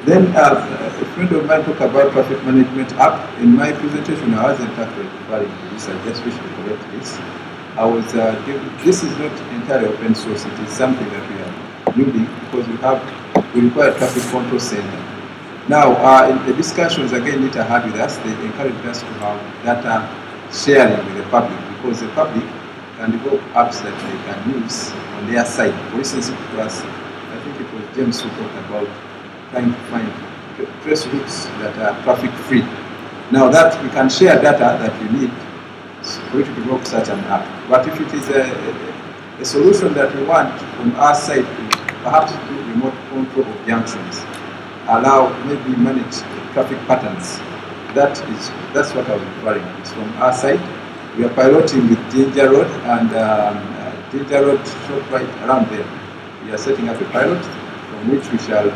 Then a friend of mine talked about traffic management app. In my presentation, I wasn't actually referring to this. I just wish to correct this. This is not entirely open source. It is something that we are building because we require a traffic control center. Now, in the discussions again Nita had with us, they encouraged us to have data sharing with the public because the public can develop apps that they can use on their site. For instance, I think it was James who talked about trying to find trace routes that are traffic free. Now that we can share data that you need for you to develop such an app. But if it is a solution that we want from our side to perhaps do remote control of junctions, allow maybe manage traffic patterns, that's what I was referring to. It's from our side. We are piloting with Ginger Road and Ginger Road short right around there. We are setting up a pilot from which we shall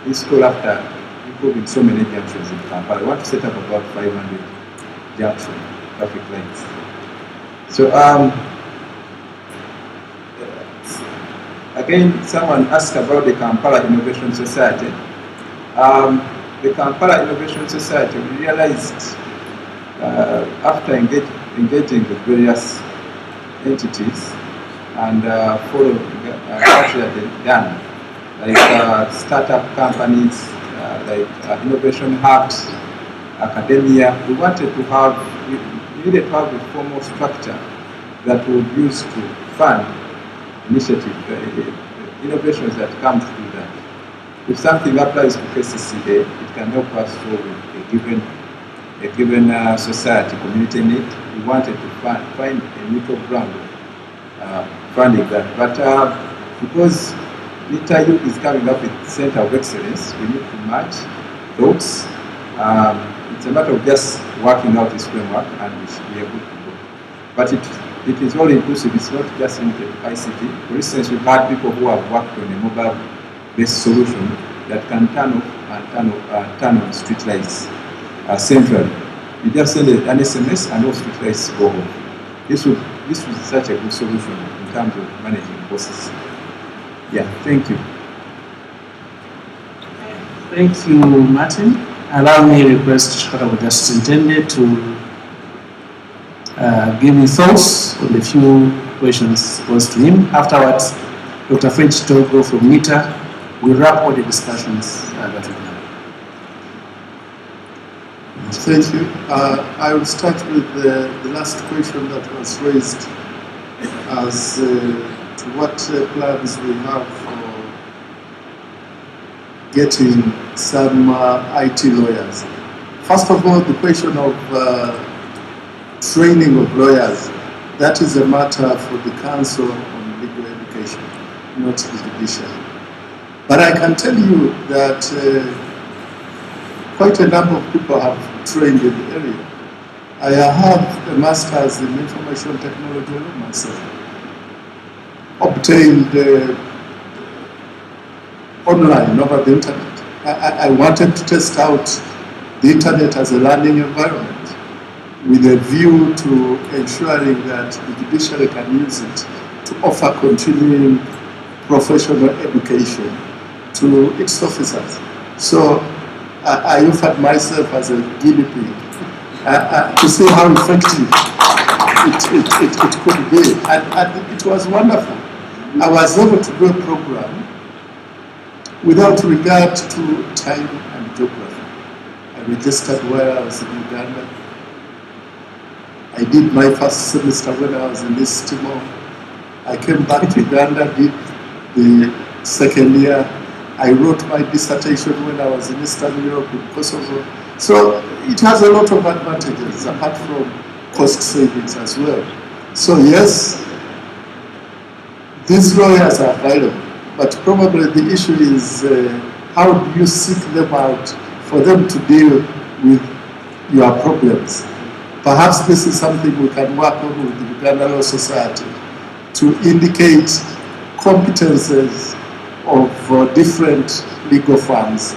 install after improving so many junctions in Kampala. I want to set up about 500 junction traffic lights. So again, someone asked about the Kampala Innovation Society. The Kampala Innovation Society, we realized after engaging with various entities and following what we had done, like startup companies, like innovation hubs, academia, we needed to have a formal structure that we would use to fund initiative, innovations that come through that. If something applies to KCCA, it can help us solve a given society, community need. We wanted to find a neutral ground funding that. But because NITAU is coming up with Center of Excellence, we need to match thoughts. It's a matter of just working out this framework and we should be able to go. But it is all inclusive, it's not just limited to ICT. For instance, we've had people who have worked on a mobile-based solution that can turn off and turn on street lights centrally. You just send an SMS and all street lights go off. This was such a good solution in terms of managing costs. Yeah, thank you. Thank you, Martin. Allow me to request Honorable Justice Intended to give me thoughts on the few questions posed to him. Afterwards, Dr. French Togo from NITA will wrap all the discussions that we have. Thank you. I will start with the last question that was raised as to what plans we have for getting some IT lawyers. First of all, the question of training of lawyers, that is a matter for the Council on Legal Education, not the judiciary. But I can tell you that quite a number of people have trained in the area. I have a master's in information technology myself, obtained online over the internet. I wanted to test out the internet as a learning environment with a view to ensuring that the judiciary can use it to offer continuing professional education to its officers. So I offered myself as a guinea pig to see how effective it could be. And it was wonderful. I was able to do a program without regard to time and geography. I registered while I was in Uganda. I did my first semester when I was in East Timor. I came back to Uganda, did the second year. I wrote my dissertation when I was in Eastern Europe in Kosovo. So it has a lot of advantages apart from cost savings as well. So yes, These lawyers are available, but probably the issue is how do you seek them out for them to deal with your problems. Perhaps this is something we can work on with the Uganda Law Society to indicate competences of different legal firms,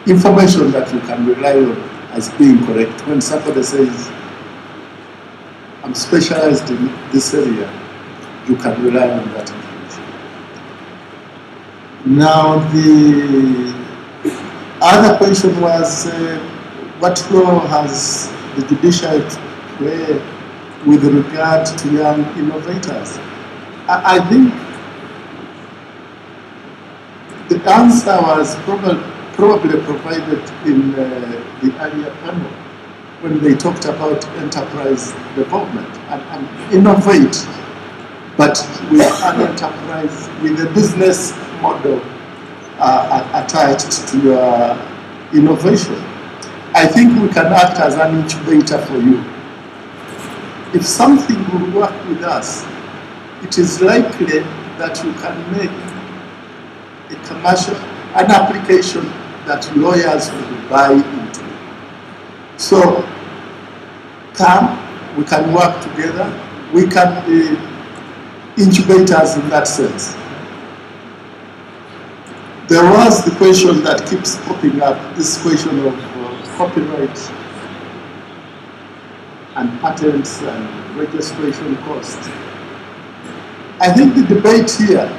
information that you can rely on as being correct. When somebody says, I'm specialized in this area, you can rely on that information. Now, the other question was, what role has the judiciary play with regard to young innovators? I think the answer was probably provided in the earlier panel when they talked about enterprise development and innovate, but with an enterprise, with a business model attached to your innovation. I think we can act as an incubator for you. If something will work with us, it is likely that you can make a commercial, an application that lawyers will buy into. So, come, we can work together, we can be incubators in that sense. There was the question that keeps popping up, this question of copyright and patents and registration costs. I think the debate here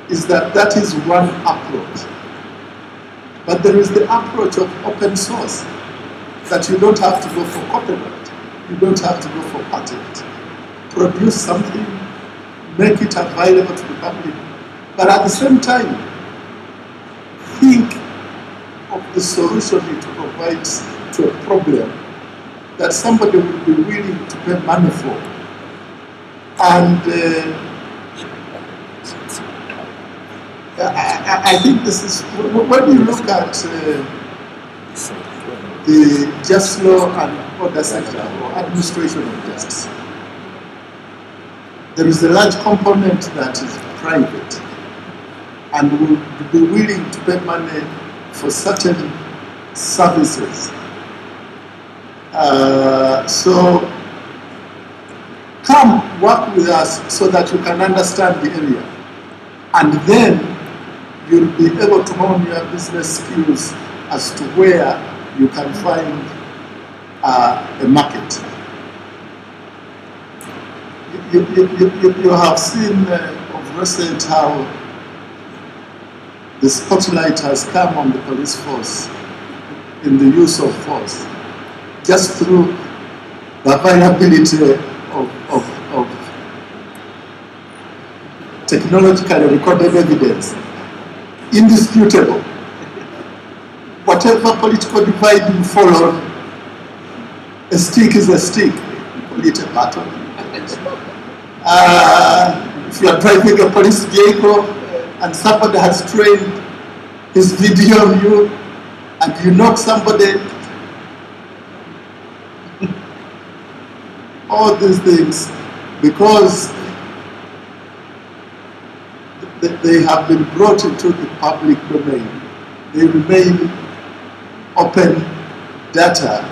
is that that is one approach. But there is the approach of open source, that you don't have to go for copyright, you don't have to go for patent. Produce something, make it available to the public, but at the same time, think of the solution it provides to a problem that somebody will be willing to pay money for. And I think this is, when you look at the just law and order sector, or administration of justice, there is a large component that is private and will be willing to pay money for certain services. So come work with us so that you can understand the area, and then you'll be able to hone your business skills as to where you can find a market. You have seen of recent how the spotlight has come on the police force in the use of force, just through the availability of technologically recorded evidence, indisputable. Whatever political divide you follow, a stick is a stick, call it a baton. If you are driving a police vehicle and somebody has trained his video on you and you knock somebody, all these things, because they have been brought into the public domain, they remain open data.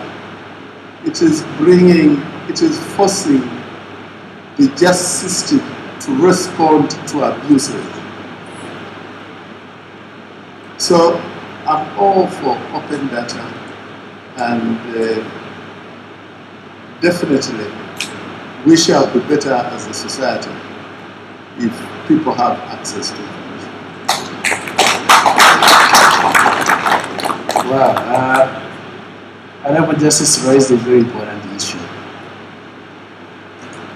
It is forcing the justice system to respond to abuses. So I'm all for open data, and definitely we shall be better as a society if people have access to information. Wow, Honorable Justice raised a very important issue: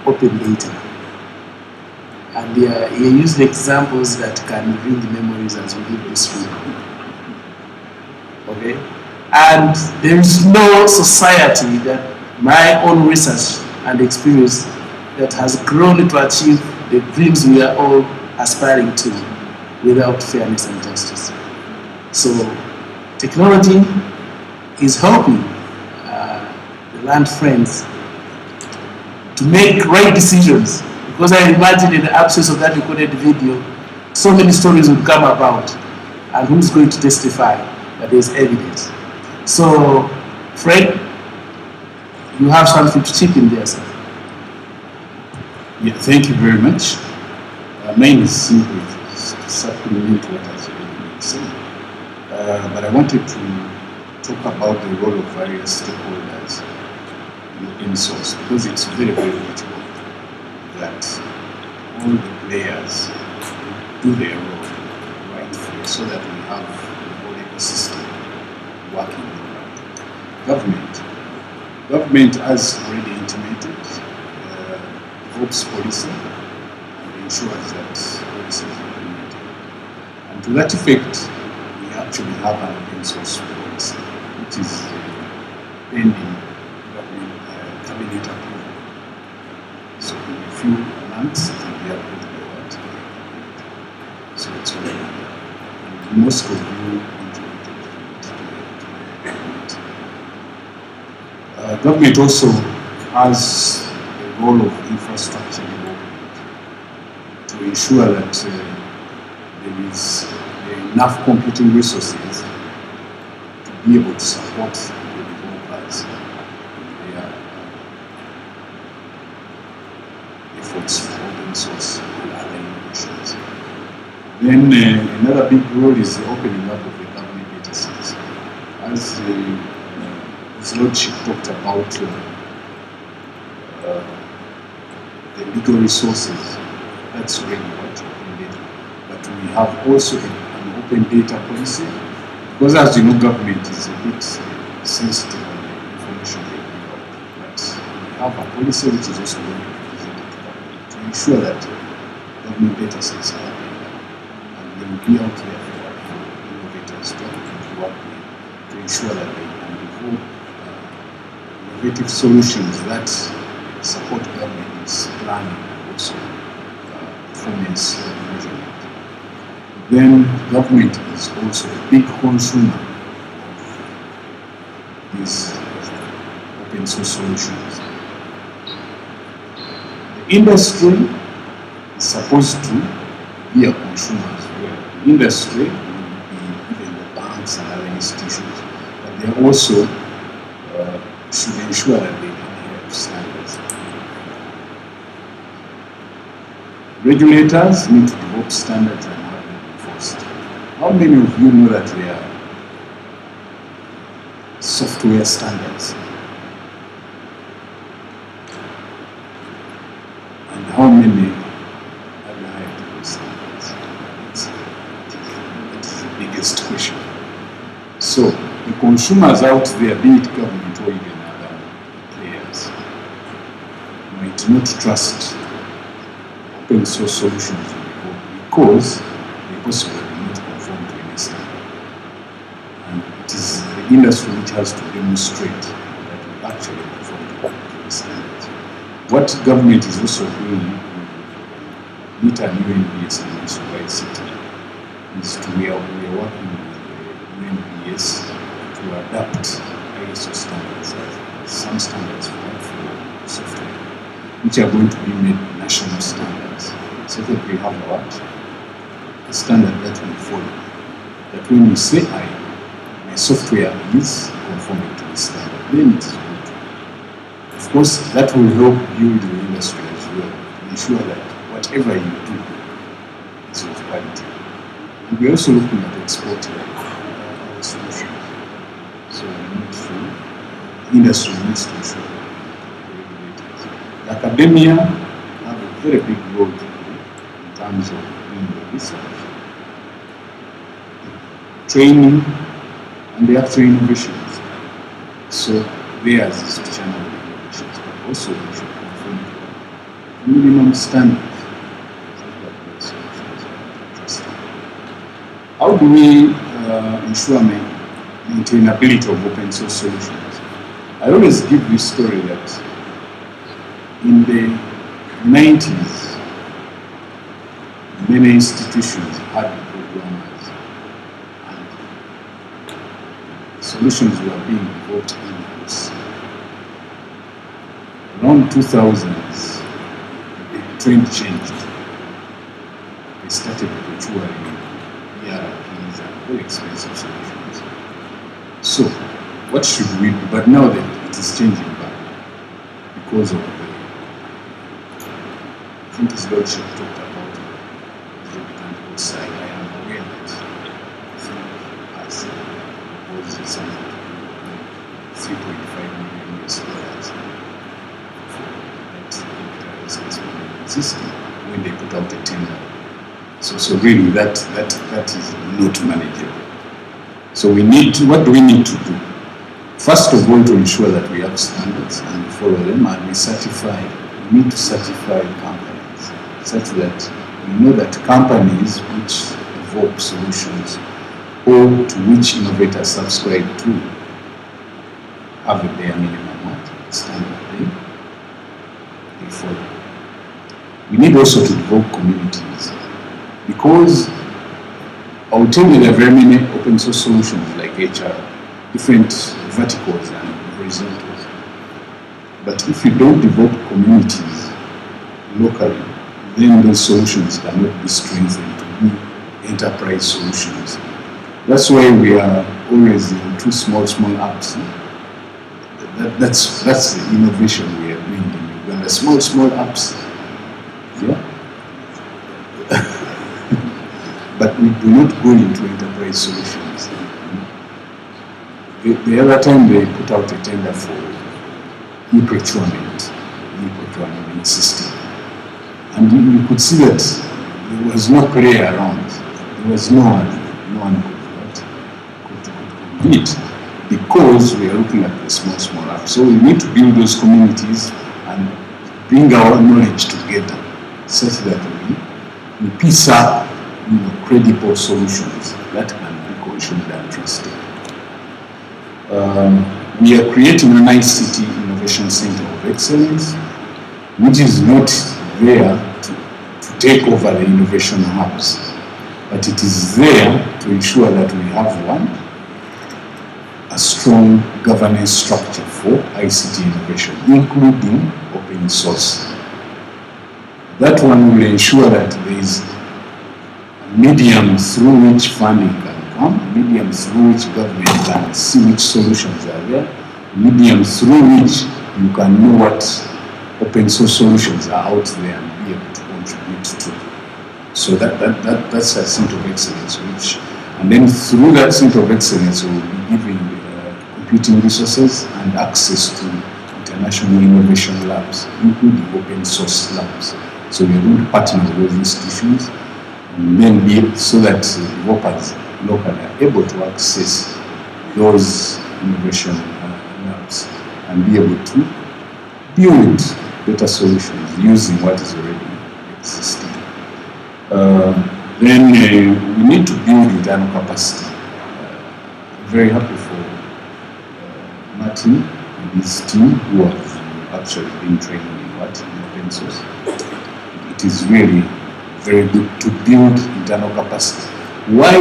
open data. And he used examples that can bring the memories as we leave this room. Okay? And there is no society that my own research and experience that has grown to achieve the dreams we are all aspiring to without fairness and justice. So technology is helping the land friends to make right decisions Because I imagine in the absence of that recorded video, so many stories would come about. And who's going to testify that there's evidence? So, Fred, you have something to chip in there, sir. Yeah, thank you very much. Mine is simply to supplement what has already been said. But I wanted to talk about the role of various stakeholders in source, because it's very, very critical that all the players do their role rightfully so that we have the whole ecosystem working right. Government has already intimated develops policy and ensures that policy is implemented. And to that effect, we actually have an open source policy, which is pending government cabinet approval. So in a few months, it will be approved by what? So it's already there. And most of you contributed to it. Government also has the role of infrastructure development to ensure that there is enough computing resources to be able to support the developers in their efforts for open source and other innovations. Then another big role is the opening up of the government data sets. As His Lordship talked about the legal resources, that's already what open data. But we have also an open data policy, because as you know, government is a bit sensitive on the information they give out. But we have a policy which is also going to be presented to government to ensure that government data sets are open and they will be out there for innovators to work with to ensure that they can develop innovative solutions that support government's planning and also performance measurement. Then government is also a big consumer of these open source solutions. The industry is supposed to be a consumer as well. The industry will be even the banks and other institutions, but they also should ensure that they adhere to standards. Regulators need to develop standards and have them enforced. How many of you know that there are software standards? And how many adhere to those standards? That is the biggest question. So the consumers out there, be it government or even other players, might not trust open source solutions because they possibly do not conform to any standard. And it is the industry which has to demonstrate that we actually conform to the standards. What government is also doing with NITA and UNBS and also by city is we are working with the UNBS to adapt ISO standards, some standards for software, which are going to be made national standards. So that we have a standard that we follow. That when we say my software is conforming to the standard, then it is good. Of course, that will help build the industry as well, to ensure that whatever you do is of quality. And we're also looking at exporting our solutions. So we need to, the industry needs to ensure the academia have a very big role to play in terms of doing the research, training, and the actual innovations. So theirs is to channel the innovations, but also they should conform to minimum standards. How do we ensure maintainability of open source solutions? I always give this story that in the 90s, many institutions had programmers and solutions were being developed in-house. Around 2000s, trend changed. They started procuring ERPs and very expensive solutions. So, what should we do? But now that it is changing back because of the, I think his lordship talked about the exorbitant side. I am aware that as was something 3.5 million US dollars for that system when they put out a tender. So really that is not manageable. So we need to, what do we need to do? First of all, to ensure that we have standards and we follow them, and we need to certify companies such that we know that companies which evoke solutions or to which innovators subscribe to have a bare minimum standard they follow. We need also to develop communities, because I will tell you there are very many open source solutions like HR, different verticals and horizontals. But if you don't develop communities locally, then those solutions cannot be strengthened to be enterprise solutions. That's why we are always into small apps. That's the innovation we are doing in Uganda. Small apps. Yeah. But we do not go into enterprise solutions. The other time they put out a tender for e-procurement system. And you could see that there was no player around. There was no one could compete, because we are looking at the small apps. So we need to build those communities and bring our knowledge together such that we piece up credible solutions that can be commissioned and trusted. We are creating an ICT Innovation Center of Excellence, which is not there to take over the innovation hubs, but it is there to ensure that we have a strong governance structure for ICT innovation, including open source. That one will ensure that there is a medium through which funding can come, medium through which government can see which solutions are there, medium through which you can know what open source solutions are out there and be able to contribute to. So that's a center of excellence, and then through that center of excellence we will be giving computing resources and access to international innovation labs, including open source labs. So we are going to partner with those institutions and then so that developers locally are able to access those innovation labs and be able to build better solutions using what is already existing. Then we need to build internal capacity. Very happy for Martin and his team who have actually been training in open source. It is really very good to build internal capacity. Why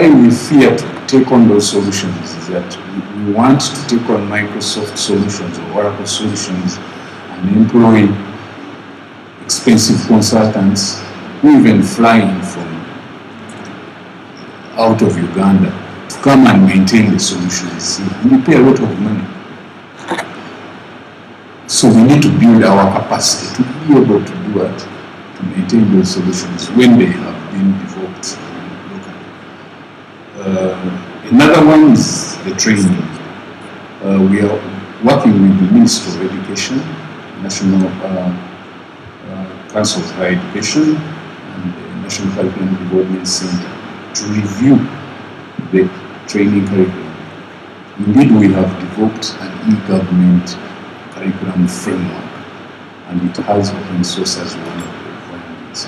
we fear to take on those solutions is that we want to take on Microsoft solutions or Oracle solutions and employ expensive consultants who even fly in from out of Uganda to come and maintain the solutions. We pay a lot of money. So we need to build our capacity to be able to do it, to maintain those solutions when they have been developed locally. Another one is the training. We are working with the Ministry of Education, National Council of Higher Education, and the National Curriculum Development Center to review the training curriculum. Indeed, we have developed an e-government curriculum framework, and it has open source as one of the requirements.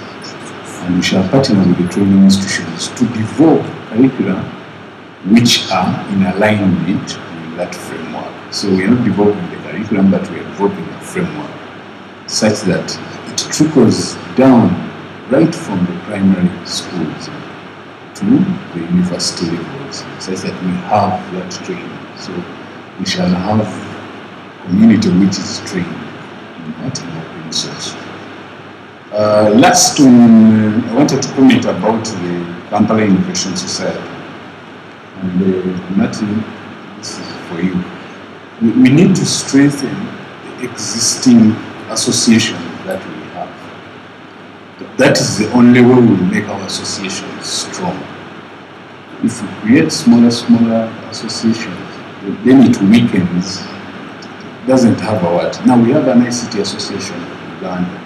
And we shall partner with the training institutions to develop curricula which are in alignment with that framework. So we are not developing the curriculum, but we are developing a framework such that it trickles down right from the primary schools to the university levels, such that we have that training. So we shall have a community which is trained in that open source. Last one, I wanted to comment about the Kampala Innovation Society. And Martin, this is for you. We need to strengthen the existing association that we have. That is the only way we will make our associations strong. If we create smaller associations, then it weakens. It doesn't have a what. Now we have an ICT association in Uganda.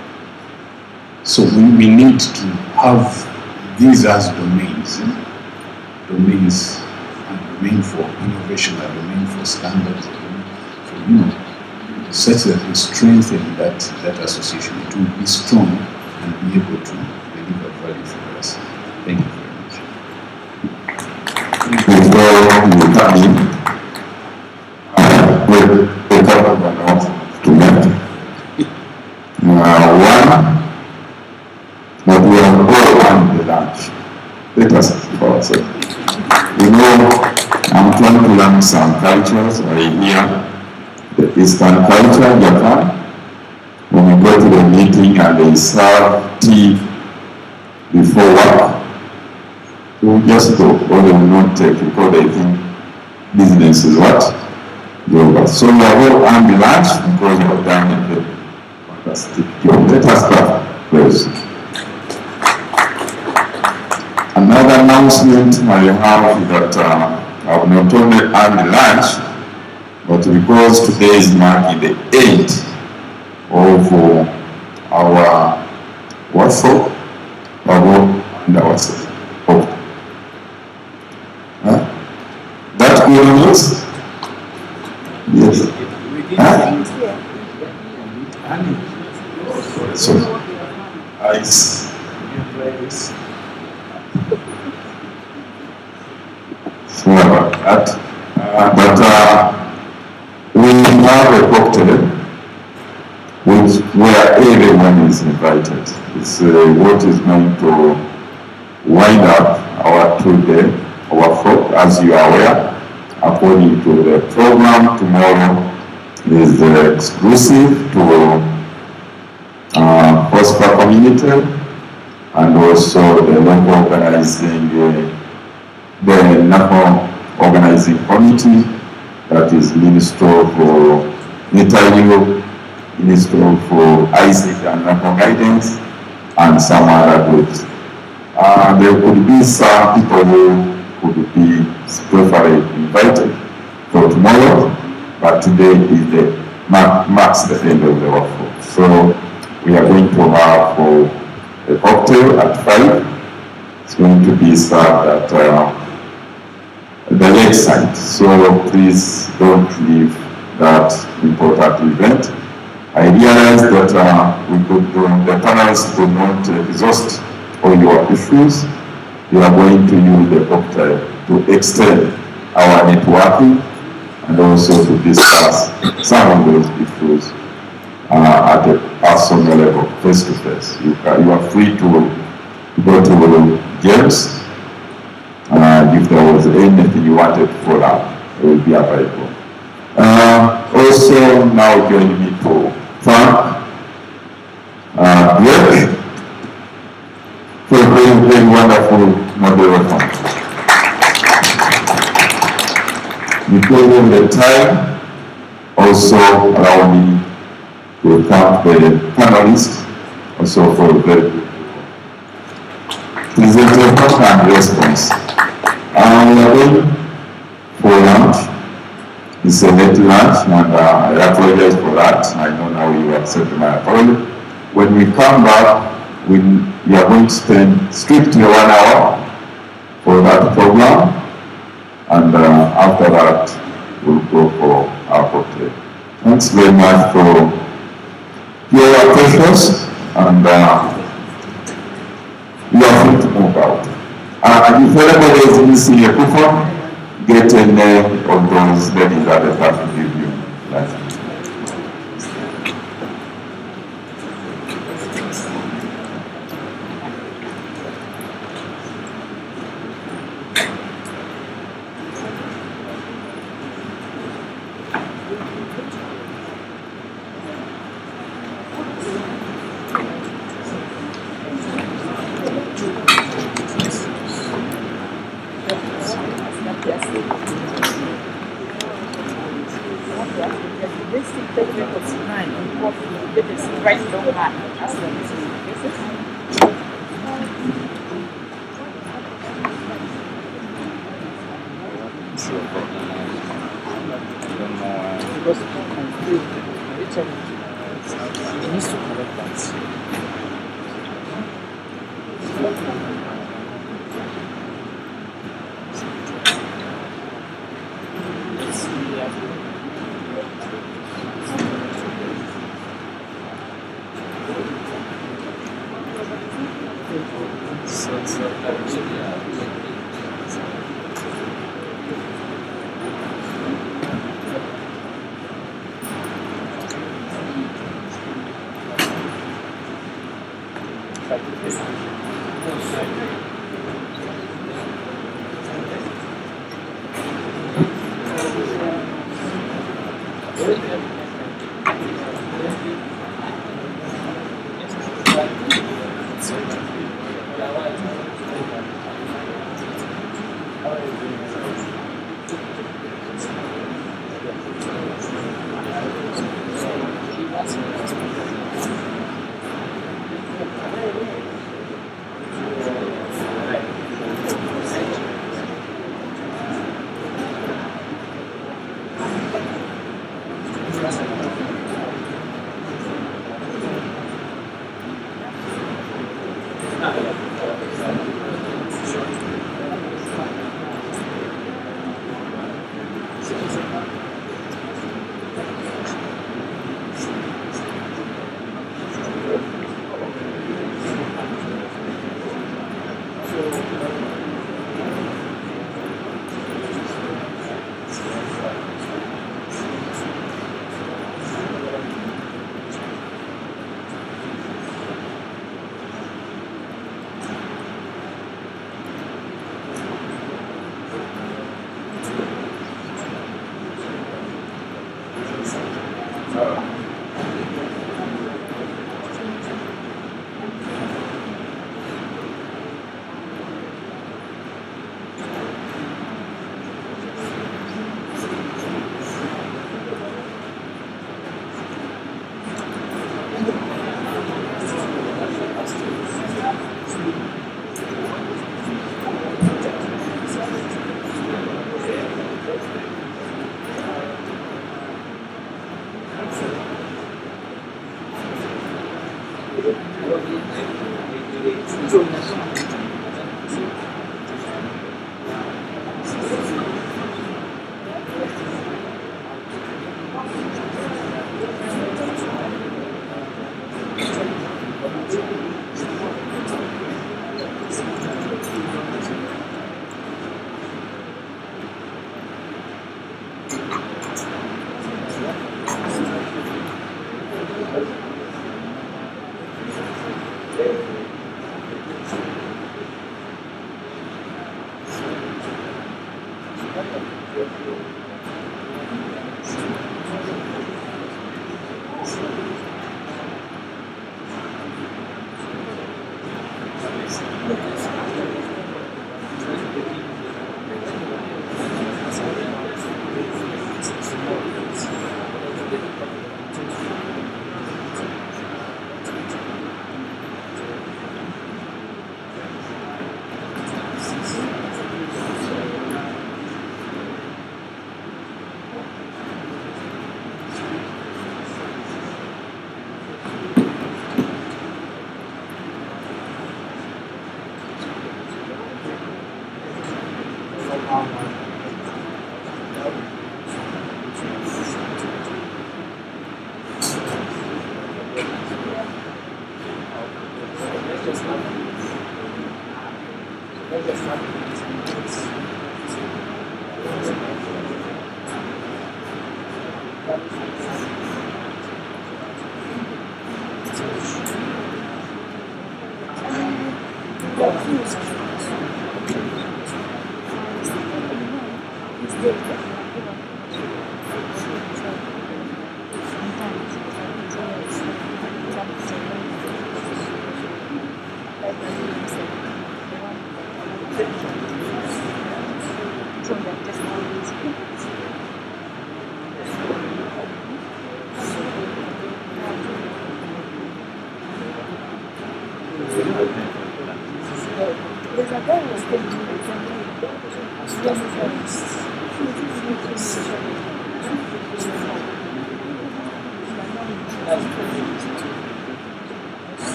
So we need to have these as domains. Domains, a domain for innovation, a domain for standards, for, such that we strengthen that association. It will be strong and be able to deliver value for us. Thank you very much. Before you come in, with a couple of announcements to make. One, that we are all on the lunch. Let us think for ourselves. You know, I'm trying to learn some cultures. I hear the Eastern culture, Japan. When we go to the meeting and they serve tea before work, we just go, or they will not take because they think business is what? Over. So we are all on the lunch because we have done a fantastic job. Let us clap, please. Another announcement I have that I have not only earned the lunch, but because today is marking the 8th of our workshop, and our hope. That good news? Yes. So, ice. Sorry about that. But we have a cocktail where everyone is invited. It's what is going to wind up our 2-day workshop, as you are aware. According to the program, tomorrow is exclusive to FOSSFA community and also the local organizing committee, that is Minister for Interior, Minister for ICT and National Guidance, and some other groups. There could be some people who could be preferably invited for tomorrow, but today is the marks the end of the workshop. So we are going to have a cocktail at 5. It's going to be served at the lakeside. So please don't leave that important event. I realize that the panelists could not exhaust all your issues. We are going to use the cocktail to extend our networking and also to discuss some of those issues at a personal level, face to face. You are free to go to James. If there was anything you wanted to follow up, it will be available. Also, now joining me to thank Greg for a very wonderful moderator. Because of the time, also allow me to thank the panelists also for a very good presentation and response. We are going for lunch. It's a late lunch, and I apologize for that. I know now you accept my apology. When we come back, we are going to spend strictly 1 hour for that program, and after that, we'll go for our cocktail. Thanks very much for your questions, and you are free to move out. If anybody is missing a coupon, get a name of those ladies at the back to give you. right don't matter. That's the reason. Because it confused each other. It needs to correct that.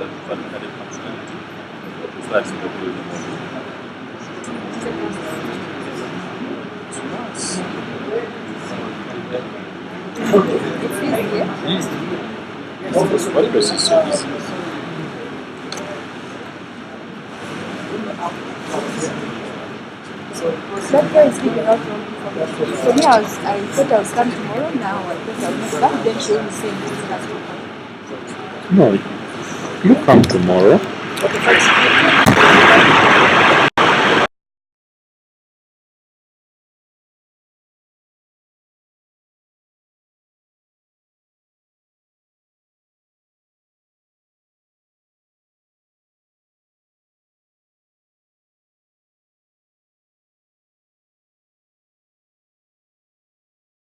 that value-added functionality. It's like the building model. What was his service? That guy is giving out wrong information. For me, I thought I was coming tomorrow. Now I thought I was not. Then she only saying this has to come. No, you come tomorrow. Okay,